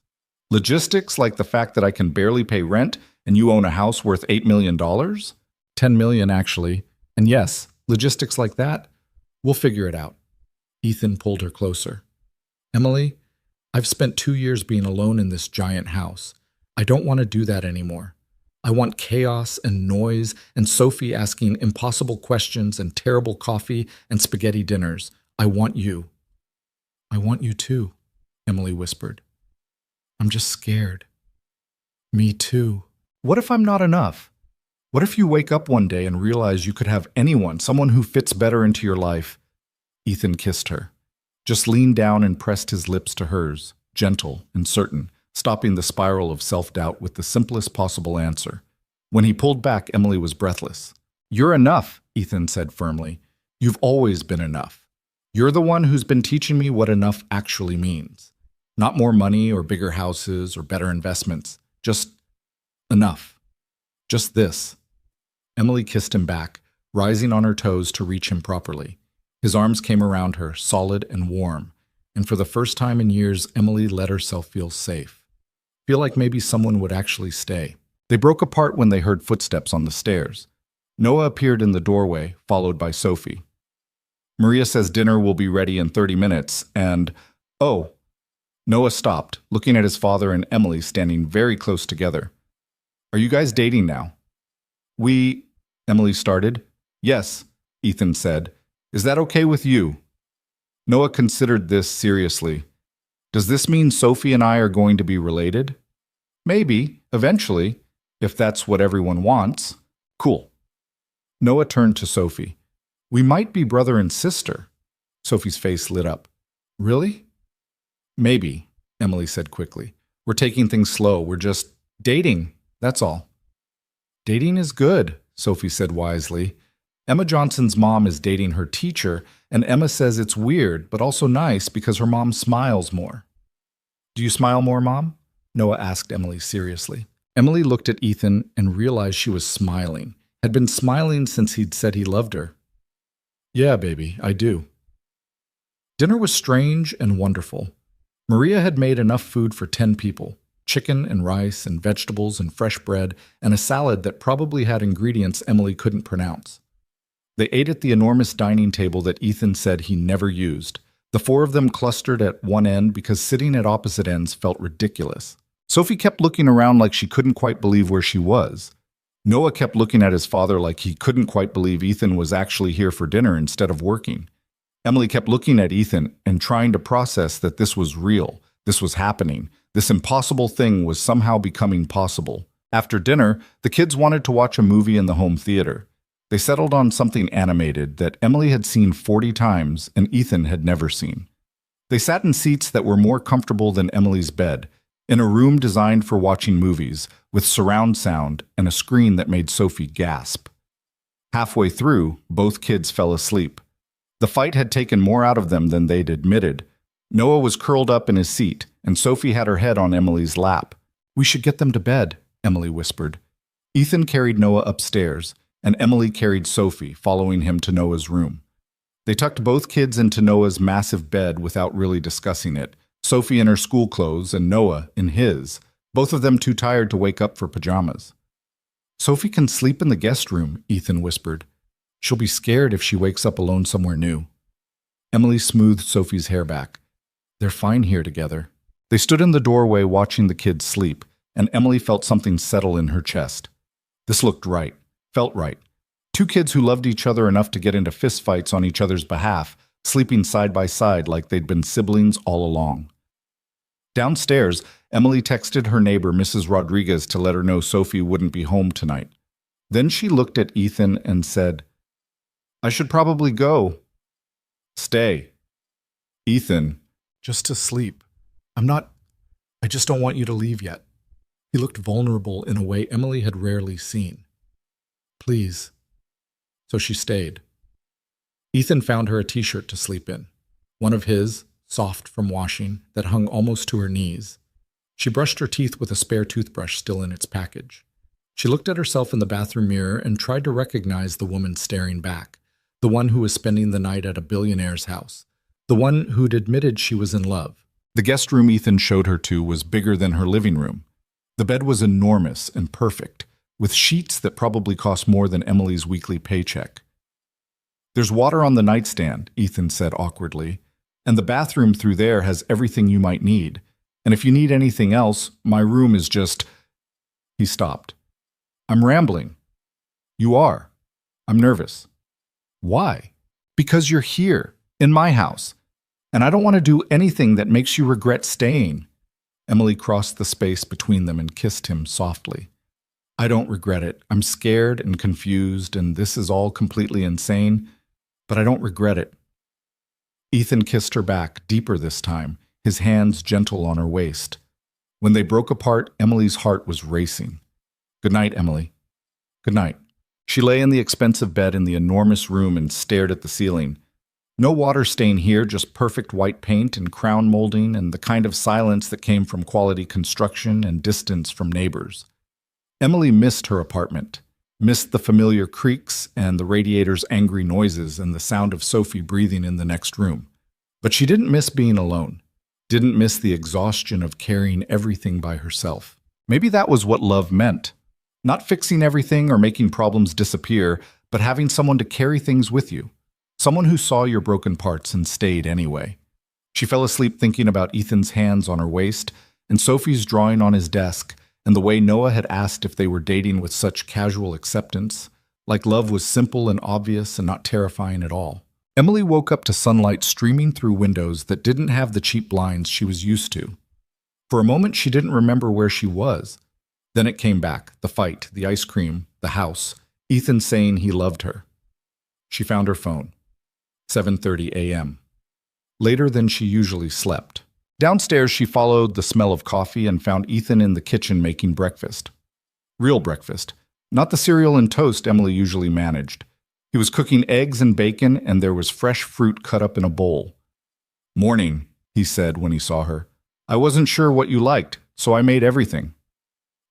Logistics like the fact that I can barely pay rent and you own a house worth $8 million? $10 million, actually. And yes, logistics like that, we'll figure it out. Ethan pulled her closer. Emily, I've spent 2 years being alone in this giant house. I don't want to do that anymore. I want chaos and noise and Sophie asking impossible questions and terrible coffee and spaghetti dinners. I want you. I want you too, Emily whispered. I'm just scared. Me too. What if I'm not enough? What if you wake up one day and realize you could have anyone, someone who fits better into your life? Ethan kissed her, just leaned down and pressed his lips to hers, gentle and certain, stopping the spiral of self-doubt with the simplest possible answer. When he pulled back, Emily was breathless. You're enough, Ethan said firmly. You've always been enough. You're the one who's been teaching me what enough actually means. Not more money or bigger houses or better investments. Just enough. Just this. Emily kissed him back, rising on her toes to reach him properly. His arms came around her, solid and warm, and for the first time in years, Emily let herself feel safe. Feel like maybe someone would actually stay. They broke apart when they heard footsteps on the stairs. Noah appeared in the doorway, followed by Sophie. Maria says dinner will be ready in 30 minutes, and, oh. Noah stopped, looking at his father and Emily standing very close together. Are you guys dating now? Emily started. Yes, Ethan said. Is that okay with you? Noah considered this seriously. Does this mean Sophie and I are going to be related? Maybe, eventually, if that's what everyone wants. Cool. Noah turned to Sophie. We might be brother and sister. Sophie's face lit up. Really? Maybe, Emily said quickly. We're taking things slow. We're just dating. That's all. Dating is good, Sophie said wisely. Emma Johnson's mom is dating her teacher, and Emma says it's weird, but also nice because her mom smiles more. Do you smile more, Mom? Noah asked Emily seriously. Emily looked at Ethan and realized she was smiling, had been smiling since he'd said he loved her. Yeah, baby, I do. Dinner was strange and wonderful. Maria had made enough food for 10 people, chicken and rice and vegetables and fresh bread and a salad that probably had ingredients Emily couldn't pronounce. They ate at the enormous dining table that Ethan said he never used. The four of them clustered at one end because sitting at opposite ends felt ridiculous. Sophie kept looking around like she couldn't quite believe where she was. Noah kept looking at his father like he couldn't quite believe Ethan was actually here for dinner instead of working. Emily kept looking at Ethan and trying to process that this was real, this was happening, this impossible thing was somehow becoming possible. After dinner, the kids wanted to watch a movie in the home theater. They settled on something animated that Emily had seen 40 times and Ethan had never seen. They sat in seats that were more comfortable than Emily's bed, in a room designed for watching movies, with surround sound and a screen that made Sophie gasp. Halfway through, both kids fell asleep. The fight had taken more out of them than they'd admitted. Noah was curled up in his seat, and Sophie had her head on Emily's lap. We should get them to bed, Emily whispered. Ethan carried Noah upstairs, and Emily carried Sophie, following him to Noah's room. They tucked both kids into Noah's massive bed without really discussing it, Sophie in her school clothes and Noah in his, both of them too tired to wake up for pajamas. Sophie can sleep in the guest room, Ethan whispered. She'll be scared if she wakes up alone somewhere new. Emily smoothed Sophie's hair back. They're fine here together. They stood in the doorway watching the kids sleep, and Emily felt something settle in her chest. This looked right. Felt right. Two kids who loved each other enough to get into fistfights on each other's behalf, sleeping side by side like they'd been siblings all along. Downstairs, Emily texted her neighbor, Mrs. Rodriguez, to let her know Sophie wouldn't be home tonight. Then she looked at Ethan and said, I should probably go. Stay. Ethan, just to sleep. I just don't want you to leave yet. He looked vulnerable in a way Emily had rarely seen. Please. So she stayed. Ethan found her a t-shirt to sleep in, one of his, soft from washing, that hung almost to her knees. She brushed her teeth with a spare toothbrush still in its package. She looked at herself in the bathroom mirror and tried to recognize the woman staring back, the one who was spending the night at a billionaire's house, the one who'd admitted she was in love. The guest room Ethan showed her to was bigger than her living room. The bed was enormous and perfect, with sheets that probably cost more than Emily's weekly paycheck. There's water on the nightstand, Ethan said awkwardly, and the bathroom through there has everything you might need. And if you need anything else, my room is just... He stopped. I'm rambling. You are. I'm nervous. Why? Because you're here, in my house, and I don't want to do anything that makes you regret staying. Emily crossed the space between them and kissed him softly. I don't regret it. I'm scared and confused, and this is all completely insane, but I don't regret it. Ethan kissed her back, deeper this time, his hands gentle on her waist. When they broke apart, Emily's heart was racing. Good night, Emily. Good night. She lay in the expensive bed in the enormous room and stared at the ceiling. No water stain here, just perfect white paint and crown molding and the kind of silence that came from quality construction and distance from neighbors. Emily missed her apartment, missed the familiar creaks and the radiator's angry noises and the sound of Sophie breathing in the next room. But she didn't miss being alone, didn't miss the exhaustion of carrying everything by herself. Maybe that was what love meant. Not fixing everything or making problems disappear, but having someone to carry things with you. Someone who saw your broken parts and stayed anyway. She fell asleep thinking about Ethan's hands on her waist and Sophie's drawing on his desk and the way Noah had asked if they were dating with such casual acceptance, like love was simple and obvious and not terrifying at all. Emily woke up to sunlight streaming through windows that didn't have the cheap blinds she was used to. For a moment, she didn't remember where she was. Then it came back, the fight, the ice cream, the house, Ethan saying he loved her. She found her phone. 7:30 a.m. Later than she usually slept. Downstairs, she followed the smell of coffee and found Ethan in the kitchen making breakfast. Real breakfast, not the cereal and toast Emily usually managed. He He was cooking eggs and bacon, and there was fresh fruit cut up in a bowl. "Morning," he said when he saw her. "I wasn't sure what you liked, so I made everything."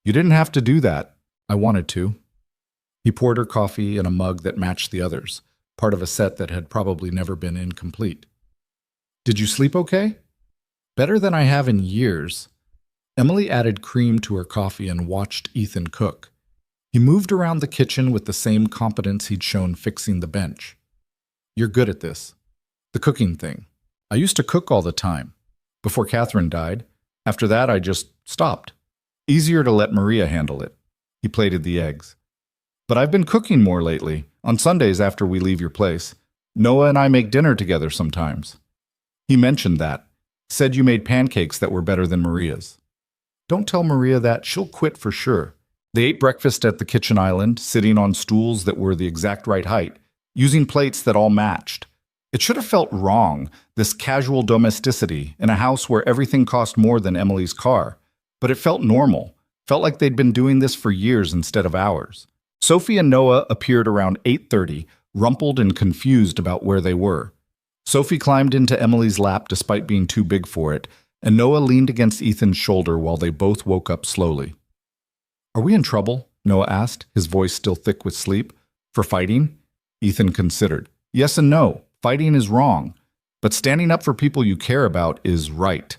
"You didn't have to do that." "I wanted to." He poured her coffee in a mug that matched the others, part of a set that had probably never been incomplete. "Did you sleep okay?" "Better than I have in years." Emily added cream to her coffee and watched Ethan cook. He moved around the kitchen with the same competence he'd shown fixing the bench. "You're good at this. The cooking thing. I used to cook all the time. Before Catherine died. After that, I just stopped. Easier to let Maria handle it." He plated the eggs. "But I've been cooking more lately, on Sundays after we leave your place. Noah and I make dinner together sometimes." He mentioned that. Said you made pancakes that were better than Maria's. "Don't tell Maria that. She'll quit for sure." They ate breakfast at the kitchen island, sitting on stools that were the exact right height, using plates that all matched. It should have felt wrong, this casual domesticity in a house where everything cost more than Emily's car. But it felt normal, felt like they'd been doing this for years instead of hours. Sophie and Noah appeared around 8:30, rumpled and confused about where they were. Sophie climbed into Emily's lap despite being too big for it, and Noah leaned against Ethan's shoulder while they both woke up slowly. "Are we in trouble?" Noah asked, his voice still thick with sleep. "For fighting?" Ethan considered. "Yes and no. Fighting is wrong. But standing up for people you care about is right.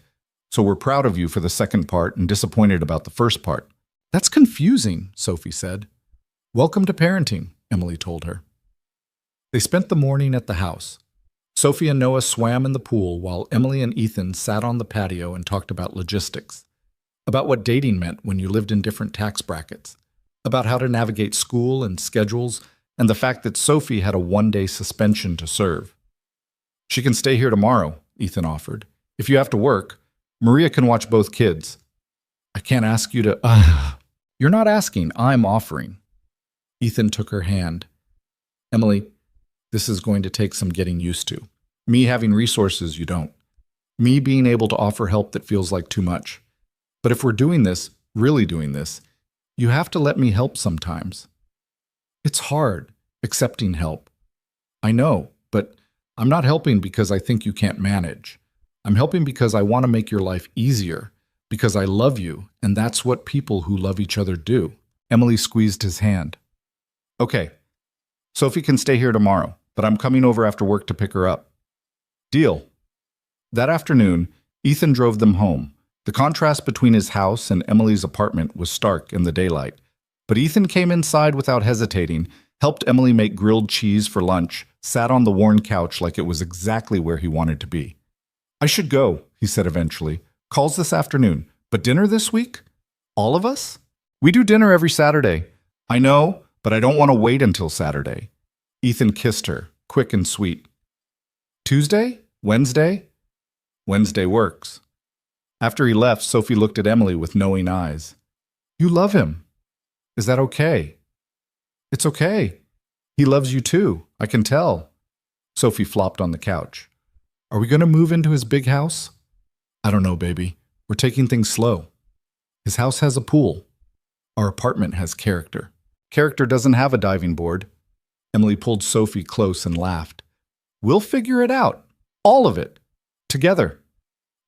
So we're proud of you for the second part and disappointed about the first part." "That's confusing," Sophie said. "Welcome to parenting," Emily told her. They spent the morning at the house. Sophie and Noah swam in the pool while Emily and Ethan sat on the patio and talked about logistics. About what dating meant when you lived in different tax brackets, about how to navigate school and schedules, and the fact that Sophie had a one-day suspension to serve. "She can stay here tomorrow," Ethan offered. "If you have to work, Maria can watch both kids." "I can't ask you to..." "You're not asking, I'm offering." Ethan took her hand. "Emily, this is going to take some getting used to. Me having resources you don't. Me being able to offer help that feels like too much. But if we're doing this, really doing this, you have to let me help sometimes." "It's hard, accepting help." "I know, but I'm not helping because I think you can't manage. I'm helping because I want to make your life easier, because I love you, and that's what people who love each other do." Emily squeezed his hand. "Okay, Sophie can stay here tomorrow, but I'm coming over after work to pick her up." "Deal." That afternoon, Ethan drove them home. The contrast between his house and Emily's apartment was stark in the daylight. But Ethan came inside without hesitating, helped Emily make grilled cheese for lunch, sat on the worn couch like it was exactly where he wanted to be. "I should go," he said eventually. "Calls this afternoon. But dinner this week? All of us?" "We do dinner every Saturday." "I know, but I don't want to wait until Saturday." Ethan kissed her, quick and sweet. "Tuesday? Wednesday?" "Wednesday works." After he left, Sophie looked at Emily with knowing eyes. "You love him. Is that okay?" "It's okay. He loves you too. I can tell." Sophie flopped on the couch. "Are we going to move into his big house?" "I don't know, baby. We're taking things slow. His house has a pool. Our apartment has character." "Character doesn't have a diving board." Emily pulled Sophie close and laughed. "We'll figure it out. All of it. Together."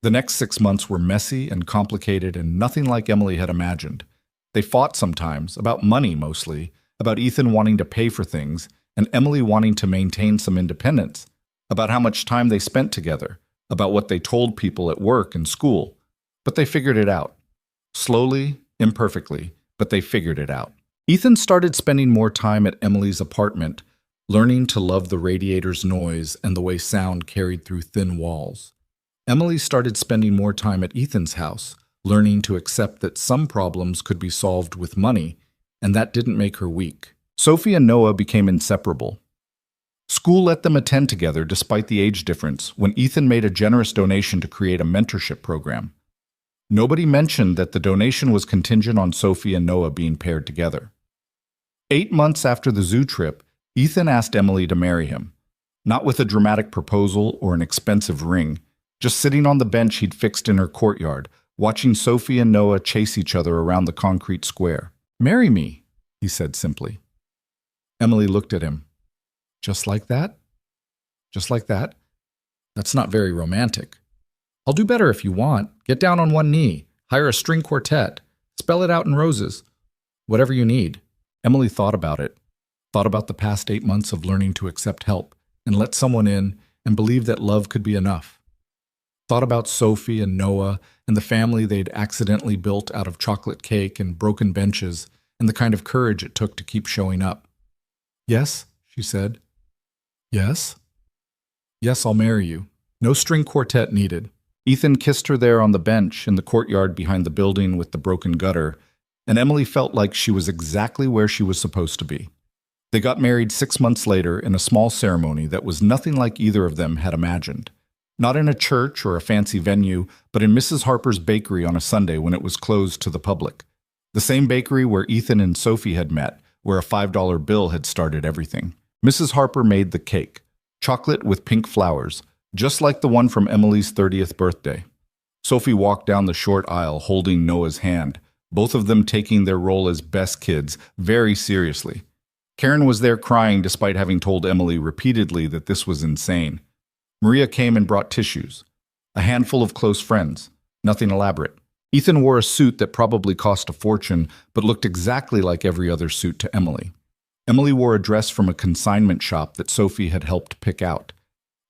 The next 6 months were messy and complicated and nothing like Emily had imagined. They fought sometimes, about money mostly, about Ethan wanting to pay for things, and Emily wanting to maintain some independence, about how much time they spent together, about what they told people at work and school. But they figured it out. Slowly, imperfectly, but they figured it out. Ethan started spending more time at Emily's apartment, learning to love the radiator's noise and the way sound carried through thin walls. Emily started spending more time at Ethan's house, learning to accept that some problems could be solved with money, and that didn't make her weak. Sophie and Noah became inseparable. School let them attend together despite the age difference when Ethan made a generous donation to create a mentorship program. Nobody mentioned that the donation was contingent on Sophie and Noah being paired together. 8 months after the zoo trip, Ethan asked Emily to marry him, not with a dramatic proposal or an expensive ring, just sitting on the bench he'd fixed in her courtyard, watching Sophie and Noah chase each other around the concrete square. "Marry me," he said simply. Emily looked at him. Just like that? Just like that? That's not very romantic. I'll do better if you want. Get down on one knee. Hire a string quartet. Spell it out in roses. Whatever you need. Emily thought about it. Thought about the past 8 months of learning to accept help and let someone in and believe that love could be enough. Thought about Sophie and Noah and the family they'd accidentally built out of chocolate cake and broken benches and the kind of courage it took to keep showing up. Yes, she said. Yes? Yes, I'll marry you. No string quartet needed. Ethan kissed her there on the bench in the courtyard behind the building with the broken gutter, and Emily felt like she was exactly where she was supposed to be. They got married 6 months later in a small ceremony that was nothing like either of them had imagined. Not in a church or a fancy venue, but in Mrs. Harper's bakery on a Sunday when it was closed to the public. The same bakery where Ethan and Sophie had met, where a $5 bill had started everything. Mrs. Harper made the cake, chocolate with pink flowers, just like the one from Emily's 30th birthday. Sophie walked down the short aisle holding Noah's hand, both of them taking their role as best kids very seriously. Karen was there crying despite having told Emily repeatedly that this was insane. Maria came and brought tissues. A handful of close friends. Nothing elaborate. Ethan wore a suit that probably cost a fortune, but looked exactly like every other suit to Emily. Emily wore a dress from a consignment shop that Sophie had helped pick out.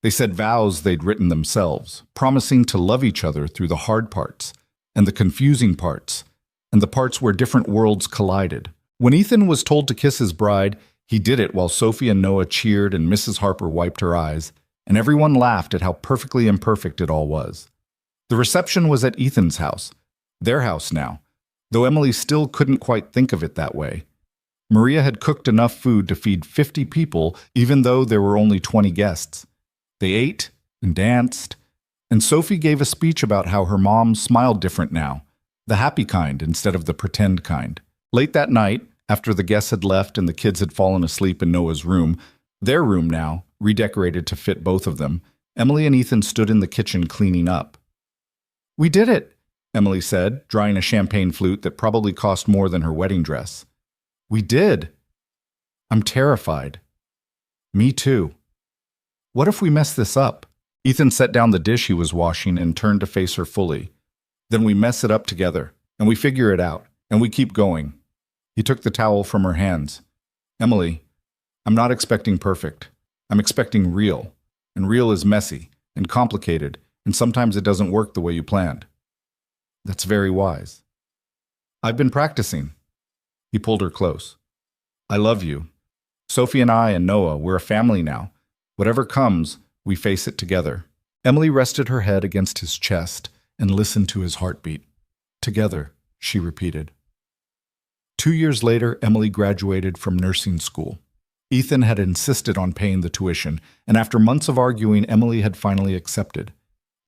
They said vows they'd written themselves, promising to love each other through the hard parts, and the confusing parts, and the parts where different worlds collided. When Ethan was told to kiss his bride, he did it while Sophie and Noah cheered and Mrs. Harper wiped her eyes, and everyone laughed at how perfectly imperfect it all was. The reception was at Ethan's house, their house now, though Emily still couldn't quite think of it that way. Maria had cooked enough food to feed 50 people, even though there were only 20 guests. They ate and danced, and Sophie gave a speech about how her mom smiled different now, the happy kind instead of the pretend kind. Late that night, after the guests had left and the kids had fallen asleep in Noah's room, their room now, redecorated to fit both of them, Emily and Ethan stood in the kitchen cleaning up. "We did it," Emily said, drying a champagne flute that probably cost more than her wedding dress. "We did." "I'm terrified." "Me too." "What if we mess this up?" Ethan set down the dish he was washing and turned to face her fully. "Then we mess it up together, and we figure it out, and we keep going." He took the towel from her hands. "Emily, I'm not expecting perfect. I'm expecting real, and real is messy and complicated, and sometimes it doesn't work the way you planned." "That's very wise." "I've been practicing." He pulled her close. "I love you. Sophie and I and Noah, we're a family now. Whatever comes, we face it together." Emily rested her head against his chest and listened to his heartbeat. "Together," she repeated. 2 years later, Emily graduated from nursing school. Ethan had insisted on paying the tuition, and after months of arguing, Emily had finally accepted.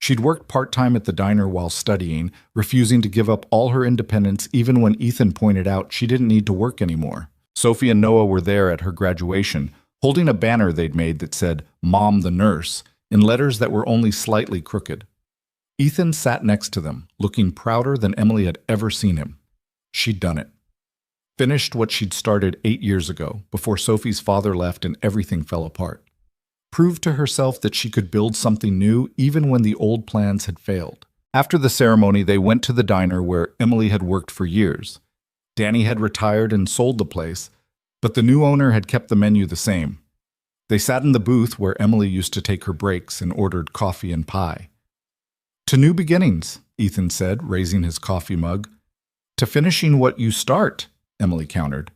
She'd worked part-time at the diner while studying, refusing to give up all her independence even when Ethan pointed out she didn't need to work anymore. Sophie and Noah were there at her graduation, holding a banner they'd made that said, "Mom the Nurse," in letters that were only slightly crooked. Ethan sat next to them, looking prouder than Emily had ever seen him. She'd done it. Finished what she'd started 8 years ago, before Sophie's father left and everything fell apart. Proved to herself that she could build something new even when the old plans had failed. After the ceremony, they went to the diner where Emily had worked for years. Danny had retired and sold the place, but the new owner had kept the menu the same. They sat in the booth where Emily used to take her breaks and ordered coffee and pie. "To new beginnings," Ethan said, raising his coffee mug. "To finishing what you start," Emily countered.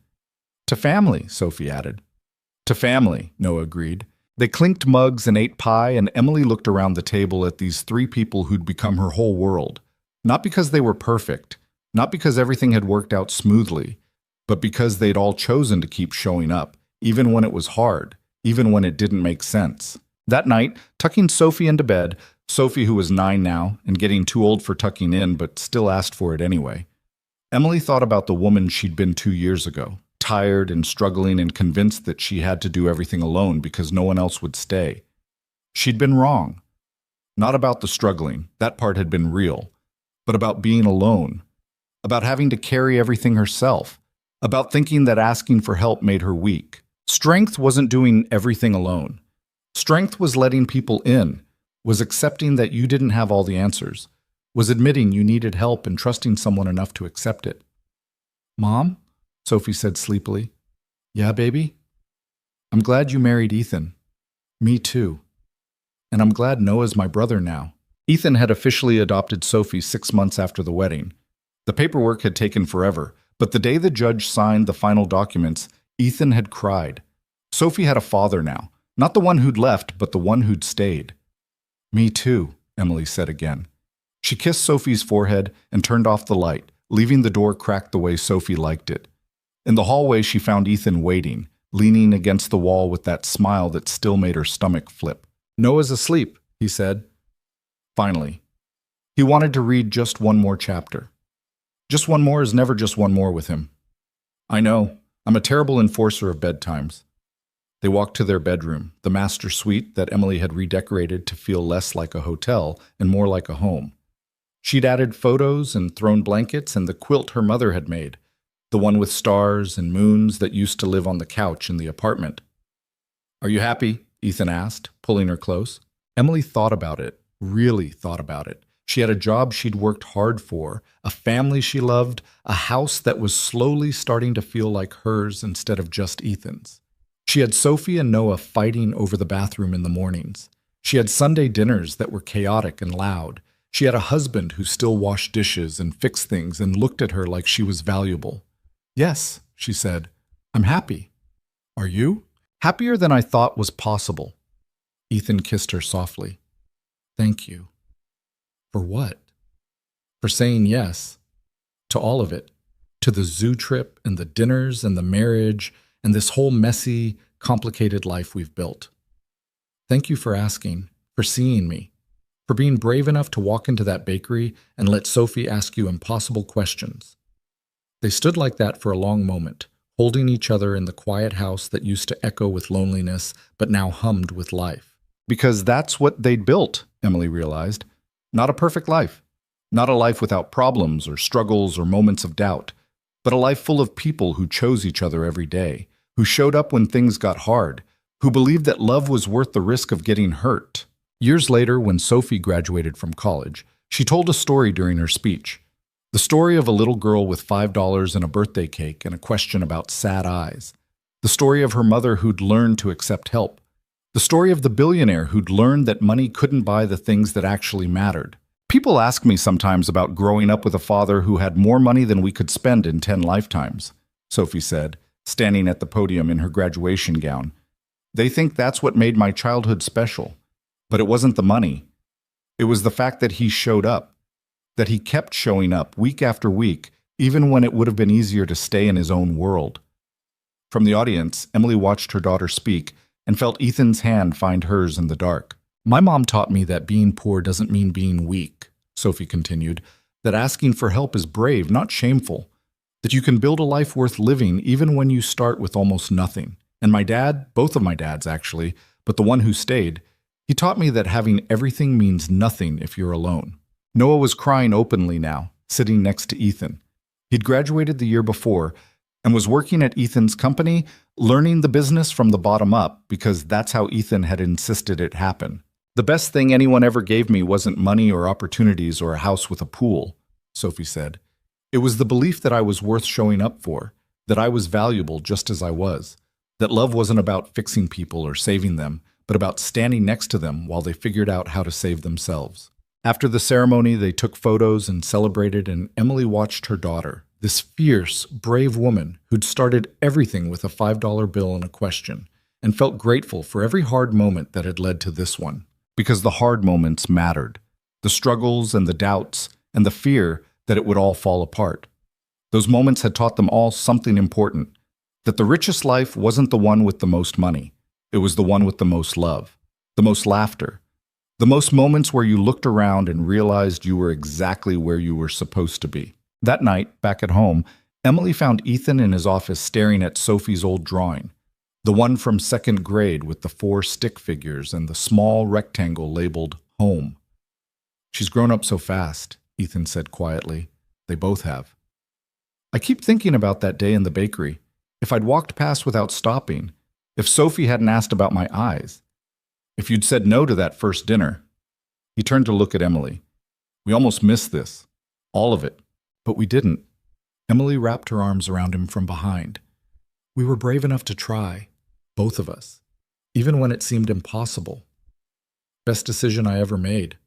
"To family," Sophie added. "To family," Noah agreed. They clinked mugs and ate pie, and Emily looked around the table at these 3 people who'd become her whole world. Not because they were perfect, not because everything had worked out smoothly, but because they'd all chosen to keep showing up, even when it was hard, even when it didn't make sense. That night, tucking Sophie into bed, Sophie, who was 9 now and getting too old for tucking in but still asked for it anyway, Emily thought about the woman she'd been 2 years ago, tired and struggling and convinced that she had to do everything alone because no one else would stay. She'd been wrong. Not about the struggling, that part had been real, but about being alone, about having to carry everything herself, about thinking that asking for help made her weak, Strength wasn't doing everything alone. Strength was letting people in, was accepting that you didn't have all the answers, was admitting you needed help and trusting someone enough to accept it. "Mom?" Sophie said sleepily. "Yeah, baby? I'm glad you married Ethan." "Me too. And I'm glad Noah's my brother now." Ethan had officially adopted Sophie 6 months after the wedding. The paperwork had taken forever, but the day the judge signed the final documents, Ethan had cried. Sophie had a father now, not the one who'd left, but the one who'd stayed. "Me too," Emily said again. She kissed Sophie's forehead and turned off the light, leaving the door cracked the way Sophie liked it. In the hallway, she found Ethan waiting, leaning against the wall with that smile that still made her stomach flip. "Noah's asleep," he said. Finally. He wanted to read just one more chapter. Just one more is never just one more with him. "I know. I'm a terrible enforcer of bedtimes." They walked to their bedroom, the master suite that Emily had redecorated to feel less like a hotel and more like a home. She'd added photos and thrown blankets and the quilt her mother had made, the one with stars and moons that used to live on the couch in the apartment. "Are you happy?" Ethan asked, pulling her close. Emily thought about it, really thought about it. She had a job she'd worked hard for, a family she loved, a house that was slowly starting to feel like hers instead of just Ethan's. She had Sophie and Noah fighting over the bathroom in the mornings. She had Sunday dinners that were chaotic and loud. She had a husband who still washed dishes and fixed things and looked at her like she was valuable. "Yes," she said, "I'm happy." "Are you?" "Happier than I thought was possible." Ethan kissed her softly. "Thank you." "For what?" "For saying yes. To all of it. To the zoo trip and the dinners and the marriage and this whole messy, complicated life we've built. Thank you for asking, for seeing me, for being brave enough to walk into that bakery and let Sophie ask you impossible questions." They stood like that for a long moment, holding each other in the quiet house that used to echo with loneliness but now hummed with life. Because that's what they'd built, Emily realized. Not a perfect life. Not a life without problems or struggles or moments of doubt, but a life full of people who chose each other every day, who showed up when things got hard, who believed that love was worth the risk of getting hurt. Years later, when Sophie graduated from college, she told a story during her speech. The story of a little girl with $5 and a birthday cake and a question about sad eyes. The story of her mother who'd learned to accept help. The story of the billionaire who'd learned that money couldn't buy the things that actually mattered. People ask me sometimes about growing up with a father who had more money than we could spend in 10 lifetimes, Sophie said, standing at the podium in her graduation gown. They think that's what made my childhood special. But it wasn't the money. It was the fact that he showed up, that he kept showing up week after week, even when it would have been easier to stay in his own world. From the audience, Emily watched her daughter speak and felt Ethan's hand find hers in the dark. "My mom taught me that being poor doesn't mean being weak," Sophie continued, "that asking for help is brave, not shameful, that you can build a life worth living even when you start with almost nothing. And my dad, both of my dads actually, but the one who stayed, he taught me that having everything means nothing if you're alone." Noah was crying openly now, sitting next to Ethan. He'd graduated the year before and was working at Ethan's company, learning the business from the bottom up because that's how Ethan had insisted it happen. "The best thing anyone ever gave me wasn't money or opportunities or a house with a pool," Sophie said. "It was the belief that I was worth showing up for, that I was valuable just as I was, that love wasn't about fixing people or saving them, but about standing next to them while they figured out how to save themselves." After the ceremony, they took photos and celebrated, and Emily watched her daughter, this fierce, brave woman who'd started everything with a $5 bill and a question, and felt grateful for every hard moment that had led to this one. Because the hard moments mattered. The struggles and the doubts and the fear that it would all fall apart. Those moments had taught them all something important, that the richest life wasn't the one with the most money. It was the one with the most love, the most laughter, the most moments where you looked around and realized you were exactly where you were supposed to be. That night, back at home, Emily found Ethan in his office staring at Sophie's old drawing, the one from second grade with the 4 stick figures and the small rectangle labeled home. "She's grown up so fast," Ethan said quietly. "They both have. I keep thinking about that day in the bakery. If I'd walked past without stopping, If Sophie hadn't asked about my eyes, if you'd said no to that first dinner. He turned to look at Emily. We almost missed this. All of it. But we didn't. Emily wrapped her arms around him from behind. We were brave enough to try, both of us, even when it seemed impossible. Best decision I ever made.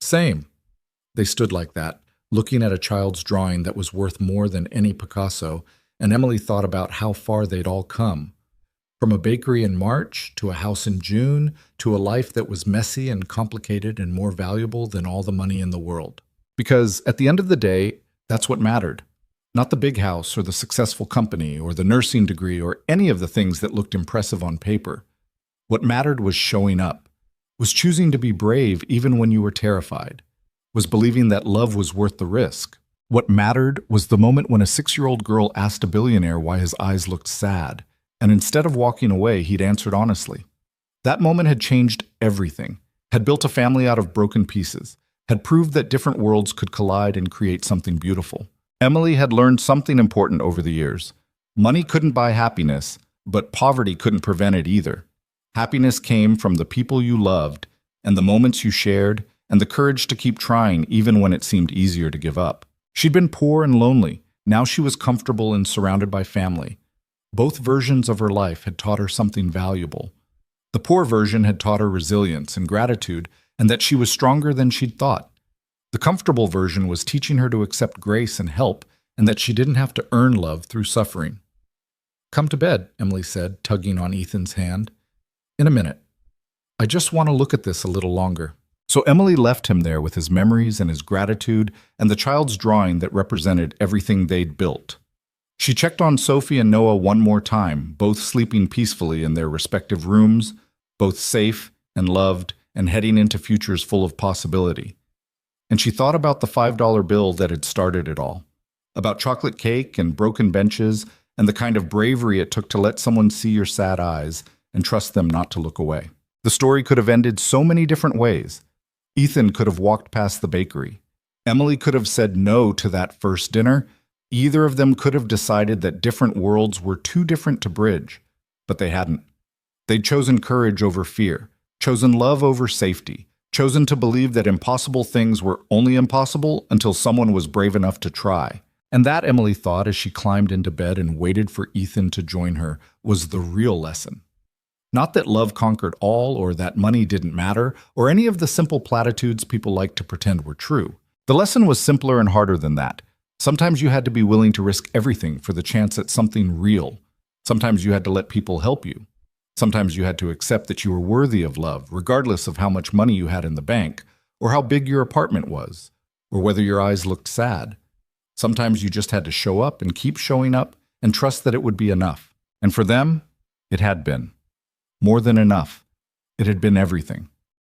Same. They stood like that, looking at a child's drawing that was worth more than any Picasso, and Emily thought about how far they'd all come. From a bakery in March, to a house in June, to a life that was messy and complicated and more valuable than all the money in the world. Because at the end of the day, that's what mattered. Not the big house or the successful company or the nursing degree or any of the things that looked impressive on paper. What mattered was showing up, was choosing to be brave even when you were terrified, was believing that love was worth the risk. What mattered was the moment when a 6-year-old girl asked a billionaire why his eyes looked sad, and instead of walking away, he'd answered honestly. That moment had changed everything, had built a family out of broken pieces, had proved that different worlds could collide and create something beautiful. Emily had learned something important over the years. Money couldn't buy happiness, but poverty couldn't prevent it either. Happiness came from the people you loved, and the moments you shared, and the courage to keep trying even when it seemed easier to give up. She'd been poor and lonely. Now she was comfortable and surrounded by family. Both versions of her life had taught her something valuable. The poor version had taught her resilience and gratitude, and that she was stronger than she'd thought. The comfortable version was teaching her to accept grace and help, and that she didn't have to earn love through suffering. Come to bed, Emily said, tugging on Ethan's hand. In a minute. I just want to look at this a little longer. So Emily left him there with his memories and his gratitude and the child's drawing that represented everything they'd built. She checked on Sophie and Noah one more time, both sleeping peacefully in their respective rooms, both safe and loved and heading into futures full of possibility. And she thought about the $5 bill that had started it all, about chocolate cake and broken benches and the kind of bravery it took to let someone see your sad eyes and trust them not to look away. The story could have ended so many different ways. Ethan could have walked past the bakery. Emily could have said no to that first dinner. Either of them could have decided that different worlds were too different to bridge, but they hadn't. They'd chosen courage over fear, chosen love over safety, chosen to believe that impossible things were only impossible until someone was brave enough to try. And that, Emily thought as she climbed into bed and waited for Ethan to join her, was the real lesson. Not that love conquered all, or that money didn't matter, or any of the simple platitudes people like to pretend were true. The lesson was simpler and harder than that. Sometimes you had to be willing to risk everything for the chance at something real. Sometimes you had to let people help you. Sometimes you had to accept that you were worthy of love, regardless of how much money you had in the bank, or how big your apartment was, or whether your eyes looked sad. Sometimes you just had to show up and keep showing up and trust that it would be enough. And for them, it had been. More than enough. It had been everything.